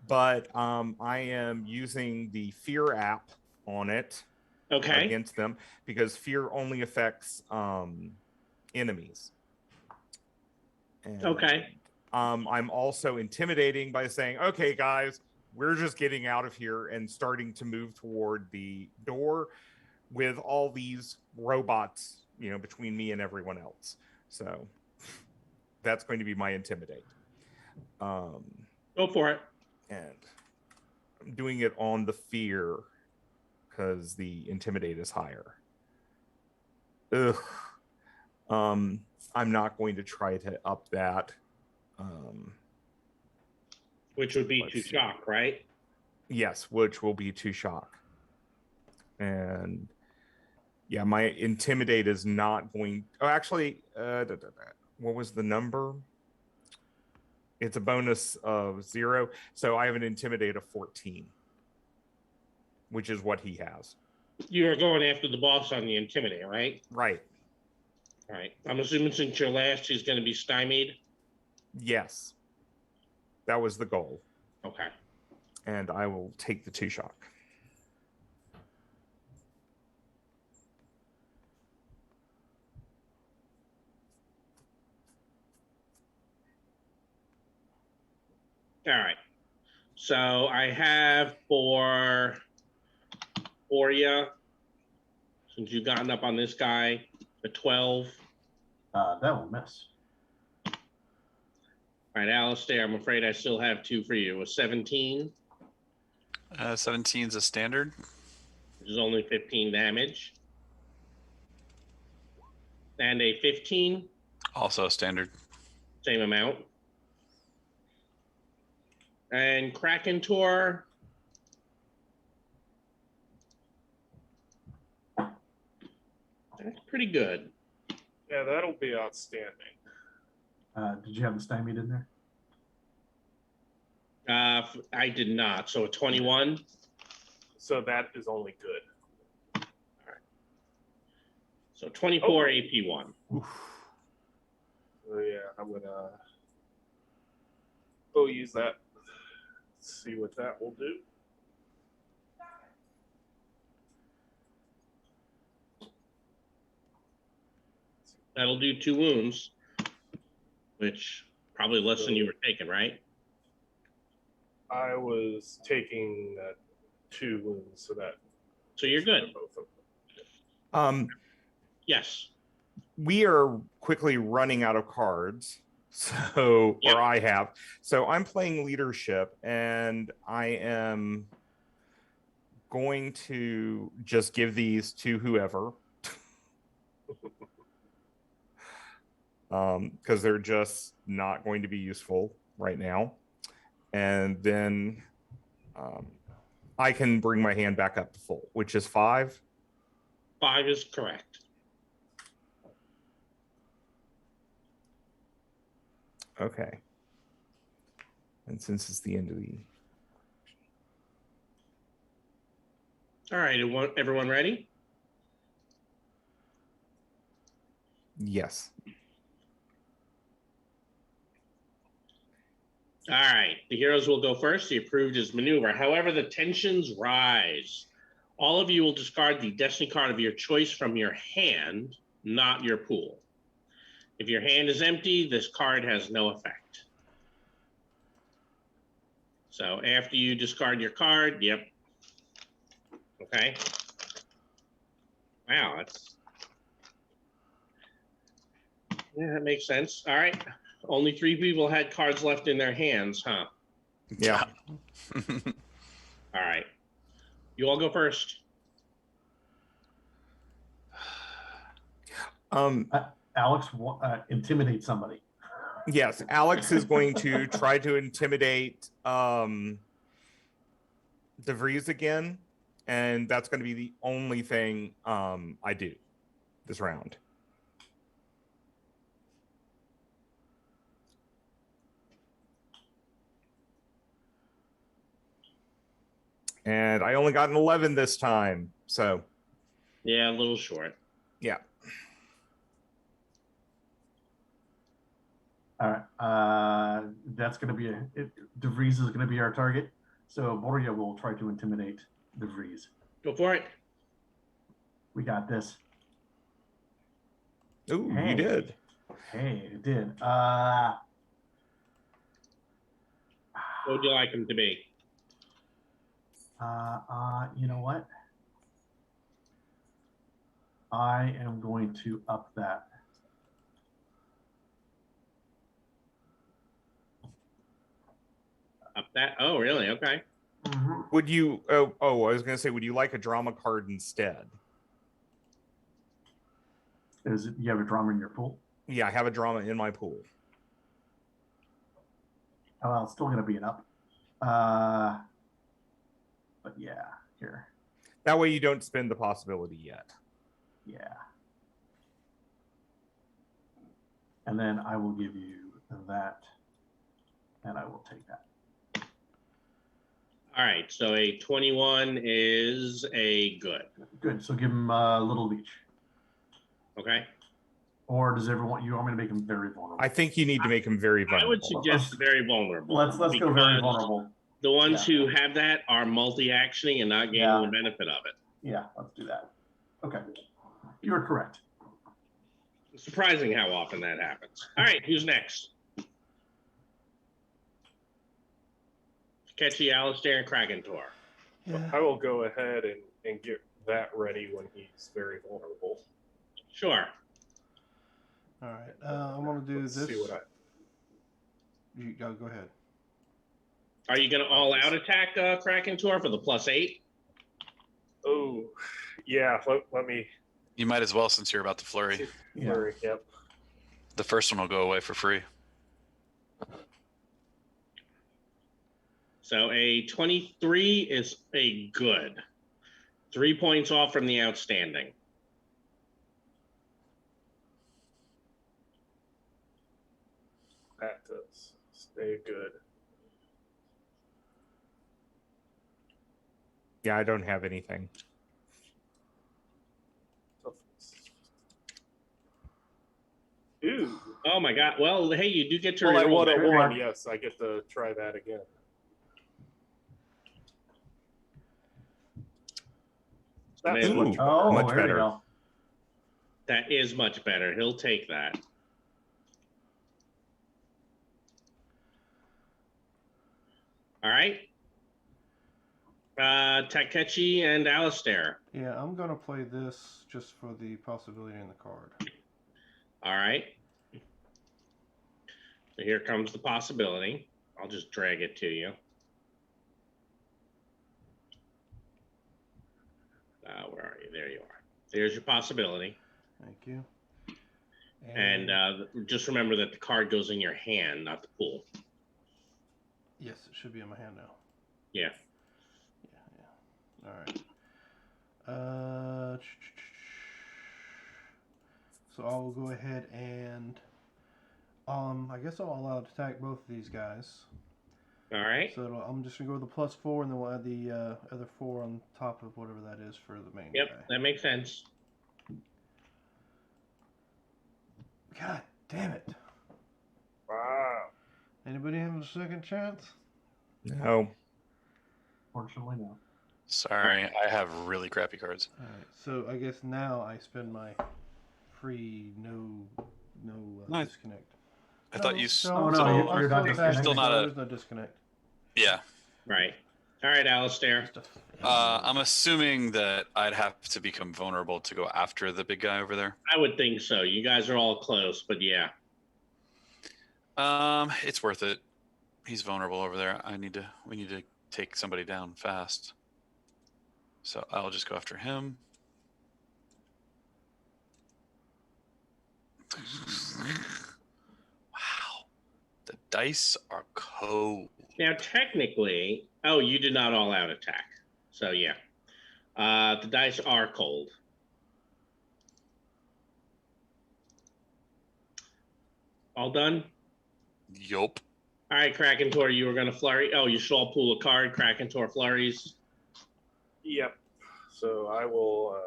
But I am using the Fear app on it against them because Fear only affects enemies. And, I'm also intimidating by saying, okay, guys, we're just getting out of here and starting to move toward the door with all these robots, between me and everyone else. So that's going to be my intimidate. Go for it. And I'm doing it on the Fear because the intimidate is higher. Ugh. I'm not going to try to up that. Which would be 2 shock, right? Yes, which will be 2 shock. And yeah, my intimidate is not going. Oh, actually, what was the number? It's a bonus of 0. So I have an intimidate of 14, which is what he has. You're going after the boss on the intimidate, right? Right. All right. I'm assuming since you're last, he's going to be stymied. Yes. That was the goal. Okay. And I will take the 2 shock. All right. So I have for you, since you've gotten up on this guy, a 12. That will miss. All right, Alistair, I'm afraid I still have 2 for you. A 17, 17's a standard. which is only 15 damage. And a 15, Also a standard. same amount. And Kraken Tor. That's pretty good. Yeah, that'll be outstanding. Did you have the stymied in there? I did not. So a 21. So that is only good. So 24 AP1. So yeah, I'm gonna go use that. See what that will do. That'll do 2 wounds, which probably less than you were taking, right? I was taking 2 wounds, so you're good. Both of them. Yes. We are quickly running out of cards. So, Yep. or I have. So I'm playing leadership, and I am going to just give these to whoever. Because they're just not going to be useful right now. And then I can bring my hand back up to full, which is 5. 5 is correct. Okay. And since it's the end of the... All right, everyone ready? Yes. All right, the heroes will go first. The approved is maneuver. However, the tensions rise. All of you will discard the destiny card of your choice from your hand, not your pool. If your hand is empty, this card has no effect. So after you discard your card, yep. Okay. Wow, that makes sense. All right. Only 3 people had cards left in their hands, huh? Yeah. All right. You all go first. Alex, intimidate somebody. Yes, Alex is going to try to intimidate DeVries again, and that's going to be the only thing I do this round. And I only got an 11 this time, so. Yeah, a little short. Yeah. All right. That's going to be DeVries is going to be our target. So Borja will try to intimidate DeVries. Go for it. We got this. Ooh, Hey. you did. Hey, it did. What would you like him to be? You know what? I am going to up that. Up that? Oh, really? Okay. Mm-hmm. Would you? I was going to say, would you like a drama card instead? You have a drama in your pool? Yeah, I have a drama in my pool. Oh, well, it's still going to be an up. But yeah, here. That way you don't spend the possibility yet. Yeah. And then I will give you that, and I will take that. All right. So a 21 is a good. Good. So give him a little leech. Okay. Or does everyone? You want me to make him very vulnerable? I think you need to make him very vulnerable. I would suggest very vulnerable. Let's go very vulnerable. The ones who have that are multi-actioning and not gaining the benefit of it. Yeah, let's do that. Okay. You are correct. It's surprising how often that happens. All right, who's next? Takechi, Alistair, and Krakentor. Yeah. I will go ahead and get that ready when he's very vulnerable. Sure. All right. I'm gonna do Let's this. see what You go ahead. Are you going to all out attack Krakentor for the +8? Oh, yeah. Let me. You might as well since you're about to flurry. Yeah. Flurry, yep. The first one will go away for free. So a 23 is a good. 3 points off from the outstanding. That does stay good. Yeah, I don't have anything. Ooh. Oh my God. Well, hey, you do get to Well, I reroll won that. a Yeah. 1. Yes, I get to try that again. That's Ooh. much better. Oh, Much there better. we go. That is much better. He'll take that. All right. Takechi and Alistair. Yeah, I'm gonna play this just for the possibility in the card. All right. So here comes the possibility. I'll just drag it to you. Where are you? There you are. There's your possibility. Thank you. And just remember that the card goes in your hand, not the pool. yes, it should be in my hand now. Yeah. All right. So I'll go ahead and I guess I'll allow to attack both of these guys. All right. So I'm just gonna go with the +4, and then we'll add the other 4 on top of whatever that is for the main Yep, guy. that makes sense. God damn it! Wow. Anybody have a second chance? No. Fortunately, no. Sorry, I have really crappy cards. All right. So I guess now I spend my free no Nice. disconnect. I thought you. Oh, no, so- you're not attacking, still not so a- there's no disconnect. Yeah. Right. All right, Alistair. Just I'm assuming that I'd have to become vulnerable to go after the big guy over there. I would think so. You guys are all close, but yeah. It's worth it. He's vulnerable over there. We need to take somebody down fast. So I'll just go after him. Wow. The dice are cold. Now, technically, oh, you did not all out attack. So, yeah. The dice are cold. All done? Yup. All right, Krakentor, you were going to flurry. Oh, you should all pull a card. Krakentor flurries. Yep. So I will.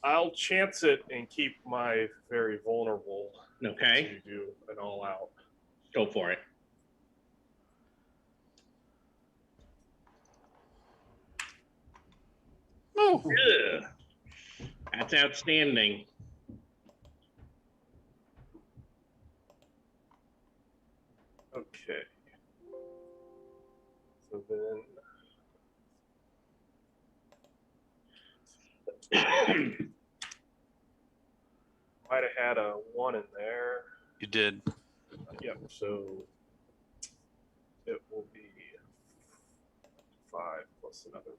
I'll chance it and keep my very vulnerable. Okay. To do an all out. Go for it. Oh. Ugh. That's outstanding. Okay. So then. Might have had a 1 in there. You did. Yep. So it will be 5 plus another.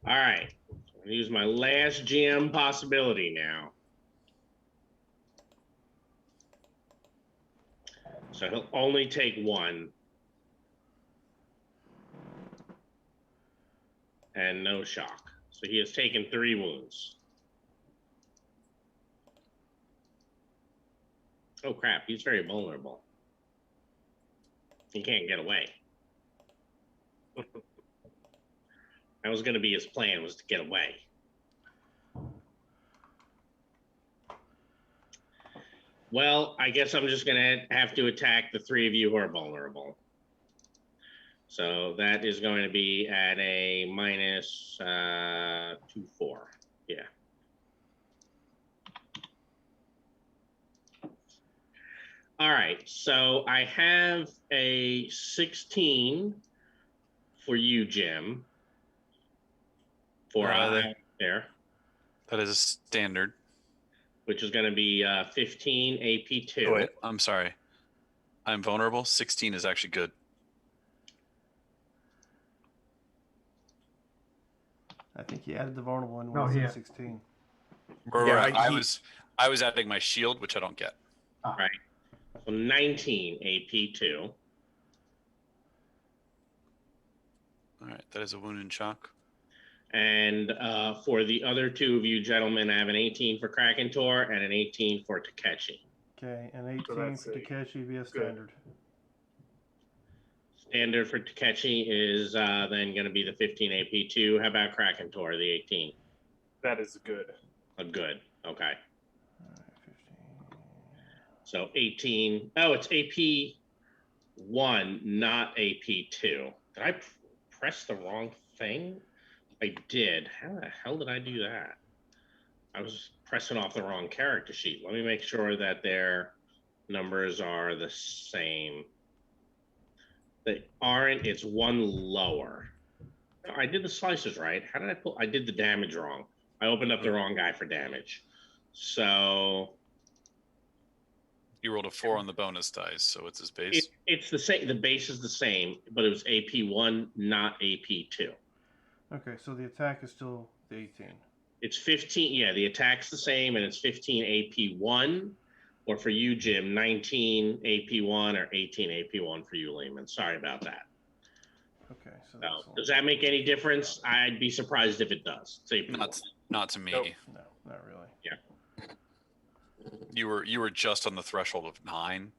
All right. I'm going to use my last GM possibility now. So he'll only take 1. And no shock. So he has taken 3 wounds. Oh crap, he's very vulnerable. He can't get away. That was going to be his plan, was to get away. Well, I guess I'm just going to have to attack the 3 of you who are vulnerable. So that is going to be at a minus 2/4. Yeah. All right. So I have a 16 for you, Jim. For there, That is a standard. which is going to be 15 AP2. Oh, wait, I'm sorry. I'm vulnerable. 16 is actually good. I think he added the vulnerable one No, when he he had- said 16. Right. Yeah, I was adding my shield, which I don't get. Right. So 19 AP2. All right, that is a wound and shock. And for the other two of you gentlemen, I have an 18 for Krakentor and an 18 for Takechi. Okay, and 18 that's for a Takeshi via standard. Standard for Takechi is then going to be the 15 AP2. How about Krakentor, the 18? That is good. Good. Okay. All right, 15. So 18. Oh, it's AP1, not AP2. Did I press the wrong thing? I did. How the hell did I do that? I was pressing off the wrong character sheet. Let me make sure that their numbers are the same. They aren't. It's one lower. I did the slices right. How did I pull? I did the damage wrong. I opened up the wrong guy for damage. So You rolled a 4 on the bonus dice, so it's his base. it's the same. The base is the same, but it was AP1, not AP2. Okay, so the attack is still the 18. It's 15. Yeah, the attack's the same, and it's 15 AP1, or for you, Jim, 19 AP1 or 18 AP1 for you, Lehman. Sorry about that. Okay, so So, that's does that make any difference? I'd be surprised if it does. It's AP1. Not to me. Nope. No, not really. You were just on the threshold of 9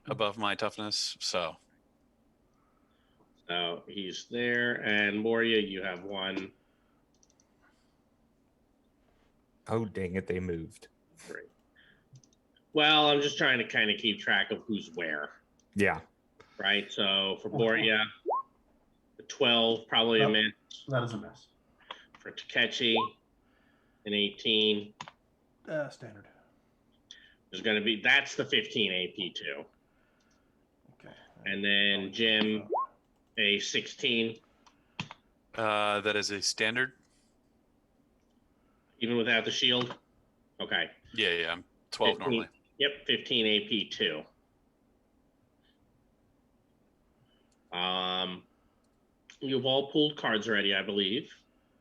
above my toughness, so So he's there, and Moria, you have one. Oh, dang it, they moved. Great. Well, I'm just trying to kind of keep track of who's where, Yeah. right? So for Boria, the 12, probably a Oh. miss. That is a miss. For Takechi, an 18. Standard. There's going to be, that's the 15 AP2. Okay. And then Jim, a 16, that is a standard. even without the shield. Okay. Yeah, I'm 12 normally. Yep, 15 AP2. You've all pulled cards already, I believe.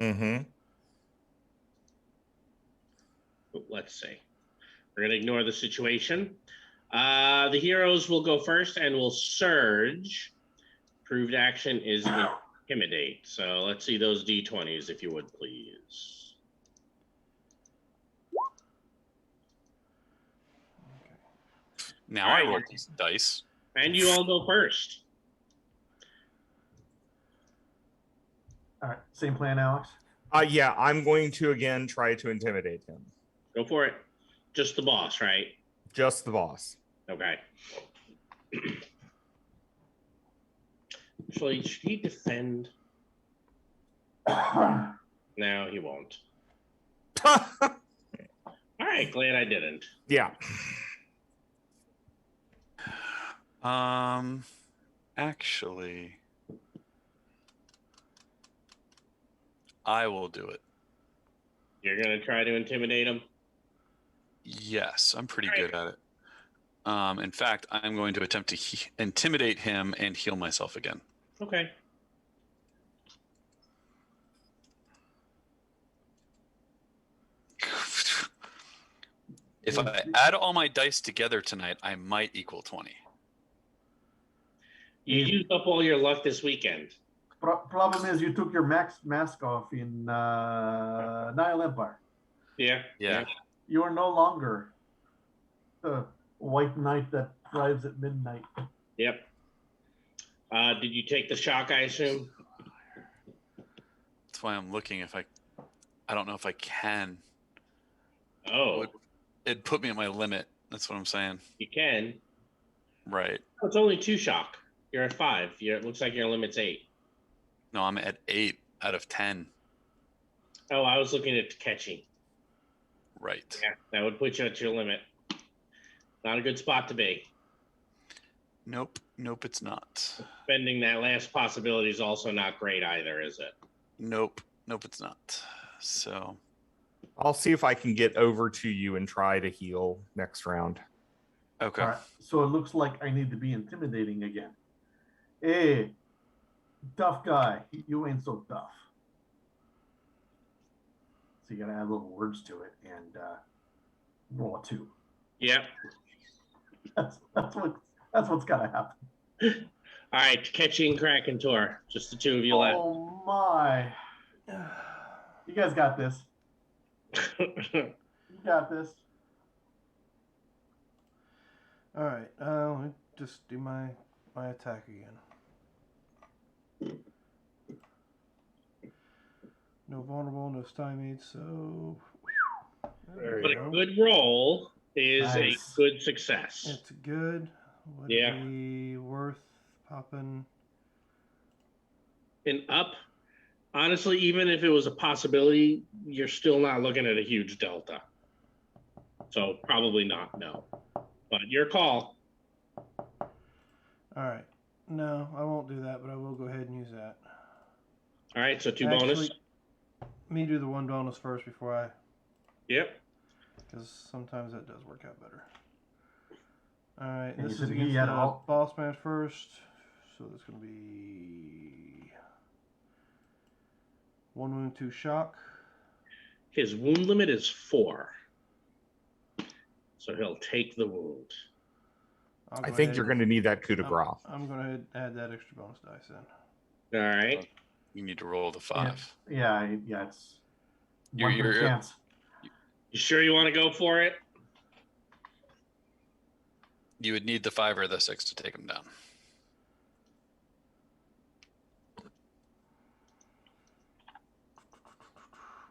Mm-hmm. Let's see. We're going to ignore the situation. The heroes will go first and will surge. Proved action is intimidate. So let's see those D20s, if you would, please. Now All right. I rolled these dice. And you all go first. All right, same plan, Alex. Yeah, I'm going to again try to intimidate him. Go for it. Just the boss, right? Just the boss. Okay. Actually, should he defend? No, he won't. All right, glad I didn't. Yeah. Actually, I will do it. You're going to try to intimidate him? Yes, I'm pretty All right. good at it. In fact, I'm going to attempt to intimidate him and heal myself again. Okay. If I add all my dice together tonight, I might equal 20. You used up all your luck this weekend. Problem is, you took your mask off in Nile Empire. Yeah. Yeah. You are no longer the white knight that thrives at midnight. Yep. Did you take the shock, I assume? That's why I'm looking if I don't know if I can. Oh, It'd put me at my limit. That's what I'm saying. you can. Right. It's only 2 shock. You're at 5. It looks like your limit's 8. No, I'm at 8 out of 10. Oh, I was looking at catching. Right. Yeah, that would put you at your limit. Not a good spot to be. Nope. Nope, it's not. Spending that last possibility is also not great either, is it? Nope. Nope, it's not. So I'll see if I can get over to you and try to heal next round. okay. All right. So it looks like I need to be intimidating again. Hey, tough guy. You ain't so tough. So you got to add little words to it and roll a 2. Yep. That's what's got to happen. All right, catching Kraken Tour. Just the 2 of you left. Oh my! You guys got this. You got this. All right. Let me just do my attack again. No vulnerable, no stymied, so There But you a go. good roll is Nice. a good success. it's good. Would Yeah. it be worth popping? And up, honestly, even if it was a possibility, you're still not looking at a huge delta. So probably not, no. But your call. All right. No, I won't do that, but I will go ahead and use that. All right, so 2 Actually, bonus. Me do the 1 bonus first before I, Yep. because sometimes that does work out better. All right, And this you is said he against had the all- boss man first, so that's going to be 1 wound, 2 shock. His wound limit is 4. So he'll take the wound. I'll I go think ahead you're and- going to need that coup de grace. I'm going to add that extra bonus dice in. All right. You need to roll the 5. Yeah. It's You're- 1 chance. You sure you want to go for it? You would need the 5 or the 6 to take him down.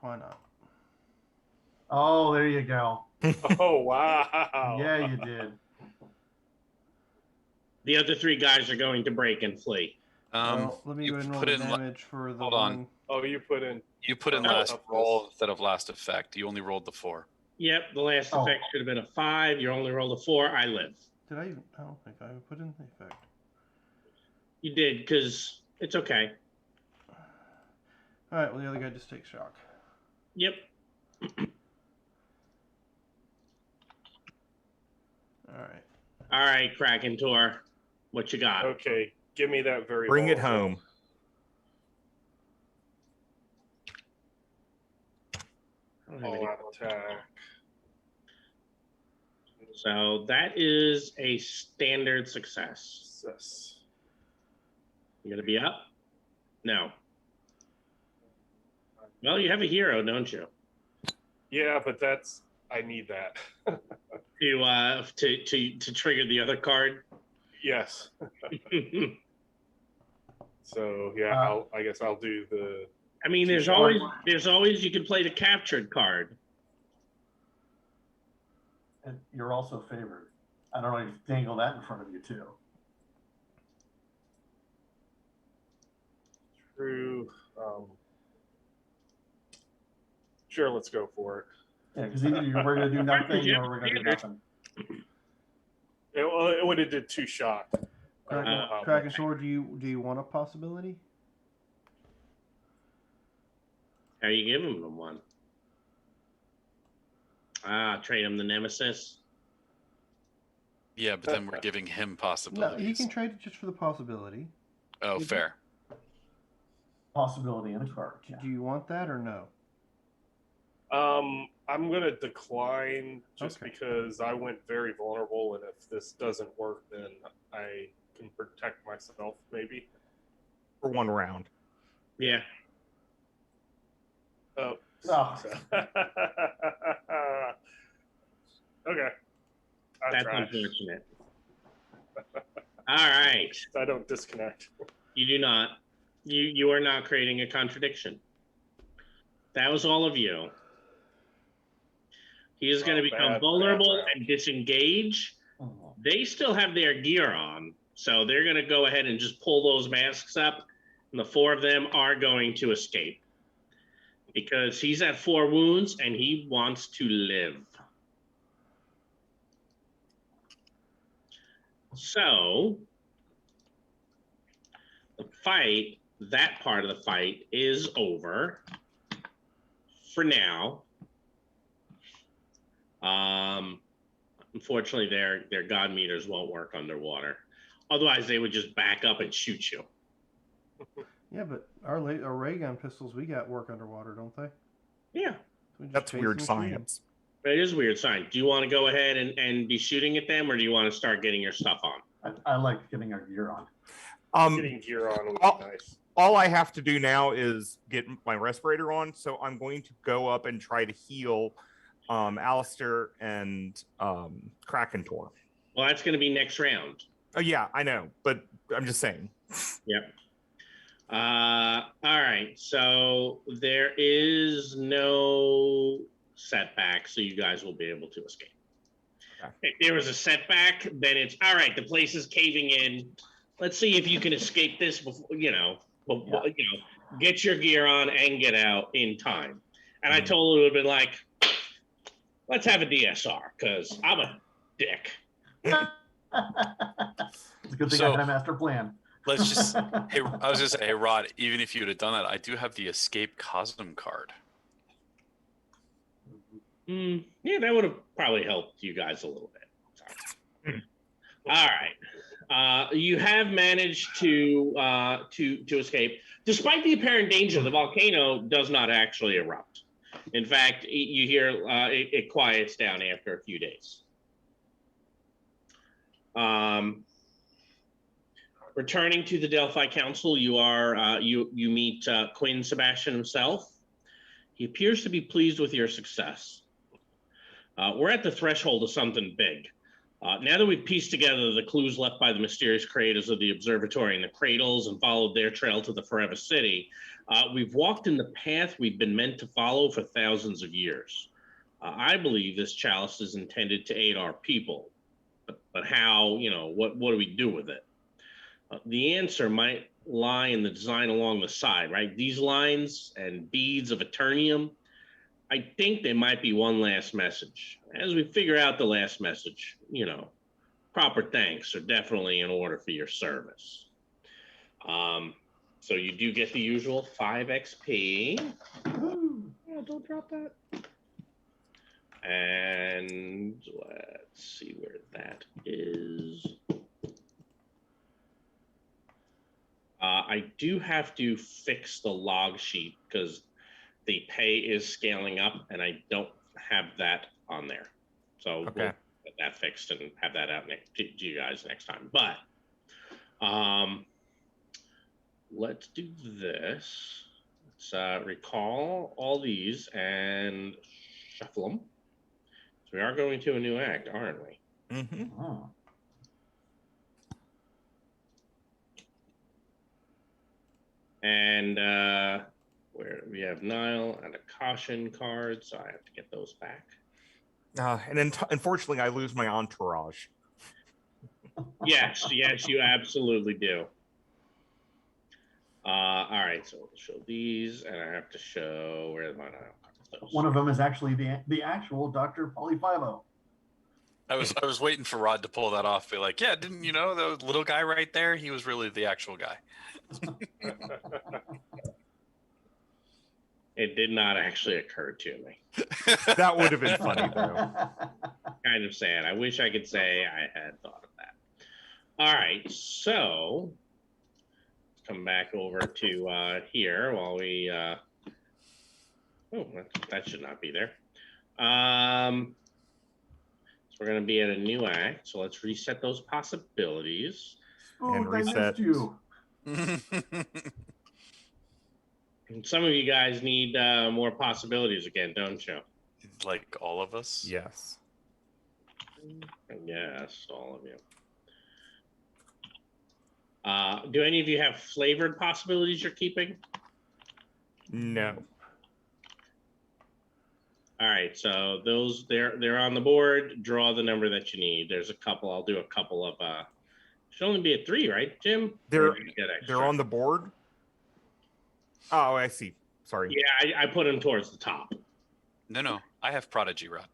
Why not? Oh, there you go. Oh wow! Yeah, you did. The other 3 guys are going to break and flee. Well, let me you go ahead and roll put the in damage for the hold on. one. Oh, you put in. You put in Oh, last toughness. roll instead of last effect. You only rolled the 4. Yep, the last Oh. effect should have been a 5. You only rolled a 4. I live. Did I even? I don't think I put in the effect. You did, because it's okay. All right. Well, the other guy just takes shock. Yep. All right. All right, Kraken Tour. What you got? Okay, give me that very. Bring it vulnerable. home. I don't have All any- out attack. So that is a standard success. Success. You gonna be up? No. Well, you have a hero, don't you? Yeah, but that's I need that. To trigger the other card. Yes. So yeah, I guess I'll do the. I mean, there's always you can play the captured card. And you're also favored. I don't know if you dangle that in front of you too. True. Sure, let's go for it. Yeah, because either we're going to do nothing or we're going to do nothing. It would have did 2 shock. Kraken Sword. Do you want a possibility? How are you giving them one? Trade him the Nemesis. Yeah, but then we're giving him No, possibilities. he can trade it just for the possibility. Oh, fair. Possibility in a card. Yeah. Do you want that or no? I'm gonna decline just Okay. because I went very vulnerable, and if this doesn't work, then I can protect myself maybe. For 1 round. Yeah. Oh. Oh. Okay. I That's tried. unfortunate. All right. I don't disconnect. You do not. You are not creating a contradiction. That was all of you. He is going to become bad vulnerable round. and disengage. Mhm. They still have their gear on. So they're going to go ahead and just pull those masks up, and the 4 of them are going to escape because he's at 4 wounds and he wants to live. So the fight, that part of the fight is over for now. Unfortunately, their god meters won't work underwater. Otherwise, they would just back up and shoot you. Yeah, but our ray gun pistols we got work underwater, don't they? Yeah. So That's weird science. It is weird science. Do you want to go ahead and be shooting at them, or do you want to start getting your stuff on? I like getting our gear on. Getting gear on would Oh. be nice. All I have to do now is get my respirator on, so I'm going to go up and try to heal Alistair and Krakentor. Well, that's going to be next round. Oh yeah, I know, but I'm just saying. Yep. All right. So there is no setback, so you guys will be able to escape. Okay. If there was a setback, then it's all right. The place is caving in. Let's see if you can escape this before get your gear on and get out in time. And I totally would have been like, let's have a DSR because I'm a dick. It's a good thing I had a master plan. Let's just. Hey, I was just say, hey Rod. Even if you would have done that, I do have the escape Cosm card. Yeah, that would have probably helped you guys a little bit. All right. You have managed to escape. Despite the apparent danger, the volcano does not actually erupt. In fact, you hear it quiets down after a few days. Returning to the Delphi Council, you meet Quinn Sebastian himself. He appears to be pleased with your success. We're at the threshold of something big. Now that we've pieced together the clues left by the mysterious creators of the observatory and the cradles and followed their trail to the Forever City, we've walked in the path we've been meant to follow for thousands of years. I believe this chalice is intended to aid our people. But how, what do we do with it? The answer might lie in the design along the side, right? These lines and beads of Eternium, I think they might be one last message. As we figure out the last message, proper thanks are definitely in order for your service. So you do get the usual 5 XP. Yeah, don't drop that. And let's see where that is. I do have to fix the log sheet because the pay is scaling up and I don't have that on there. So we'll get that fixed and have that out to you guys next time. But let's do this. Let's recall all these and shuffle them. So we are going to a new act, aren't we? Mm-hmm. Oh. And where we have Nile and a caution card, so I have to get those back. And then, unfortunately, I lose my entourage. Yes, you absolutely do. All right, so we'll show these, and I have to show where my Nile cards. One of them is actually the actual Dr. Polyphilo. I was waiting for Rod to pull that off. Be like, yeah, didn't you know the little guy right there? He was really the actual guy. It did not actually occur to me. That would have been funny, though. Kind of sad. I wish I could say I had thought of that. All right, so let's come back over to here while we. That should not be there. So we're going to be at a new act. So let's reset those possibilities. And reset. I missed you. And some of you guys need more possibilities again, don't you? Like all of us? Yes. Yes, all of you. Do any of you have flavored possibilities you're keeping? No. All right, so those they're on the board. Draw the number that you need. There's a couple. I'll do a couple of Should only be at 3, right, Jim? They're Or did you get extra? they're on the board. Oh, I see. Sorry. Yeah, I put them towards the top. No, I have Prodigy, Rod.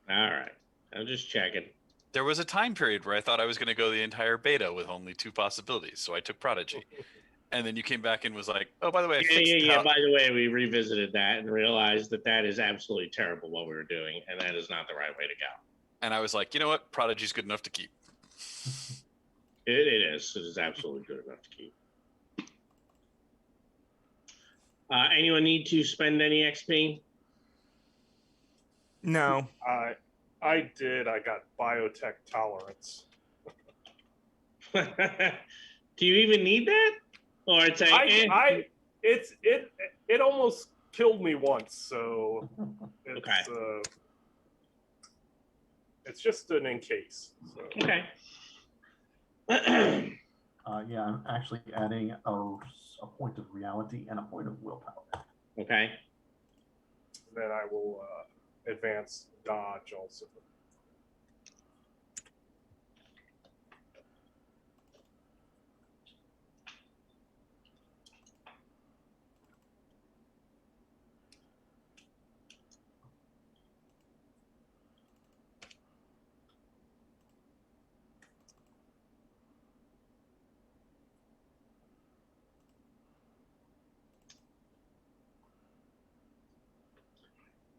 All right. I'm just checking. There was a time period where I thought I was going to go the entire beta with only 2 possibilities, so I took Prodigy. And then you came back and was like, oh, by the way, I fixed Yeah. By the way, we revisited that and realized that is absolutely terrible what we were doing, and that is not the right way to go. And I was like, you know what? Prodigy's good enough to keep. It is. It is absolutely good enough to keep. Anyone need to spend any XP? No. I did. I got biotech tolerance. Do you even need that? Or it's it almost killed me once, so it's okay. It's just an in case. So. Okay. Yeah, I'm actually adding a point of reality and a point of willpower. Okay. Then I will advance dodge also.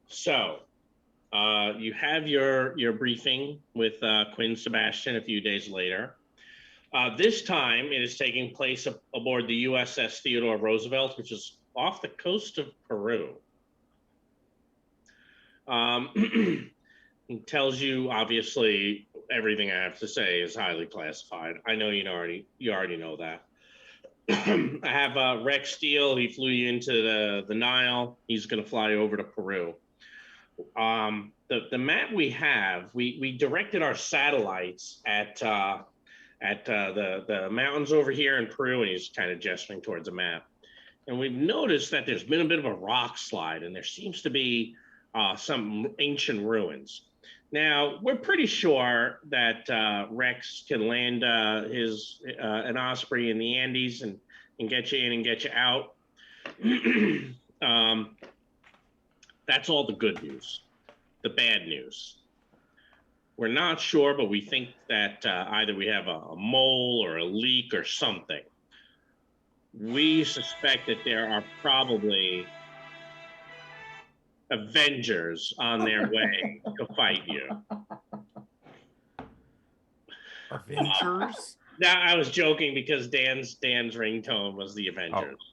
So, you have your briefing with Quinn Sebastian a few days later. This time, it is taking place aboard the USS Theodore Roosevelt, which is off the coast of Peru. It tells you, obviously, everything I have to say is highly classified. I know you already know that. I have Rex Steele. He flew you into the Nile. He's going to fly over to Peru. The map we have, we directed our satellites at the mountains over here in Peru, and he's kind of gesturing towards a map. And we've noticed that there's been a bit of a rock slide, and there seems to be some ancient ruins. Now, we're pretty sure that Rex can land an Osprey in the Andes and get you in and get you out. That's all the good news. The bad news, we're not sure, but we think that either we have a mole or a leak or something. We suspect that there are probably Avengers on their way to fight you. Avengers? Now, I was joking because Dan's ringtone was the Avengers. Oh.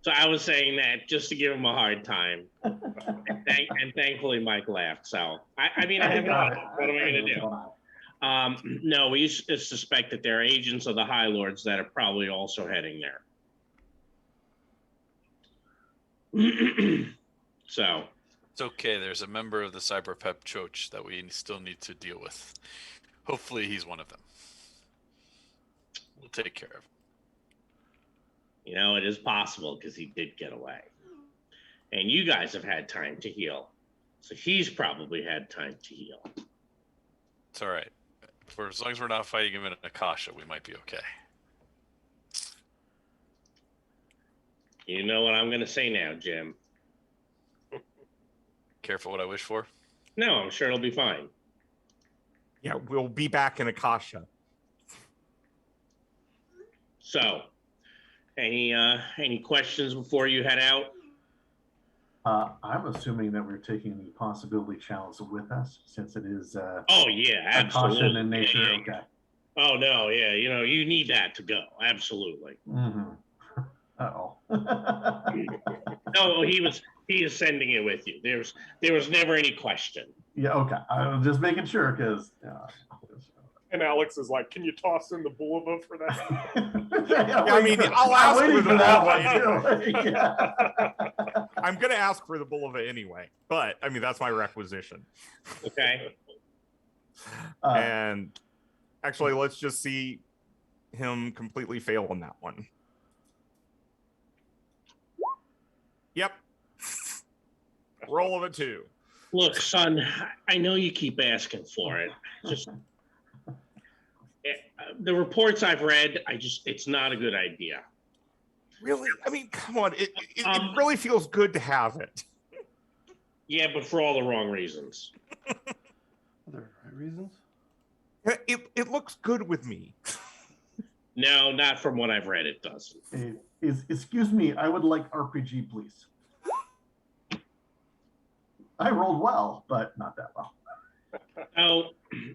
So I was saying that just to give him a hard time. And thankfully Mike laughed. So I mean, I have what am I going to do? No, we suspect that there are agents of the High Lords that are probably also heading there. So It's okay. There's a member of the Cyberpep Choch that we still need to deal with. Hopefully he's one of them. We'll take care of him. You know, it is possible because he did get away. And you guys have had time to heal. So he's probably had time to heal. It's all right. As long as we're not fighting him in Akasha, we might be okay. You know what I'm going to say now, Jim? Careful what I wish for. No, I'm sure it'll be fine. Yeah, we'll be back in Akasha. So, any questions before you head out? I'm assuming that we're taking the possibility challenge with us, since it is Oh yeah, a caution absolutely. in nature. Yeah, yeah. Okay. Oh no, yeah, you know, you need that to go. Absolutely. Mm-hmm. Uh-oh. No, he is sending it with you. There was never any question. Yeah, okay. I was just making sure because. And Alex is like, "Can you toss in the Bulova for that?" Yeah, I mean, I'll ask for the that Bulova one too. Yeah. I'm going to ask for the Bulova anyway, but I mean, that's my requisition. Okay. And actually, let's just see him completely fail on that one. Yep. Roll of a 2. Look, son, I know you keep asking for it. Just The reports I've read, it's not a good idea. Really? I mean, come on. It really feels good to have it. Yeah, but for all the wrong reasons. Are there right reasons? It looks good with me. No, not from what I've read. It doesn't. Excuse me, I would like RPG, please. I rolled well, but not that well. Oh,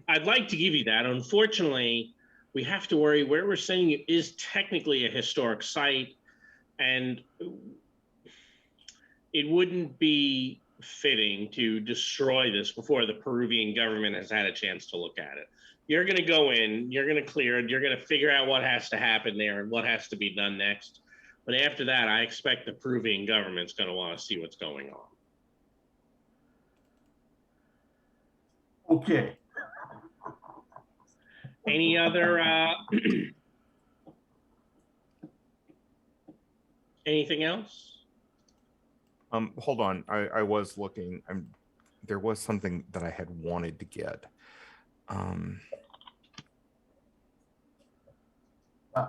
I'd like to give you that. Unfortunately, we have to worry where we're sending you is technically a historic site, and it wouldn't be fitting to destroy this before the Peruvian government has had a chance to look at it. You're going to go in, you're going to clear it, you're going to figure out what has to happen there and what has to be done next. But after that, I expect the Peruvian government's going to want to see what's going on. Okay. Any other anything else? Hold on. I was looking. There was something that I had wanted to get.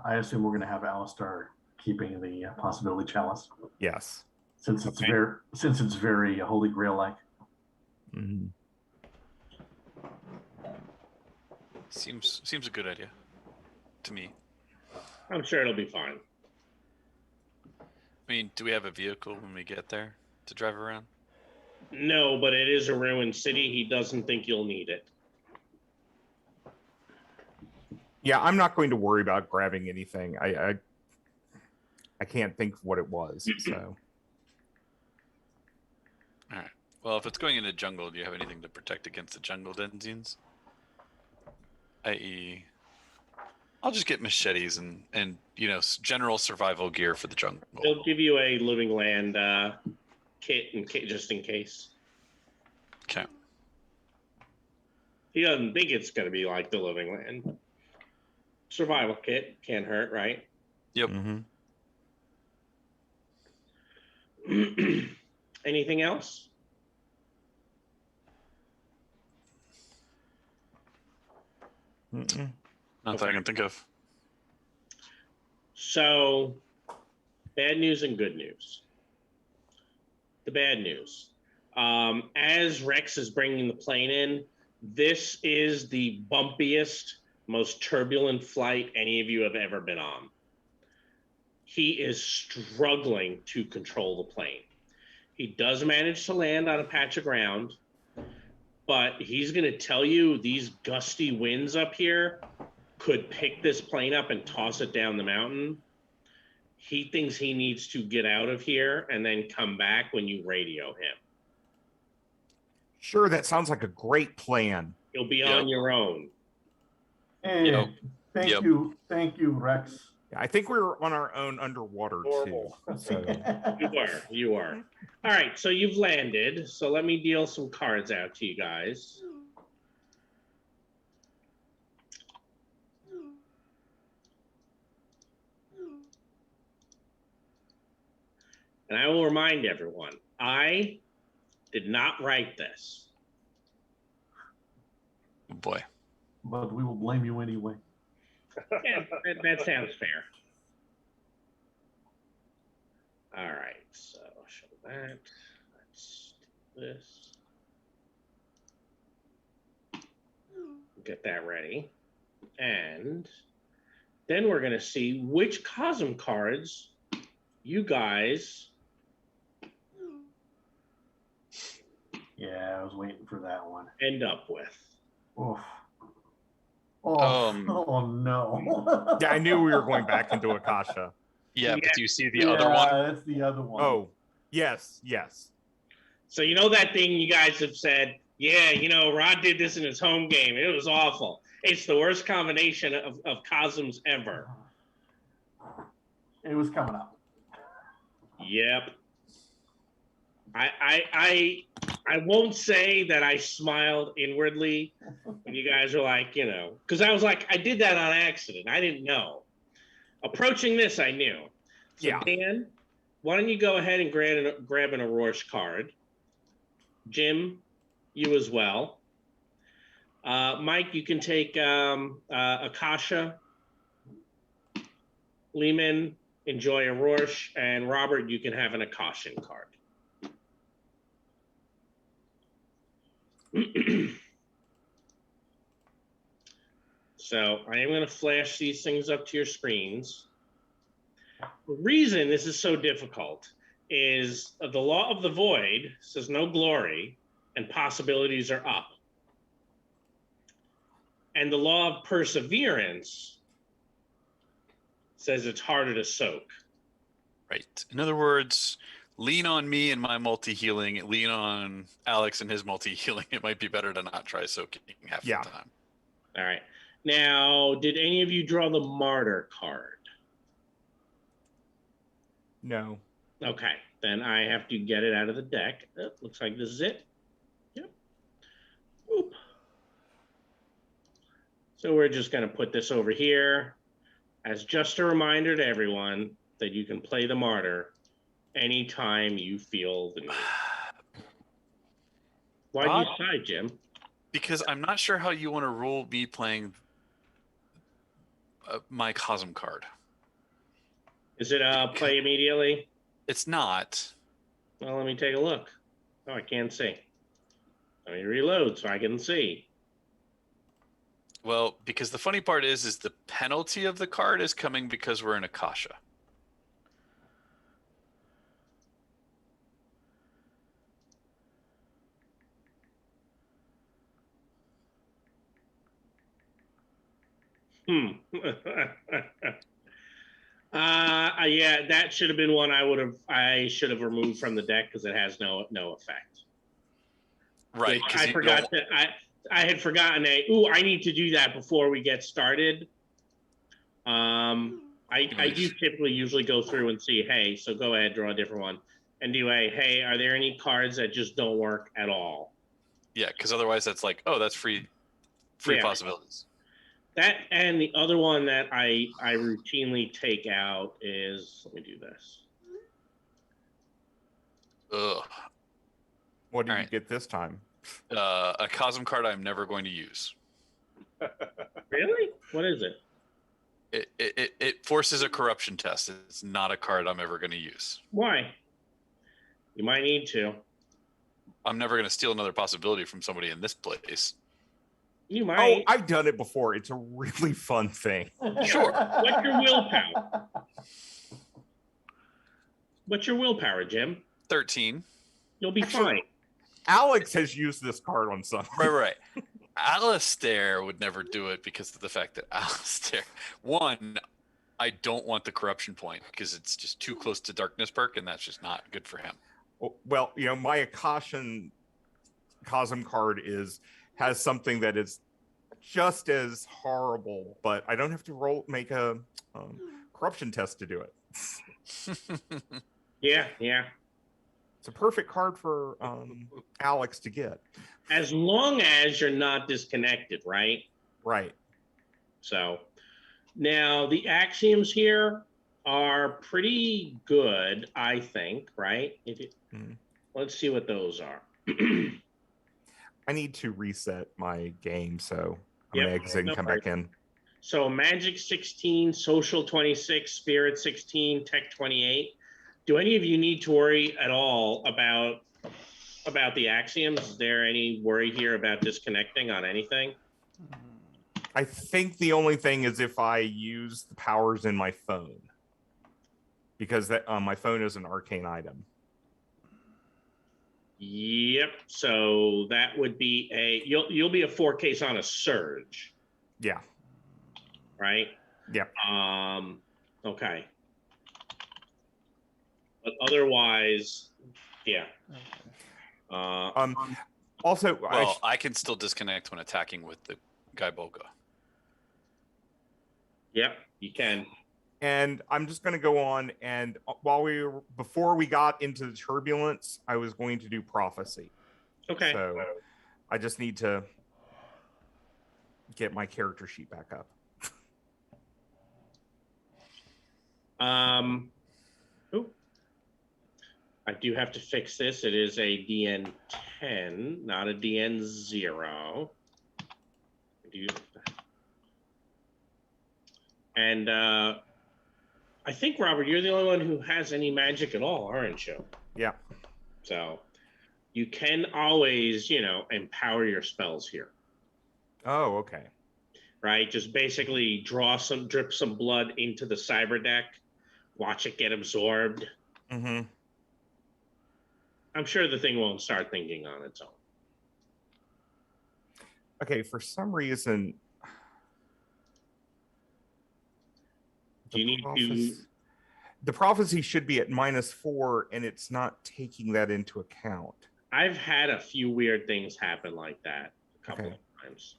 I assume we're going to have Alistair keeping the possibility chalice. Yes. Since it's very Holy Grail like. Mm-hmm. Seems a good idea to me. I'm sure it'll be fine. I mean, do we have a vehicle when we get there to drive around? No, but it is a ruined city. He doesn't think you'll need it. Yeah, I'm not going to worry about grabbing anything. I can't think of what it was. So. All right. Well, if it's going into jungle, do you have anything to protect against the jungle denizens? I.e., I'll just get machetes and general survival gear for the jungle. They'll give you a living land kit just in case. Okay. He doesn't think it's going to be like the living land. Survival kit can't hurt, right? Yep. Mm-hmm. Anything else? Mm-mm. Not that I can think of. So, bad news and good news. The bad news. As Rex is bringing the plane in, this is the bumpiest, most turbulent flight any of you have ever been on. He is struggling to control the plane. He does manage to land on a patch of ground, but he's going to tell you these gusty winds up here could pick this plane up and toss it down the mountain. He thinks he needs to get out of here and then come back when you radio him. Sure, that sounds like a great plan. You'll be on your own. Hey, thank you, Rex. I think we're on our own underwater Normal. too. So. You are. All right, so you've landed. So let me deal some cards out to you guys. And I will remind everyone, I did not write this. Oh boy. But we will blame you anyway. Yeah, that sounds fair. All right, so I'll show that. Let's do this. Get that ready. And then we're going to see which Cosm cards you guys... Yeah, I was waiting for that one. end up with. Oof. Oh no. Yeah, I knew we were going back into Akasha. Yeah, but do you see the other one? That's the other one. Oh, yes. So you know that thing you guys have said, yeah, Rod did this in his home game. It was awful. It's the worst combination of Cosms ever. It was coming up. Yep. I won't say that I smiled inwardly when you guys were like, because I was like, I did that on accident. I didn't know. Approaching this, I knew. So Yeah. Dan, why don't you go ahead and grab an Aurorsh card? Jim, you as well. Mike, you can take Akasha. Lehman, enjoy a Rorsch, and Robert, you can have an Akashan card. So I am going to flash these things up to your screens. The reason this is so difficult is the law of the void says no glory and possibilities are up. And the law of perseverance says it's harder to soak. Right. In other words, lean on me and my multi-healing, lean on Alex and his multi-healing. It might be better to not try soaking half the time. All right. Now, did any of you draw the martyr card? No. Okay, then I have to get it out of the deck. Looks like this is it. Yep. Oop. So we're just going to put this over here as just a reminder to everyone that you can play the martyr anytime you feel the need. Why do you sigh, Jim? Because I'm not sure how you want to rule me playing my Cosm card. Is it play immediately? It's not. Well, let me take a look. Oh, I can't see. Let me reload so I can see. Well, because the funny part is the penalty of the card is coming because we're in Akasha. Yeah, that should have been one I should have removed from the deck because it has no effect. Right. I forgot that I had forgotten I need to do that before we get started. I do typically usually go through and see, hey, so go ahead, draw a different one. And do hey, are there any cards that just don't work at all? Yeah, because otherwise that's like, oh, that's free possibilities. That and the other one that I routinely take out is, let me do this. Ugh. What did you get this time? A Cosm card I'm never going to use. Really? What is it? It forces a corruption test. It's not a card I'm ever going to use. Why? You might need to. I'm never going to steal another possibility from somebody in this place. You might. Oh, I've done it before. It's a really fun thing. Sure. What's your willpower? What's your willpower, Jim? 13. You'll be fine. Alex has used this card on something. Right. Alistair would never do it because of the fact that Alistair, one, I don't want the corruption point because it's just too close to darkness perk, and that's just not good for him. Well, my Akashan Cosm card has something that is just as horrible, but I don't have to make a corruption test to do it. Yeah. It's a perfect card for Alex to get. As long as you're not disconnected, right? Right. So now the axioms here are pretty good, I think, right? Let's see what those are. I need to reset my game, so I'm going to exit and come back in. So Magic 16, Social 26, Spirit 16, Tech 28. Do any of you need to worry at all about the axioms? Is there any worry here about disconnecting on anything? I think the only thing is if I use the powers in my phone, because my phone is an arcane item. Yep. So that would be you'll be a 4 case on a surge. Yeah. Right. Yeah. Okay. But otherwise, yeah. Also, well, I can still disconnect when attacking with the Gaiboga. Yep, you can. And I'm just going to go on, and before we got into the turbulence, I was going to do prophecy. Okay. So I just need to get my character sheet back up. I do have to fix this. It is a DN10, not a DN0. you? And I think, Robert, you're the only one who has any magic at all, aren't you? Yeah. So you can always, empower your spells here. Oh, okay. Right? Just basically drip some blood into the cyber deck, watch it get absorbed. Mm-hmm. I'm sure the thing won't start thinking on its own. Okay, for some reason, Do you need to? The prophecy should be at -4, and it's not taking that into account. I've had a few weird things happen like that a couple of times.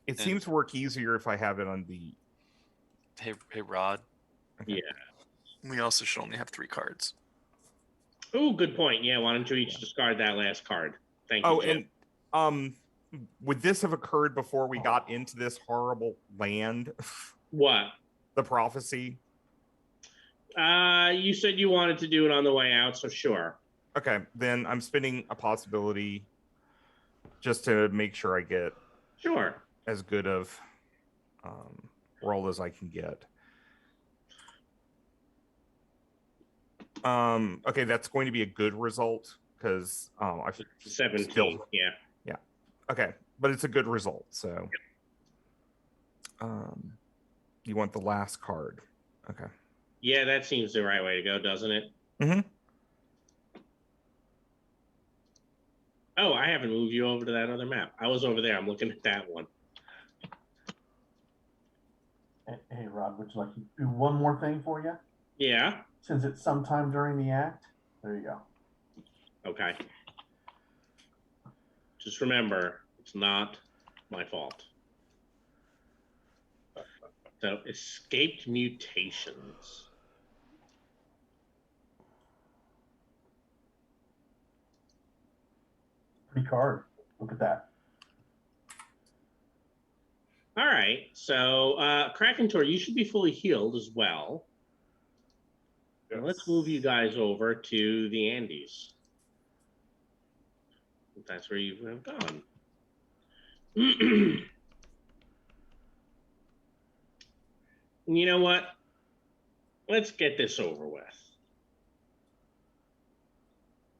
It seems to work easier if I have it on the. Hey, Rod. Okay. Yeah. We also should only have 3 cards. Oh, good point. Yeah, why don't you each discard that last card? Thank you. Oh, and would this have occurred before we got into this horrible land? What? The prophecy. You said you wanted to do it on the way out, so sure. Okay, then I'm spinning a possibility just to make sure I get as good of roll as I can get. Okay, that's going to be a good result because I 17. still, yeah. Okay, but it's a good result. So, you want the last card? Okay. Yeah, that seems the right way to go, doesn't it? Mm-hmm. Oh, I haven't moved you over to that other map. I was over there. I'm looking at that one. Hey, Rod, would you like to do one more thing for you? Yeah. Since it's sometime during the act, there you go. Okay. Just remember, it's not my fault. So, escaped mutations. Pretty card. Look at that. All right. So, Krakentor, you should be fully healed as well. Yes. Now let's move you guys over to the Andes. That's where you have gone. You know what? Let's get this over with.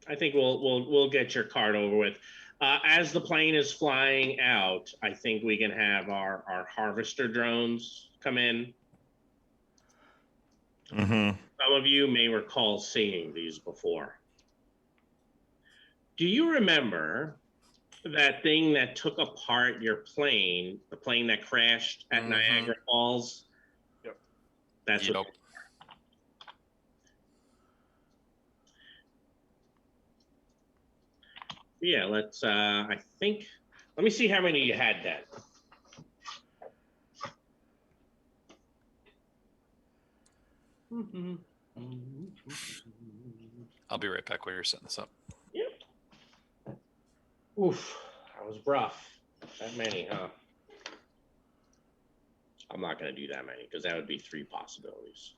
I think we'll get your card over with. As the plane is flying out, I think we can have our harvester drones come in. Mm-hmm. Some of you may recall seeing these before. Do you remember that thing that took apart your plane, the plane that crashed at Niagara Falls? Yep. That's what. Yeah, let's, I think, let me see how many you had then. I'll be right back while you're setting this up. Yep. Oof, that was rough. That many, huh? I'm not going to do that many because that would be 3 possibilities.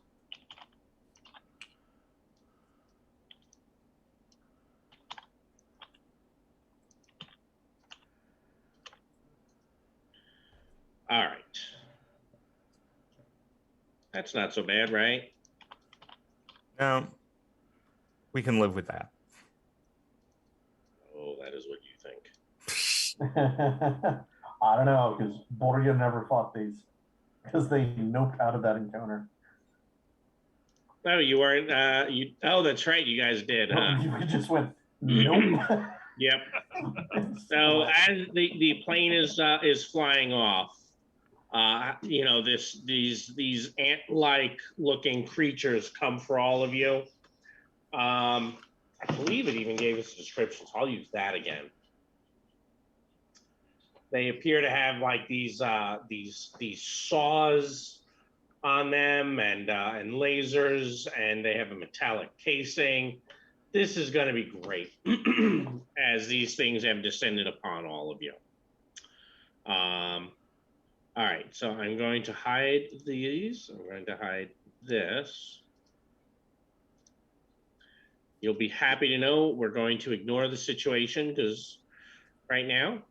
All right. That's not so bad, right? No, we can live with that. Oh, that is what you think. I don't know, because Borgia never fought these, because they noped out of that encounter. No, you weren't. Oh, that's right. You guys did. We just went nope. Yep. So as the plane is flying off, these ant-like looking creatures come for all of you. I believe it even gave us a description, so I'll use that again. They appear to have like these saws on them and lasers, and they have a metallic casing. This is going to be great as these things have descended upon all of you. All right, so I'm going to hide these. I'm going to hide this. You'll be happy to know we're going to ignore the situation because right now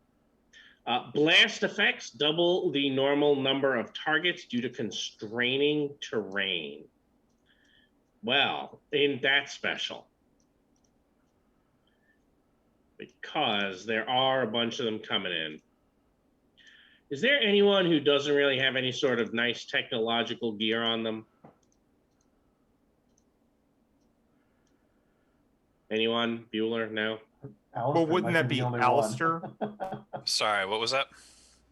Blast effects double the normal number of targets due to constraining terrain. Well, ain't that special? Because there are a bunch of them coming in. Is there anyone who doesn't really have any sort of nice technological gear on them? Anyone? Bueller? No? Well, wouldn't that be Alistair? Sorry, what was that?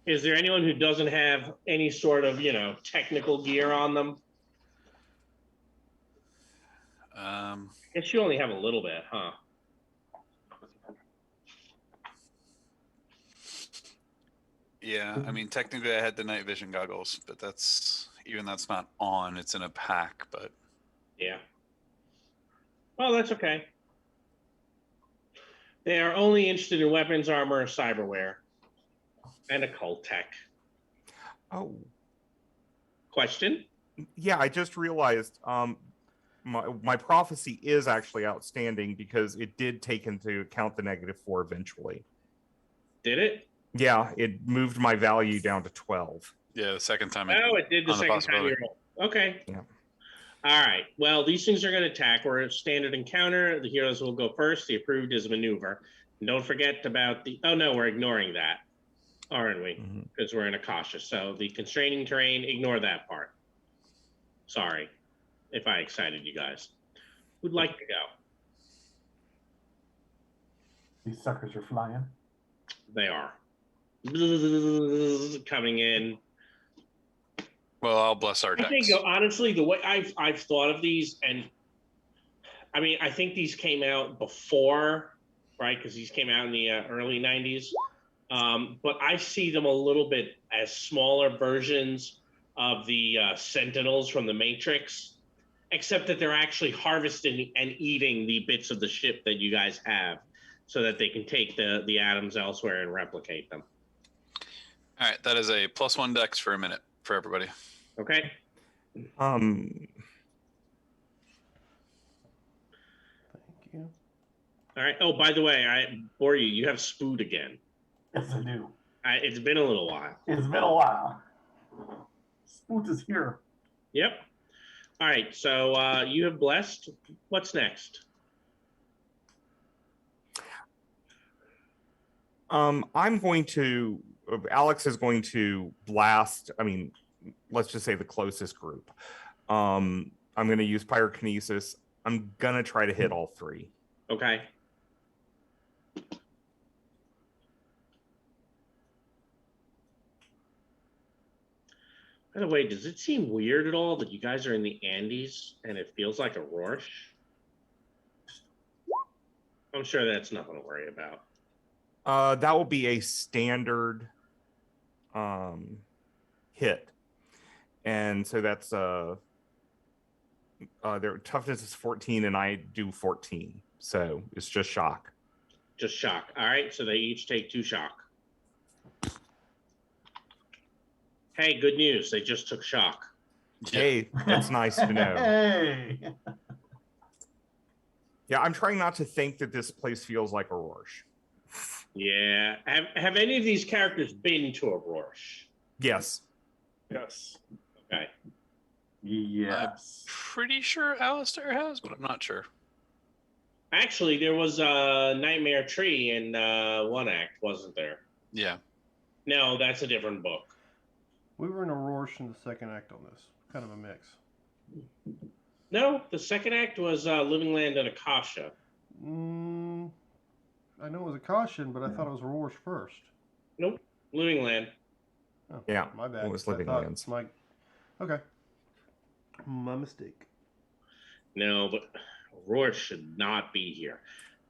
Is there anyone who doesn't have any sort of, technical gear on them? I guess you only have a little bit, huh? Yeah, I mean, technically I had the night vision goggles, but that's not on. It's in a pack, but Yeah. Well, that's okay. They are only interested in weapons, armor, cyberware, and occult tech. Oh. Question? Yeah, I just realized my prophecy is actually outstanding because it did take into account the -4 eventually. Did it? Yeah, it moved my value down to 12. yeah, the second time. Oh, it did the on the second time you possibility. rolled. Okay. Yeah. All right. Well, these things are going to attack. We're a standard encounter. The heroes will go first. The approved is maneuver. And don't forget about the... Oh, no, we're ignoring that, aren't we? Because we're in a cautious. So the constraining terrain, ignore that part. Sorry if I excited you guys. Who'd like to go? These suckers are flying. They are. Coming in. Well, I'll bless our I think, decks. honestly, the way I've thought of these, and I mean, I think these came out before, right? Because these came out in the early 90s. But I see them a little bit as smaller versions of the Sentinels from the Matrix, except that they're actually harvesting and eating the bits of the ship that you guys have so that they can take the atoms elsewhere and replicate them. All right, that is a +1 dex for a minute for everybody. Okay? Thank you. All right. Oh, by the way, I bore you. You have Spood again. Yes, I do. It's been a little while. It's been a while. Spoot is here. Yep. All right. So you have blessed. What's next? Alex is going to blast, I mean, let's just say the closest group. I'm going to use pyrokinesis. I'm going to try to hit all three. Okay. By the way, does it seem weird at all that you guys are in the Andes and it feels like a Rorsch? I'm sure that's nothing to worry about. That will be a standard hit. And so that's their toughness is 14 and I do 14. So it's just shock. Just shock. All right. So they each take 2 shock. Hey, good news. They just took shock. Hey, that's nice to know. Hey. Yeah, I'm trying not to think that this place feels like a Rorsch. Yeah. Have any of these characters been to a Rorsch? Yes. Yes. Okay. Yes. Pretty sure Alistair has, but I'm not sure. Actually, there was a Nightmare Tree in one act, wasn't there? Yeah. No, that's a different book. We were in a Rorsch in the second act on this. Kind of a mix. No, the second act was Living Land and Akasha. I know it was a caution, but I thought it was a Rorsch first. Nope, Living Land. Oh, Yeah, my bad. it was I Living thought Lands. Okay. My mistake. No, but Rorsch should not be here.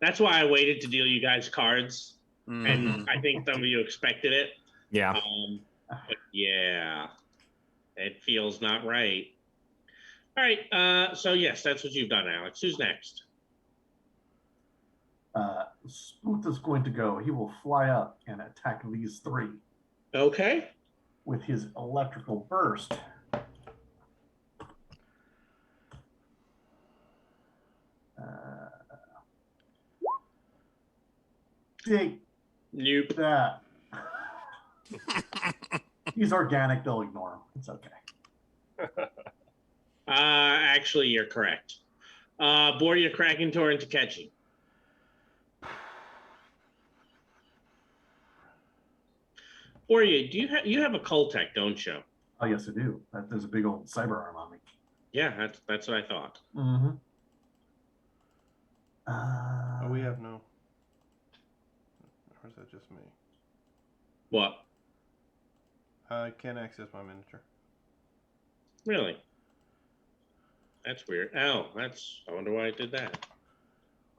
That's why I waited to deal you guys cards, and I think some of you expected it. Yeah. But yeah, it feels not right. All right, so yes, that's what you've done, Alex. Who's next? Spoot is going to go. He will fly up and attack these 3 Okay. with his electrical burst. Take Nope. that. He's organic. They'll ignore him. It's okay. Actually, you're correct. Borya, Krakentor, and Takechi. Borya, you have a Coltech, don't you? Oh yes, I do. There's a big old cyber arm on me. Yeah, that's what I thought. Mm-hmm. Oh, we have no. Or is that just me? What? I can't access my miniature. Really? That's weird. Oh, I wonder why I did that.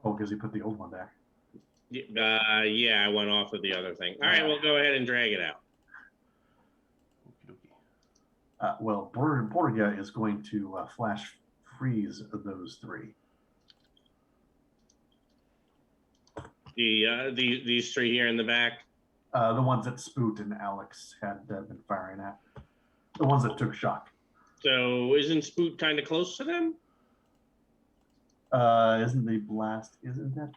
Oh, because he put the old one there. Yeah, I went off of the other thing. All right, well, go ahead and drag it out. Okie dokie. Well, Borgia is going to flash freeze those three. These three here in the back. The ones that Spoot and Alex had been firing at. The ones that took shock. So isn't Spoot kind of close to them? Isn't the blast? Isn't that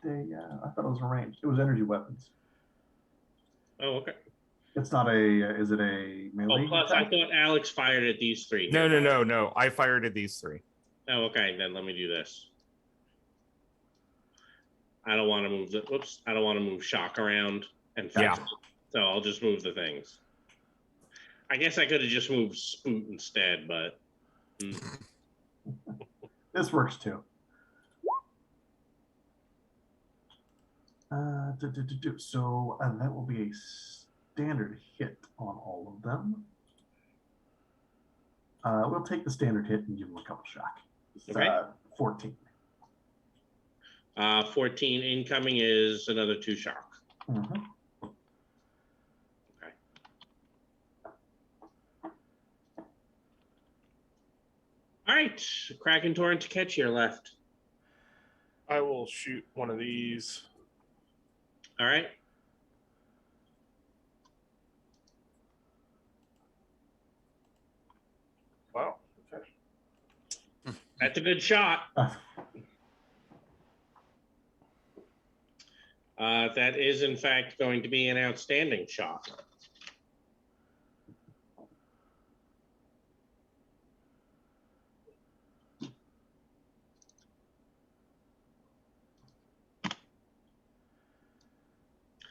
I thought it was a range. It was energy weapons. Oh, okay. It's not a. Is it a melee? Oh, plus attack? I thought Alex fired at these three. No. I fired at these three. Oh, okay. Then let me do this. I don't want to move I don't want to move shock around and Yeah. So I'll just move the things. I guess I could have just moved Spoot instead, but This works too. So that will be a standard hit on all of them. We'll take the standard hit and give them a couple shock. Okay. 14. 14 incoming is another 2 shock. Mm-hmm. Okay. All right, Krakentor and Takechi are left. I will shoot one of these. All right. Wow. Okay. That's a good shot. That is, in fact, going to be an outstanding shot.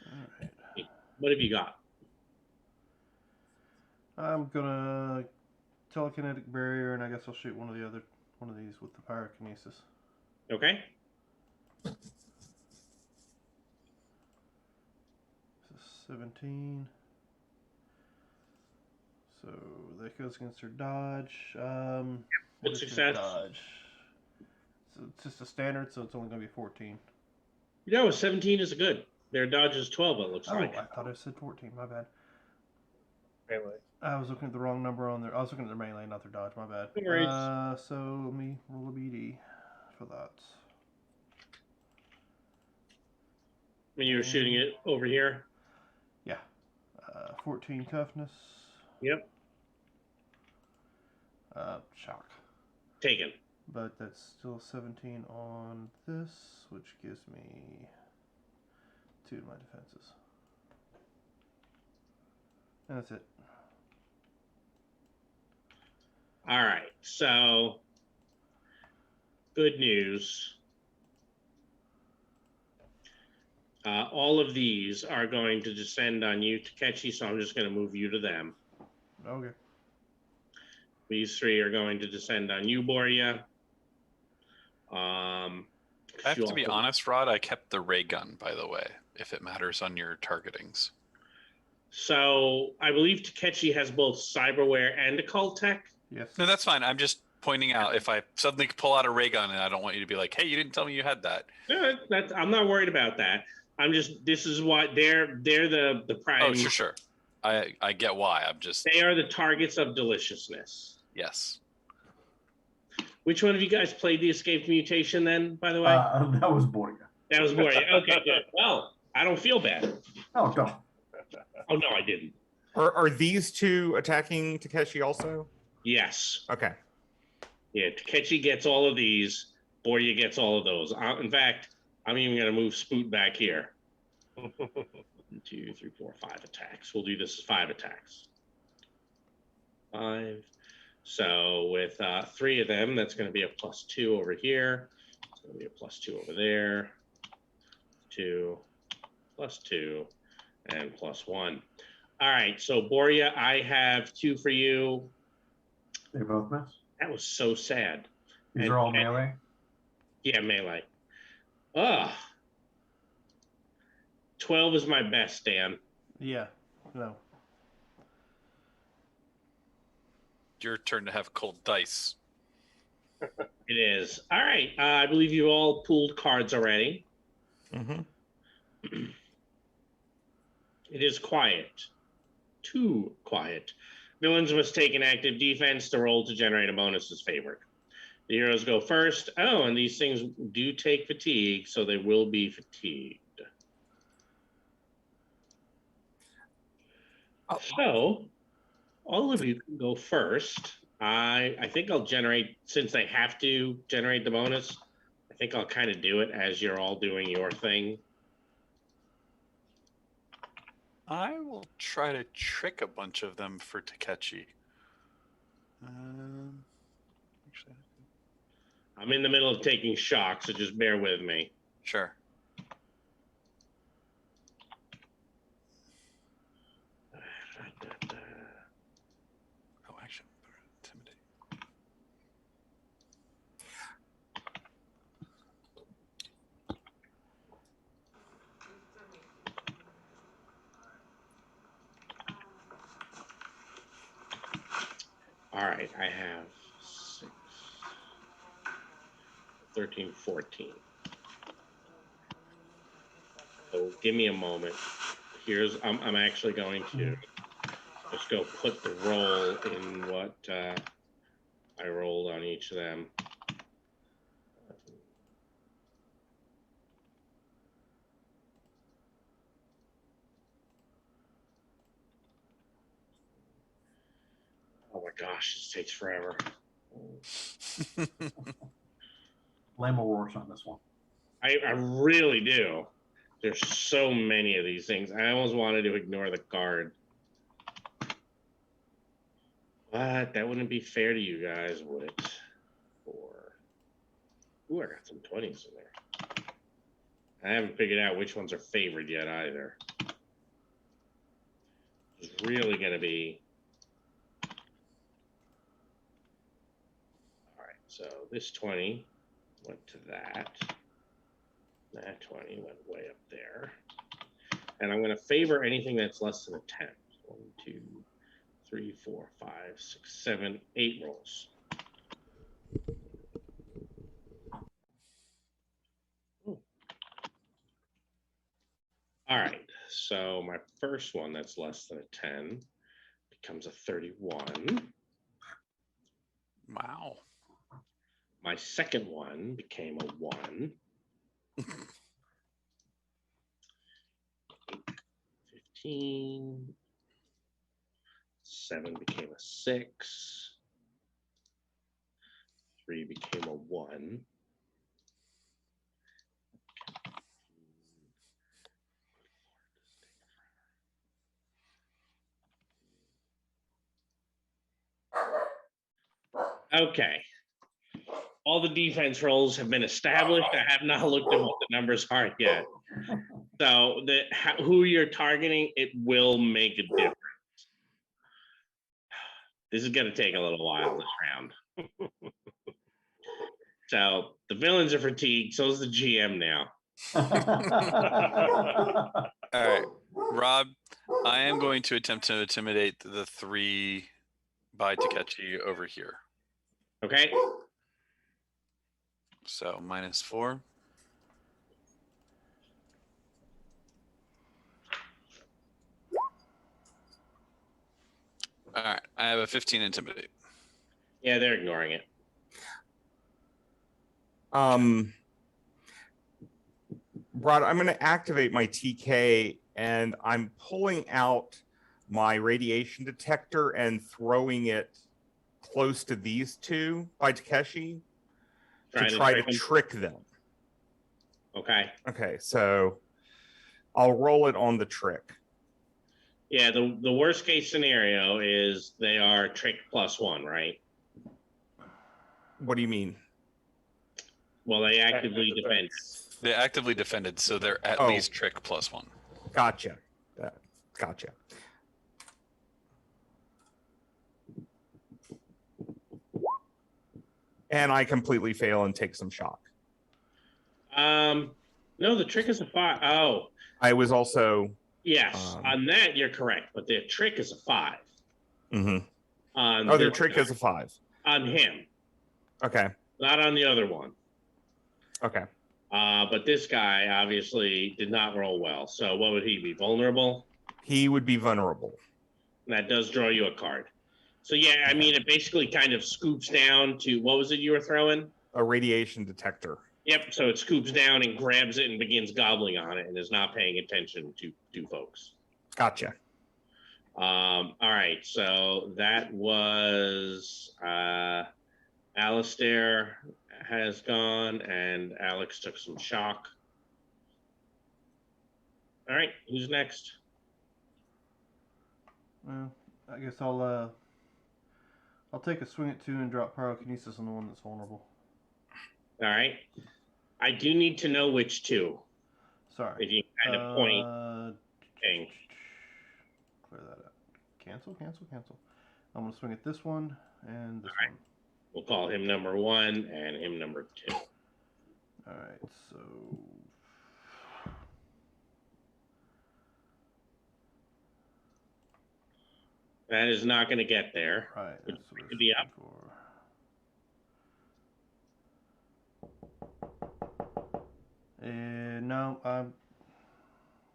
Alright. What have you got? I'm gonna telekinetic barrier, and I guess I'll shoot one of these with the pyrokinesis. Okay. 17. So that goes against her dodge. Good What is her success. dodge? So it's just a standard, so it's only going to be 14. No, 17 is good. Their dodge is 12, it looks Oh, like. I thought I said 14. My bad. Melee. I was looking at the wrong number on there. I was looking at their melee, not their dodge. My bad. No worries. So let me roll a BD for that. When you were shooting it over here? Yeah. 14 toughness. Yep. Shock. Taken. But that's still 17 on this, which gives me 2 to my defenses. And that's it. All right. So, good news. All of these are going to descend on you, Takechi, so I'm just going to move you to them. Okay. These 3 are going to descend on you, Borya. I have to be honest, Rod, I kept the ray gun, by the way, if it matters on your targetings. So, I believe Takechi has both cyberware and occult tech. Yes. No, that's fine. I'm just pointing out if I suddenly pull out a ray gun, and I don't want you to be like, hey, you didn't tell me you had that. No, I'm not worried about that. This is what they're the prime. Oh, sure. I get why. I'm just. They are the targets of deliciousness. Yes. Which one of you guys played the escaped mutation then, by the way? That was Borgia. That was Borya. Okay, good. Well, I don't feel bad. Oh, don't. Oh, no, I didn't. Are these 2 attacking Takeshi also? Yes. Okay. Yeah, Takechi gets all of these. Borya gets all of those. In fact, I'm even going to move Spoot back here. 1, 2, 3, 4, 5 attacks. We'll do this as 5 attacks. 5. So with 3 of them, that's going to be a +2 over here. It's going to be a +2 over there. 2, +2, and +1. All right, so Boria, I have 2 for you. They both miss. That was so sad. These are all melee. Yeah, melee. Ugh. 12 is my best, Dan. Yeah. No. Your turn to have cold dice. It is. All right. I believe you all pulled cards already. Mm-hmm. It is quiet. Too quiet. Villains must take an active defense to roll to generate a bonus as favored. The heroes go first. Oh, and these things do take fatigue, so they will be fatigued. Oh. So, all of you can go first. I think I'll generate, since they have to generate the bonus, I think I'll kind of do it as you're all doing your thing. I will try to trick a bunch of them for Takechi. Actually, I'm in the middle of taking shock, so just bear with me. sure. Oh, actually, intimidate. All right, I have 6, 13, 14. So give me a moment. Here's, I'm actually going to just go put the roll in what I rolled on each of them. Oh my gosh, this takes forever. Lambo roars on this one. I really do. There's so many of these things. I almost wanted to ignore the card. But that wouldn't be fair to you guys, would it? Ooh, I got some 20s in there. I haven't figured out which ones are favored yet either. It's really going to be... All right, so this 20 went to that. That 20 went way up there. And I'm going to favor anything that's less than a 10. 1, 2, 3, 4, 5, 6, 7, 8 rolls. Ooh. All right, so my first one that's less than a 10 becomes a 31. Wow. My second one became a 1. 15. 7 became a 6. 3 became a 1. Okay. All the defense rolls have been established. I have not looked at what the numbers are yet. So who you're targeting, it will make a difference. This is going to take a little while this round. So the villains are fatigued. So is the GM now. All right, Rob, I am going to attempt to intimidate the 3 by Takechi over here. Okay. So -4. All right, I have a 15 intimidate. Yeah, they're ignoring it. Rod, I'm going to activate my TK, and I'm pulling out my radiation detector and throwing it close to these 2 by Takeshi to try to trick them. Okay. Okay, so I'll roll it on the trick. Yeah, the worst case scenario is they are trick +1, right? What do you mean? Well, they actively defend. They actively defended, so they're at Oh. least trick +1. Gotcha. Gotcha. And I completely fail and take some shock. No, the trick is a 5. Oh, I was also. yes, on that you're correct, but their trick is a 5. Mm-hmm. On Oh, their this trick guy. is a 5. On him, Okay. not on the other one. Okay. But this guy obviously did not roll well. So what would he be? Vulnerable? He would be vulnerable. That does draw you a card. So yeah, I mean, it basically kind of scoops down to, what was it you were throwing? A radiation detector. Yep. So it scoops down and grabs it and begins gobbling on it and is not paying attention to folks. Gotcha. All right. So that was Alistair has gone and Alex took some shock. All right. Who's next? Well, I guess I'll take a swing at 2 and drop pyrokinesis on the one that's vulnerable. All right. I do need to know which 2. Sorry. If you kind of point thing. Clear that out. Cancel. I'm going to swing at this one and this one. We'll call him number 1 and him number 2. All right, so That is not going to get there. right, that's what It could be up. And no,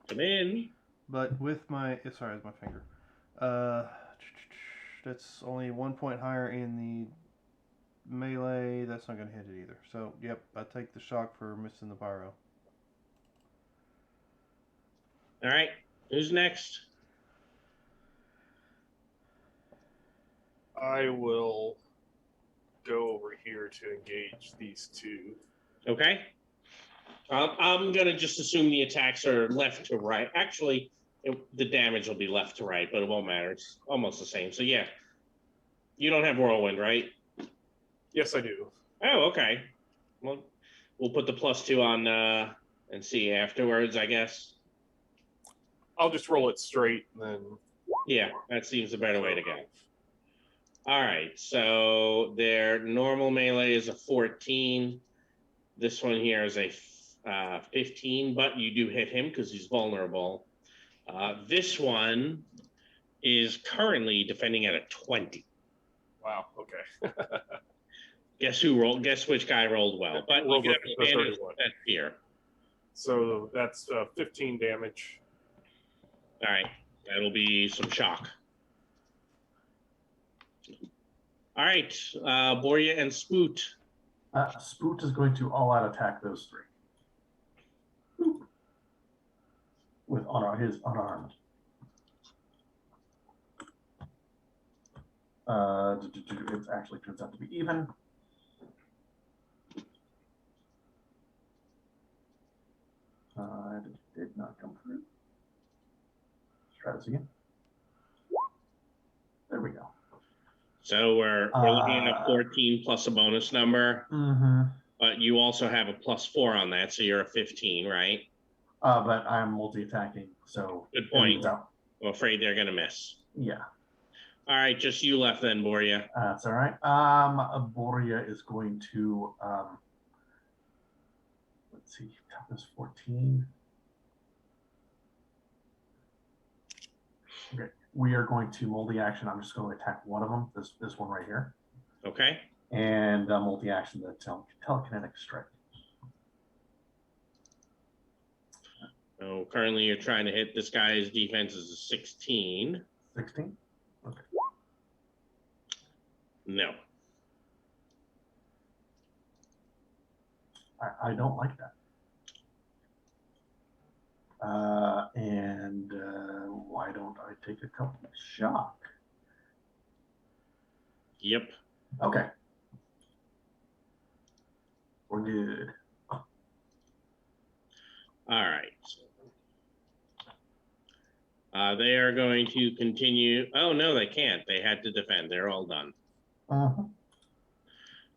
Come in. but with my sorry, it's my finger. That's only 1 point higher in the melee. That's not going to hit it either. So, yep, I take the shock for missing the pyro. All right. Who's next? I will go over here to engage these 2. Okay. I'm going to just assume the attacks are left to right. Actually, the damage will be left to right, but it won't matter. It's almost the same. So, yeah. You don't have Whirlwind, right? Yes, I do. Oh, okay. Well, we'll put the +2 on and see afterwards, I guess. I'll just roll it straight and then. Yeah, that seems a better way to go. All right, so their normal melee is a 14. This one here is a 15, but you do hit him because he's vulnerable. This one is currently defending at a 20. Wow. Okay. Guess which guy rolled well? But you can have advantage that's here. So that's 15 damage. All right, that'll be some shock. All right, Borya and Spoot. Spoot is going to all-out attack those 3 with his unarmed. It actually turns out to be even. It did not come through. Let's try this again. There we go. So we're looking at a 14 plus a bonus number. Mm-hmm. But you also have a +4 on that, so you're a 15, right? But I'm multi-attacking, so Good point. I'm afraid they're gonna miss. Yeah. All right, just you left then, Borya. That's all right. Borya is going to let's see, toughness 14. Okay, we are going to multi-action. I'm just going to attack one of them. This one right here. Okay. And multi-action the telekinetic strike. So currently you're trying to hit this guy's defense is a 16. 16? Okay. No. I don't like that. And why don't I take a couple of shock? Yep. Okay. We're good. All right. They are going to continue. Oh no, they can't. They had to defend. They're all done. Uh-huh.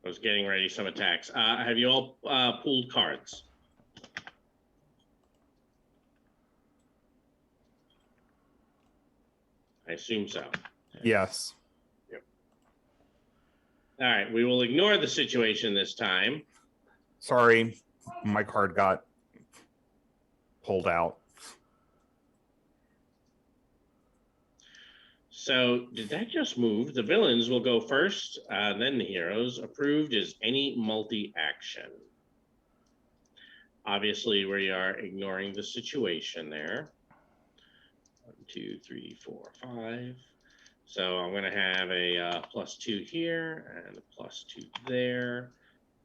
I was getting ready some attacks. Have you all pulled cards? I assume so. Yes. All right, we will ignore the situation this time. Sorry, my card got pulled out. So did that just move? The villains will go first, then the heroes. Approved is any multi-action. Obviously, we are ignoring the situation there. 1, 2, 3, 4, 5. So I'm going to have a +2 here, and a +2 there,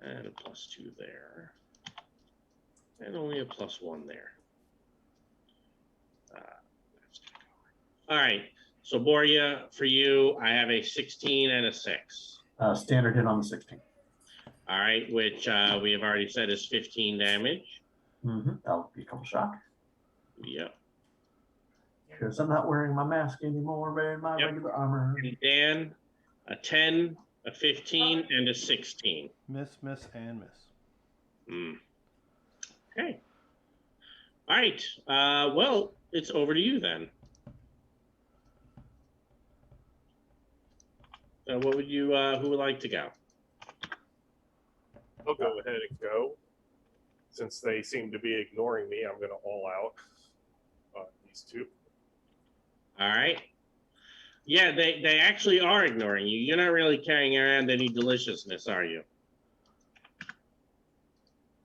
and a +2 there, and only a +1 there. That's gonna go. All right. So Boria, for you, I have a 16 and a 6. Standard hit on the 16. All right, which we have already said is 15 damage. That'll be a couple shock. Yep. Because I'm not wearing my mask anymore, wearing my regular armor. And Dan, a 10, a 15, and a 16. Miss, and miss. Okay. All right. Well, it's over to you then. What would you? Who would like to go? I'll go ahead and go. Since they seem to be ignoring me, I'm going to all out on these two. All right. Yeah, they actually are ignoring you. You're not really carrying around any deliciousness, are you?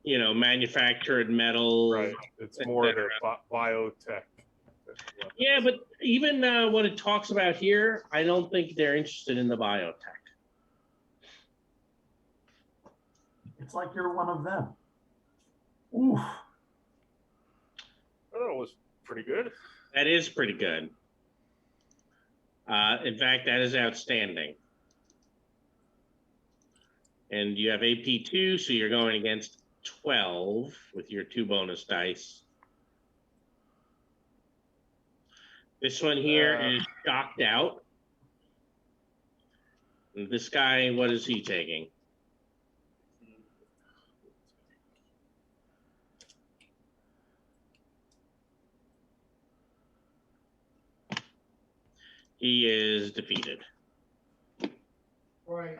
You know, manufactured metal. Right. It's more their biotech. Yeah, but even what it talks about here, I don't think they're interested in the biotech. It's like you're one of them. Oof. Oh, it was pretty good. That is pretty good. In fact, that is outstanding. And you have AP2, so you're going against 12 with your 2 bonus dice. This one here is shocked out. And this guy, what is he taking? He is defeated. Right.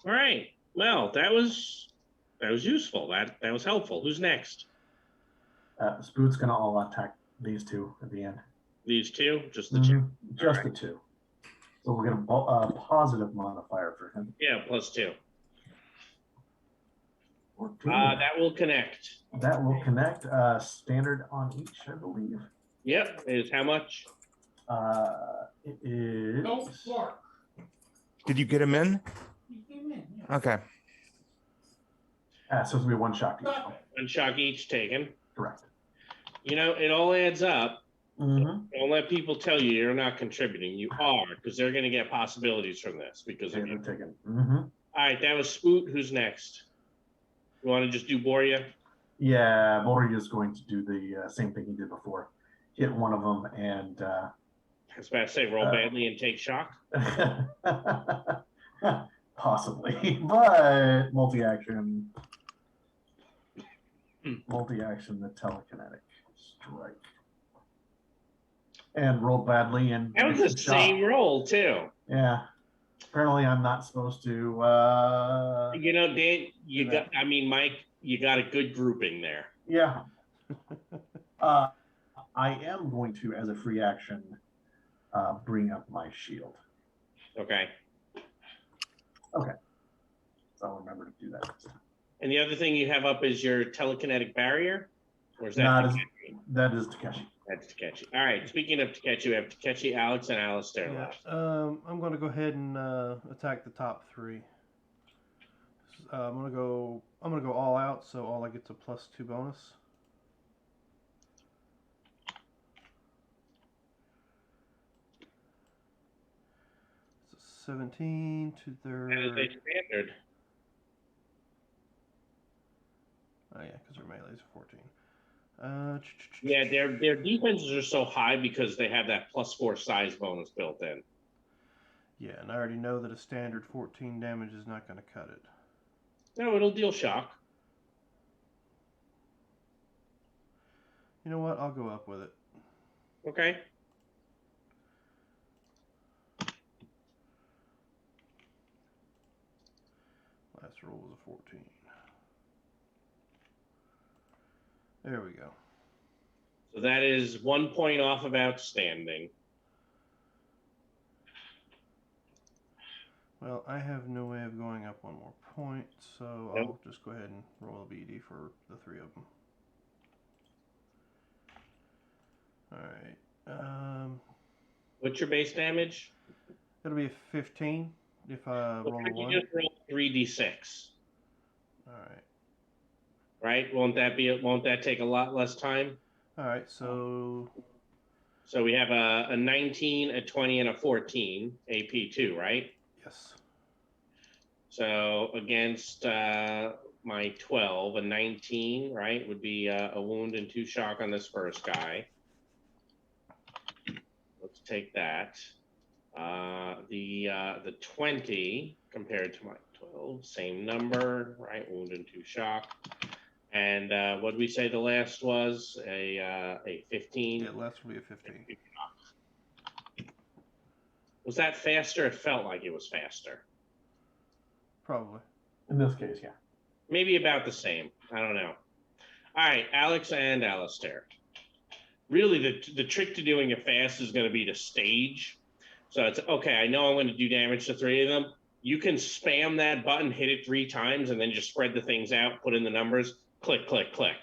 All right. Well, that was useful. That was helpful. Who's next? Spoot's gonna all attack these two at the end. These two? Just the two? Just the two. So we're gonna positive modifier for him. Yeah, +2. 14. That will connect. That will connect. Standard on each, I believe. Yep. Is how much? It is. Don't fart. Did you get him in? You came in, yeah. Okay. So it's gonna be 1 shock each. Stop it. 1 shock each taken. Correct. You know, it all adds up. Mm-hmm. Don't let people tell you you're not contributing. You are, because they're going to get possibilities from this because of you. Taken. All right, that was Spoot. Who's next? You want to just do Boria? Yeah, Mori is going to do the same thing he did before. Hit one of them and. I was about to say roll badly and take shock. Possibly, but multi-action. Multi-action, the telekinetic strike. And rolled badly and. That was the same roll, too. Yeah. Apparently, I'm not supposed to. You know, Dan, Mike, you got a good grouping there. Yeah. I am going to, as a free action, bring up my shield. Okay. Okay. So I'll remember to do that next time. And the other thing you have up is your telekinetic barrier? Or is that Takeshi? That is Takeshi. That's Takeshi. All right. Speaking of Takeshi, we have Takeshi, Alex, and Alistair left. I'm going to go ahead and attack the top 3. I'm going to go all out, so all I get's a +2 bonus. So 17 to their. That is a standard. Oh yeah, because their melee is 14. Yeah, their defenses are so high because they have that +4 size bonus built in. Yeah, and I already know that a standard 14 damage is not going to cut it. No, it'll deal shock. You know what? I'll go up with it. Okay. Last roll was a 14. There we go. So that is 1 point off of outstanding. Well, I have no way of going up one more point, so Nope. I'll just go ahead and roll a BD for the 3 of them. Alright. What's your base damage? It'll be a 15 if I roll a You 1. just roll 3d6. Alright. Right? Won't that take a lot less time? Alright, so So we have a 19, a 20, and a 14 AP2, right? yes. So against my 12, a 19, right, would be a wound and 2 shock on this first guy. Let's take that. The 20 compared to my 12, same number, right? Wound and 2 shock. And what did we say the last was? A 15? Yeah, last will be a 15. Was that faster? It felt like it was faster. Probably. In this case, yeah. Maybe about the same. I don't know. All right, Alex and Alistair. Really, the trick to doing it fast is going to be to stage. So it's, okay, I know I'm going to do damage to 3 of them. You can spam that button, hit it 3 times, and then just spread the things out, put in the numbers, click, click, click.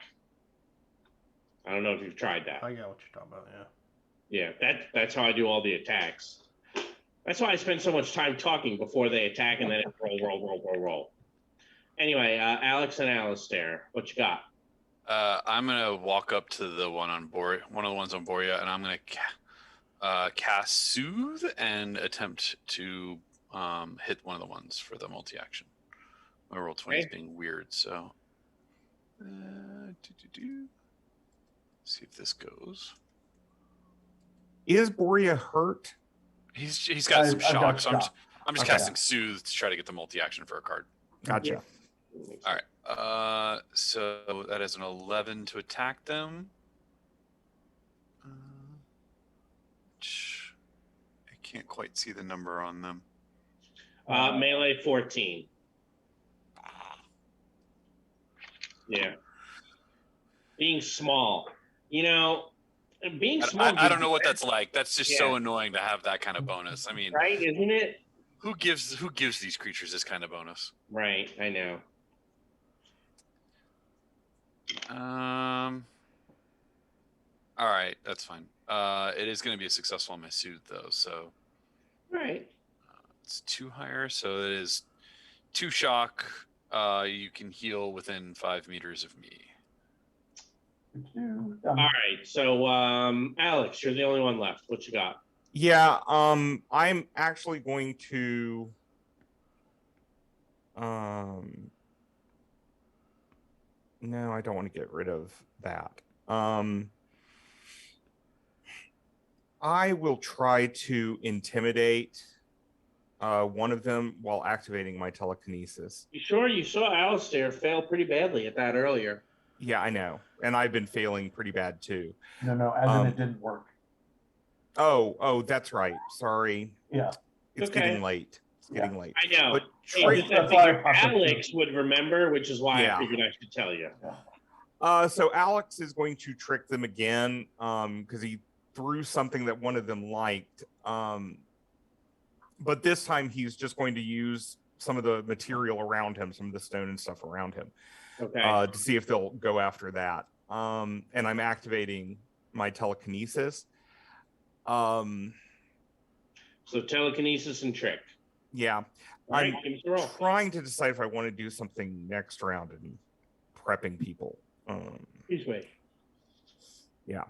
I don't know if you've tried that. I got what you're talking about, yeah. Yeah, that's how I do all the attacks. That's why I spend so much time talking before they attack, and then it's roll. Anyway, Alex and Alistair, what you got? I'm gonna walk up to the one on Boria, one of the ones on Boria, and I'm gonna cast Soothe and attempt to hit one of the ones for the multi-action. My roll 20 is being weird, so see if this goes. Is Boria hurt? He's got some I've shock, got so shock. I'm just Okay. casting Soothe to try to get the multi-action for a card. Gotcha. All right. So that is an 11 to attack them. I can't quite see the number on them. Melee 14. Yeah. Being small. You know, being small. I don't know what that's like. That's just so Yeah. annoying to have that kind of bonus. I mean, Right, isn't it? who gives these creatures this kind of bonus? Right, I know. All right, that's fine. It is going to be a successful on my suit though, so Right. it's 2 higher, so it is 2 shock. You can heal within 5 meters of me. All right, so Alex, you're the only one left. What you got? Yeah, I'm actually going to no, I don't want to get rid of that. I will try to intimidate one of them while activating my telekinesis. You sure? You saw Alistair fail pretty badly at that earlier. Yeah, I know. And I've been failing pretty bad too. No, as in it didn't work. Oh, that's right. Sorry. Yeah. It's Okay. getting late. It's getting late. I know. But Hey, Trey, just I figured Alex would remember, which is why I figured I should tell you. so Alex is going to trick them again because he threw something that one of them liked. But this time he's just going to use some of the material around him, some of the stone and stuff around him, Okay. to see if they'll go after that. And I'm activating my telekinesis. So telekinesis and trick. Yeah. Right, I'm give us a roll. trying to decide if I want to do something next round and prepping people. Excuse me. Yeah.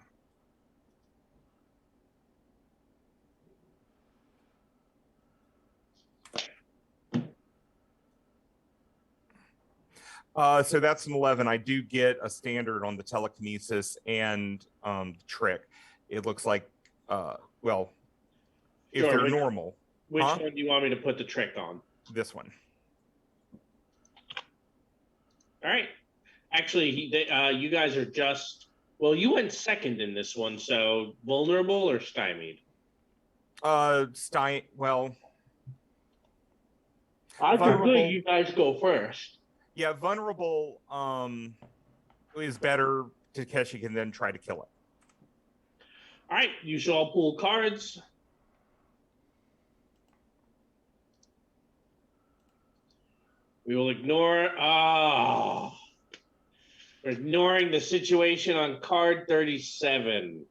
So that's an 11. I do get a standard on the telekinesis and trick. It looks like, well, if Sure, they're which- normal. Which Huh? one do you want me to put the trick on? This one. All right. Actually, you guys are just, well, you went second in this one, so vulnerable or stymied? Well, I Vulnerable. prefer you guys go first. yeah, vulnerable is better. Takeshi can then try to kill it. All right, you should all pull cards. We will ignore. We're ignoring the situation on card 37.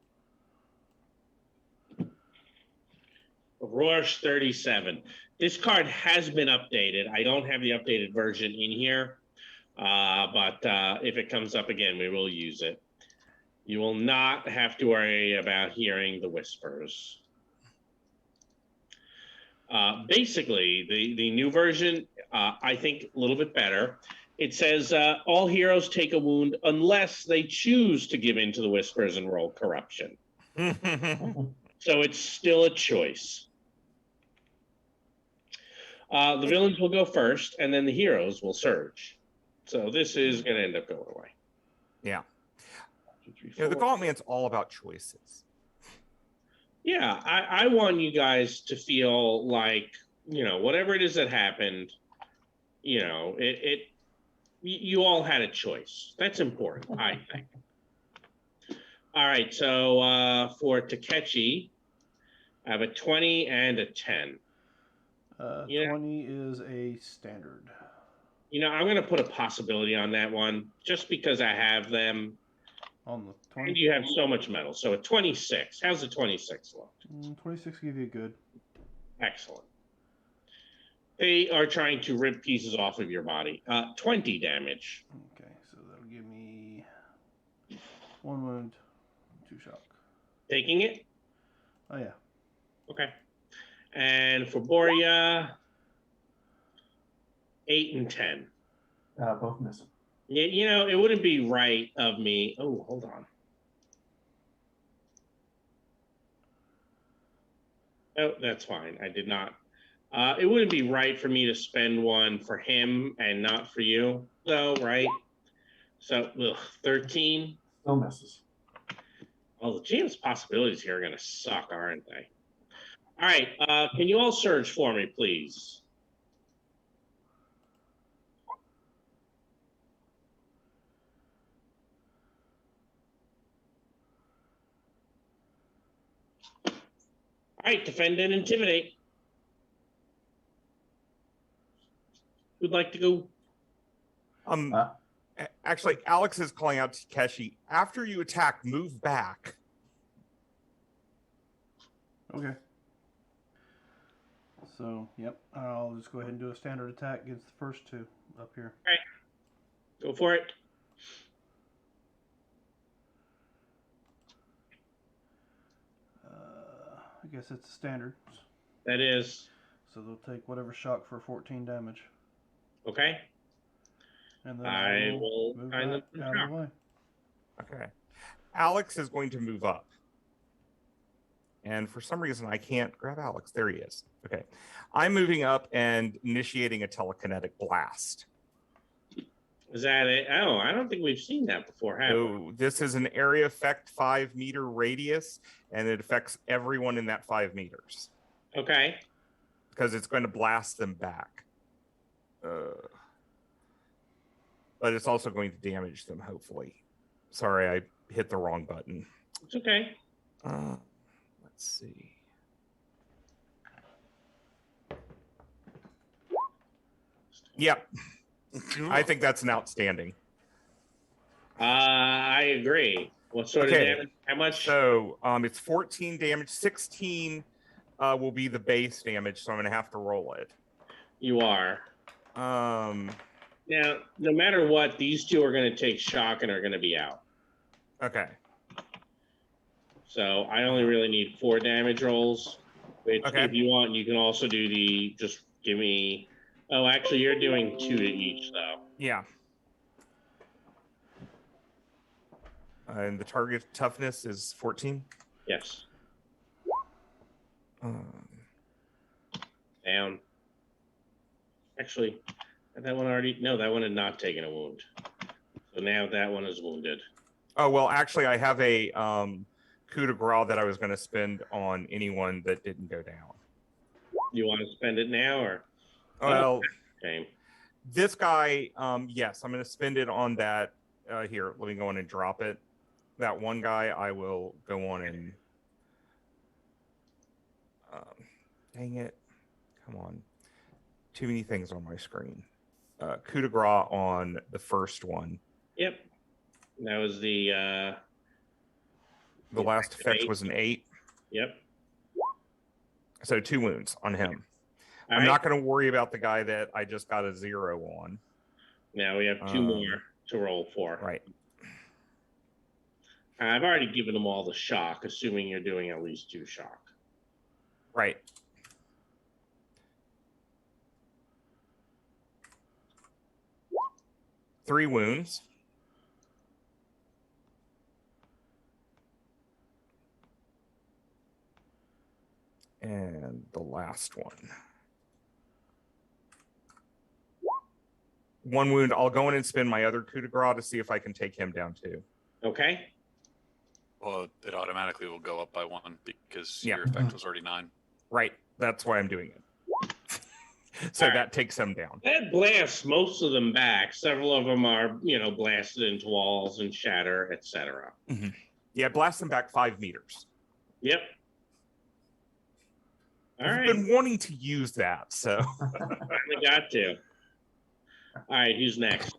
Roche 37. This card has been updated. I don't have the updated version in here, but if it comes up again, we will use it. You will not have to worry about hearing the whispers. Basically, the new version, I think, a little bit better. It says all heroes take a wound unless they choose to give in to the whispers and roll corruption. So it's still a choice. The villains will go first, and then the heroes will surge. So this is going to end up going away. Yeah. 2, 3, You know, the 4. Gauntlet's all about choices. Yeah, I want you guys to feel like, you know, whatever it is that happened, you know, you all had a choice. That's important, I think. All right, so for Takechi, I have a 20 and a 10. 20 is a standard. You know, I'm going to put a possibility on that one just because I have them. On the 20? And you have so much metal. So a 26. How's the 26 look? 26 give you a good. Excellent. They are trying to rip pieces off of your body. 20 damage. Okay, so that'll give me 1 wound, 2 shock. Taking it? Oh, yeah. Okay. And for Boria, 8 and 10. Both missing. Yeah, you know, it wouldn't be right of me. Oh, hold on. Oh, that's fine. I did not. It wouldn't be right for me to spend one for him and not for you, though, right? So, 13. Still misses. Well, the GM's possibilities here are going to suck, aren't they? All right. Can you all surge for me, please? All right, defend and intimidate. Who'd like to go? Actually, Alex is calling out to Takeshi. After you attack, move back. Okay. So, yep, I'll just go ahead and do a standard attack against the first 2 up here. Okay. Go for it. I guess it's standard. That is. So they'll take whatever shock for 14 damage. Okay. And then I will will move kind back of out of the way. Okay. Alex is going to move up. And for some reason, I can't grab Alex. There he is. Okay. I'm moving up and initiating a telekinetic blast. Is that it? Oh, I don't think we've seen that before, have we? So this is an area effect 5-meter radius, and it affects everyone in that 5 meters. Okay. Because it's going to blast them back. But it's also going to damage them, hopefully. Sorry, I hit the wrong button. It's okay. Let's see. Yep. I think that's an outstanding. I agree. What sort of damage? How much? So it's 14 damage. 16 will be the base damage, so I'm going to have to roll it. You are. Now, no matter what, these 2 are going to take shock and are going to be out. Okay. So I only really need 4 damage rolls. Which, Okay. if you want, you can also do just give me. Oh, actually, you're doing 2 to each, though. Yeah. And the target toughness is 14. Yes. Um, Down. Actually, that one already. No, that one had not taken a wound. So now that one is wounded. oh well, actually, I have a coup de grace that I was going to spend on anyone that didn't go down. You want to spend it now or? Well, Okay. this guy, yes, I'm going to spend it on that. Here, let me go on and drop it. That one guy, I will go on and. Dang it! Come on, too many things on my screen. Coup de grace on the first one. Yep. That was the. The last effect 8. was an 8. Yep. So 2 wounds on him. All I'm right. not going to worry about the guy that I just got a 0 on. Now we have 2 more to roll for. Right. I've already given them all the shock, assuming you're doing at least 2 shock. Right. Three wounds. And the last one. 1 wound. I'll go in and spin my other coup de grace to see if I can take him down too. Okay. Well, it automatically will go up by 1 because Yeah. your effect was already 9. Right. That's why I'm doing it. So All right. that takes him down. That blasts most of them back. Several of them are, blasted into walls and shatter, etc. Yeah, blast him back 5 meters. Yep. All I've right. been wanting to use that, so. Finally got to. All right, who's next?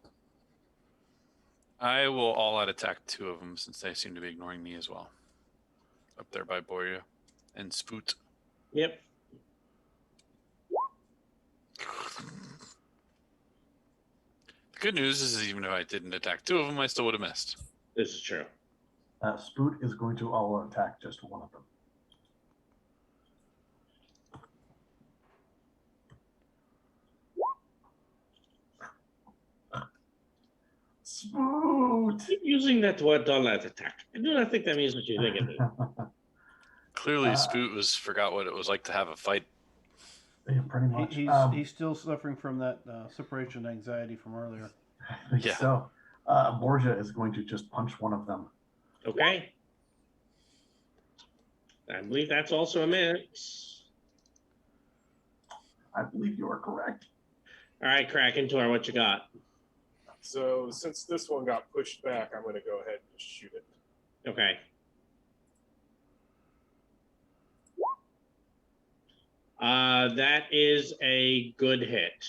I will all out attack 2 of them since they seem to be ignoring me as well. Up there by Boria and Spoot. Yep. The good news is even if I didn't attack 2 of them, I still would have missed. This is true. Spoot is going to all attack just one of them. Spoot! Keep using that word all out attack. I do not think that means what you think it means. Clearly, Spoot forgot what it was like to have a fight. Yeah, pretty much. He's still suffering from that separation anxiety from earlier. I think Yeah. so. Borgia is going to just punch one of them. Okay. I believe that's also a miss. I believe you are correct. All right, Krakentor, what you got? So since this one got pushed back, I'm going to go ahead and shoot it. Okay. That is a good hit.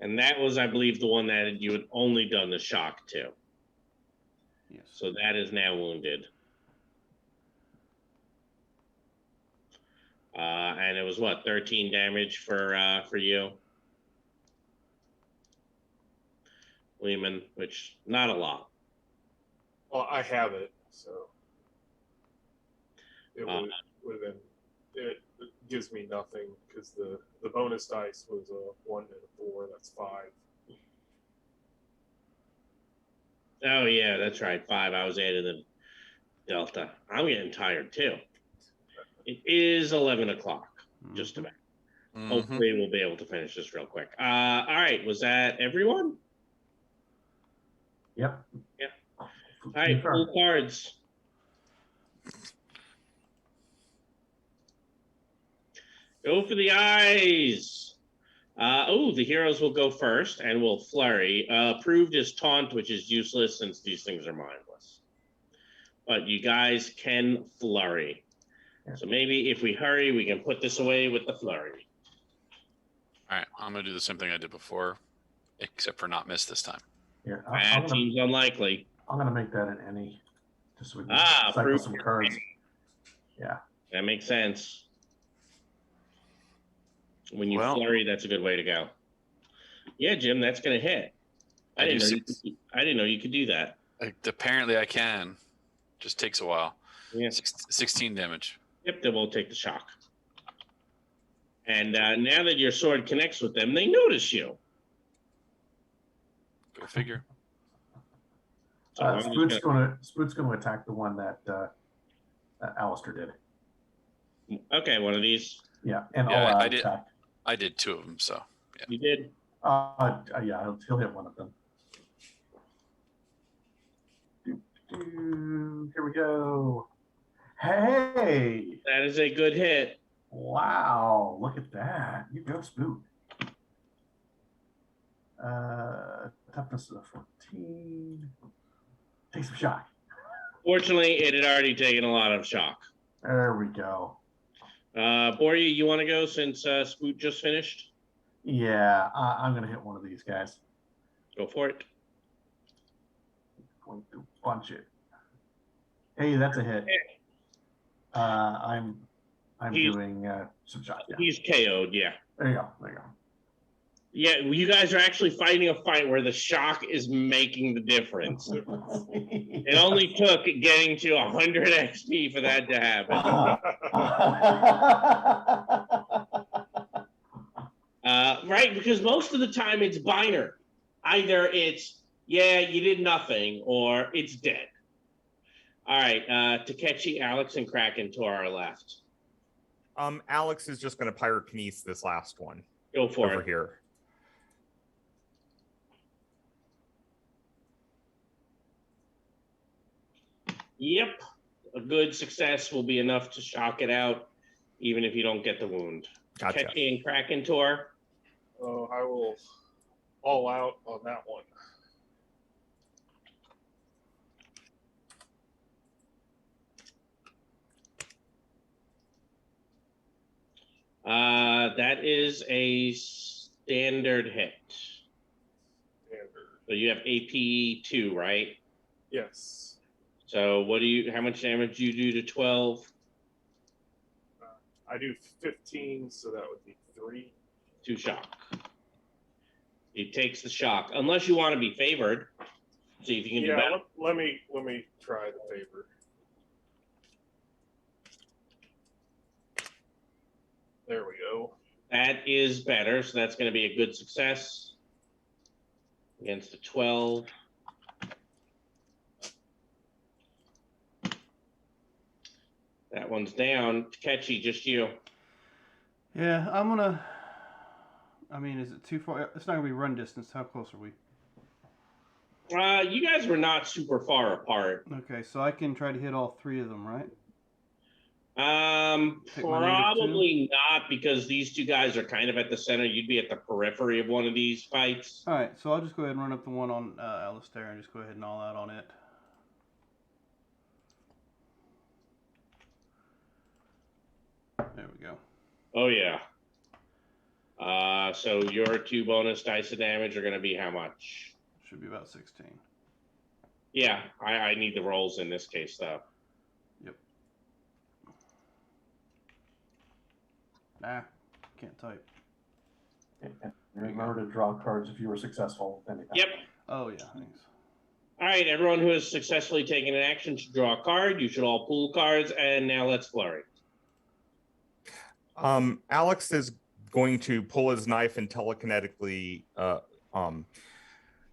And that was, I believe, the one that you had only done the shock to. Yes. So that is now wounded. And it was what, 13 damage for you, Lehman, which not a lot. Well, I have it, so it would have been. It gives me nothing because the bonus dice was a 1 and a 4. That's 5. Oh yeah, that's right. 5. I was adding the delta. I'm getting tired too. It is 11 o'clock, just about. Mhm. Hopefully we'll be able to finish this real quick. All right, was that everyone? Yep. Yeah. All right, full cards. Go for the eyes. The heroes will go first and will flurry. Approved is taunt, which is useless since these things are mindless. But you guys can flurry. Yeah. So maybe if we hurry, we can put this away with the flurry. All right, I'm going to do the same thing I did before, except for not miss this time. Yeah, That seems unlikely. I'm going to make that an any, just so we can cycle approved. some cards. Yeah. That makes sense. When you Well- flurry, that's a good way to go. Yeah, Jim, that's going to hit. I didn't know you could do that. Apparently, I can. Just takes a while. Yeah. 16 damage. Yep, they won't take the shock. And now that your sword connects with them, they notice you. Go figure. So I'm just Spoot's gonna attack the one that Alistair did. Okay, one of these. Yeah, and Yeah, all I out did. attack. I did 2 of them, so yeah. You did. Yeah, he'll hit one of them. Here we go. Hey! That is a good hit. Wow, look at that. You go, Spook. Toughness of 14. Take some shock. Fortunately, it had already taken a lot of shock. There we go. Borya, you want to go since Spook just finished? Yeah, I'm going to hit one of these guys. Go for it. Going to punch it. Hey, that's a hit. I'm doing some shock. Yeah. He's KO'd, yeah. There you go. There you go. Yeah, you guys are actually fighting a fight where the shock is making the difference. It only took getting to 100 XP for that to happen. Right, because most of the time it's binary. Either it's, yeah, you did nothing, or it's dead. All right, Takechi, Alex, and Kraken Tor are left. Alex is just going to pyrokinesis this last one. Go for over it. here. Yep, a good success will be enough to shock it out, even if you don't get the wound. Gotcha. Takechi and Kraken Tor. Oh, I will all out on that one. That is a standard hit. Standard. So you have AP 2, right? Yes. So how much damage do you do to 12? I do 15, so that would be 3. 2 shock. It takes the shock, unless you want to be favored. See if you can do better. Let me try the favor. There we go. That is better, so that's going to be a good success against the 12. That one's down. Takechi, just you. Yeah, I'm gonna. I mean, is it too far? It's not gonna be run distance. How close are we? You guys were not super far apart. Okay, so I can try to hit all 3 of them, right? Take my Probably not, because these 2 guys are kind of at the center. You'd be at the periphery of one of these fights. All right, so I'll just go ahead and run up the one on Alistair and just go ahead and all out on it. There we go. Oh, yeah. So your 2 bonus dice of damage are going to be how much? Should be about 16. Yeah, I need the rolls in this case, though. Yep. Nah, can't type. And remember to draw cards if you were successful. Anytime. Yep. Oh, yeah, thanks. All right, everyone who has successfully taken an action should draw a card. You should all pool cards, and now let's flurry. Alex is going to pull his knife and telekinetically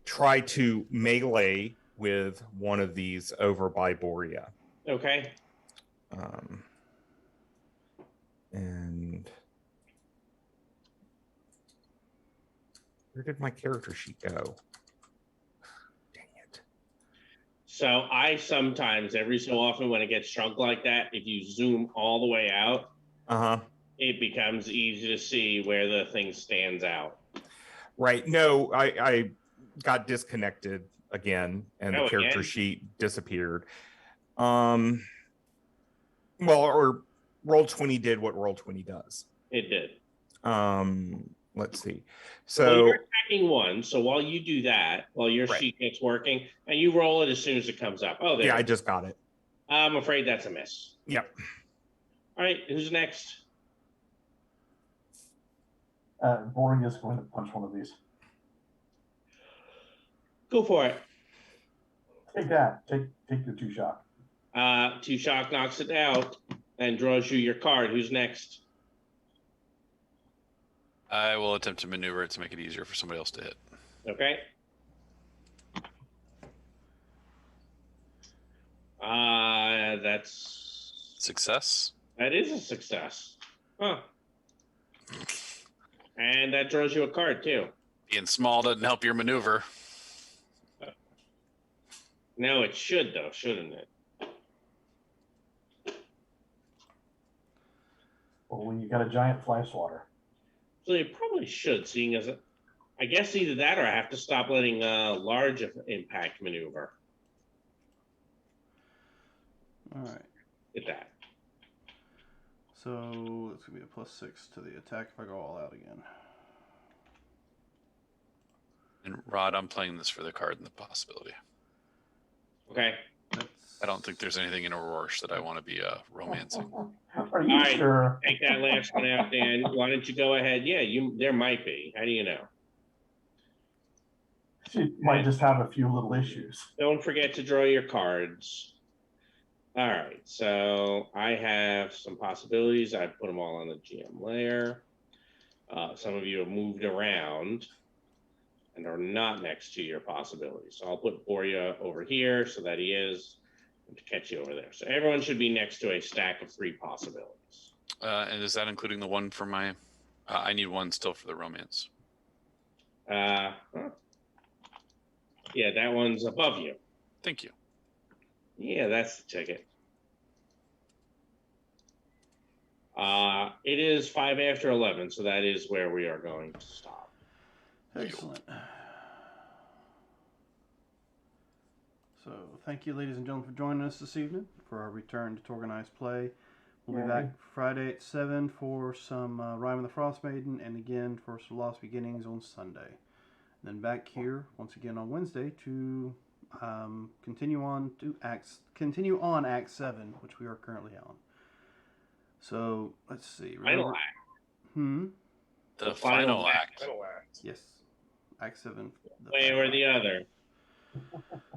try to melee with one of these over by Borya. Okay. And where did my character sheet go? Dang it. So I sometimes, every so often when it gets shrunk like that, if you zoom all the way out, it becomes easy to see where the thing stands out. Right. No, I got disconnected again, and the character sheet disappeared. Well, or Roll20 did what Roll20 does. It did. Let's see. So you're attacking one. So while you do that, while your sheet gets working, and you roll it as soon as it comes up. Oh, there. Yeah, I just got it. I'm afraid that's a miss. Yep. All right, who's next? Boring is going to punch one of these. Go for it. Take that. Take your 2 shock. Two shock knocks it out and draws you your card. Who's next? I will attempt to maneuver it to make it easier for somebody else to hit. Okay. That's Success. that is a success. Huh. And that draws you a card too. Being small doesn't help your maneuver. No, it should though, shouldn't it? Well, when you got a giant fly swatter. So it probably should, seeing as I guess either that or I have to stop letting large impact maneuver. All right. Get that. So it's gonna be a +6 to the attack if I go all out again. And Rod, I'm playing this for the card and the possibility. Okay. That's... I don't think there's anything in Aurora that I want to be romancing. Are you All right. sure? Take that last one out, Dan. Why don't you go ahead? Yeah, there might be. How do you know? She might just have a few little issues. Don't forget to draw your cards. All right, so I have some possibilities. I put them all on the GM layer. Some of you have moved around and are not next to your possibilities. So I'll put Boria over here so that he is, and to catch you over there. So everyone should be next to a stack of 3 possibilities. And is that including the one for my... I need one still for the romance. Huh. Yeah, that one's above you. Thank you. Yeah, that's the ticket. It is 5 after 11, so that is where we are going to stop. Excellent. So, thank you, ladies and gentlemen, for joining us this evening for our return to TORGanized play. We'll be back Friday at 7 for some Rime of the Frost Maiden, and again for some Lost Beginnings on Sunday. Then back here once again on Wednesday to continue on Act 7, which we are currently on. So let's see. Final act. The final act. Final act. Yes, Act 7. Way or the other.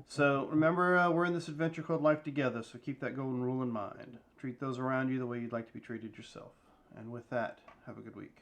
So remember, we're in this adventure called Life Together. So keep that golden rule in mind. Treat those around you the way you'd like to be treated yourself. And with that, have a good week.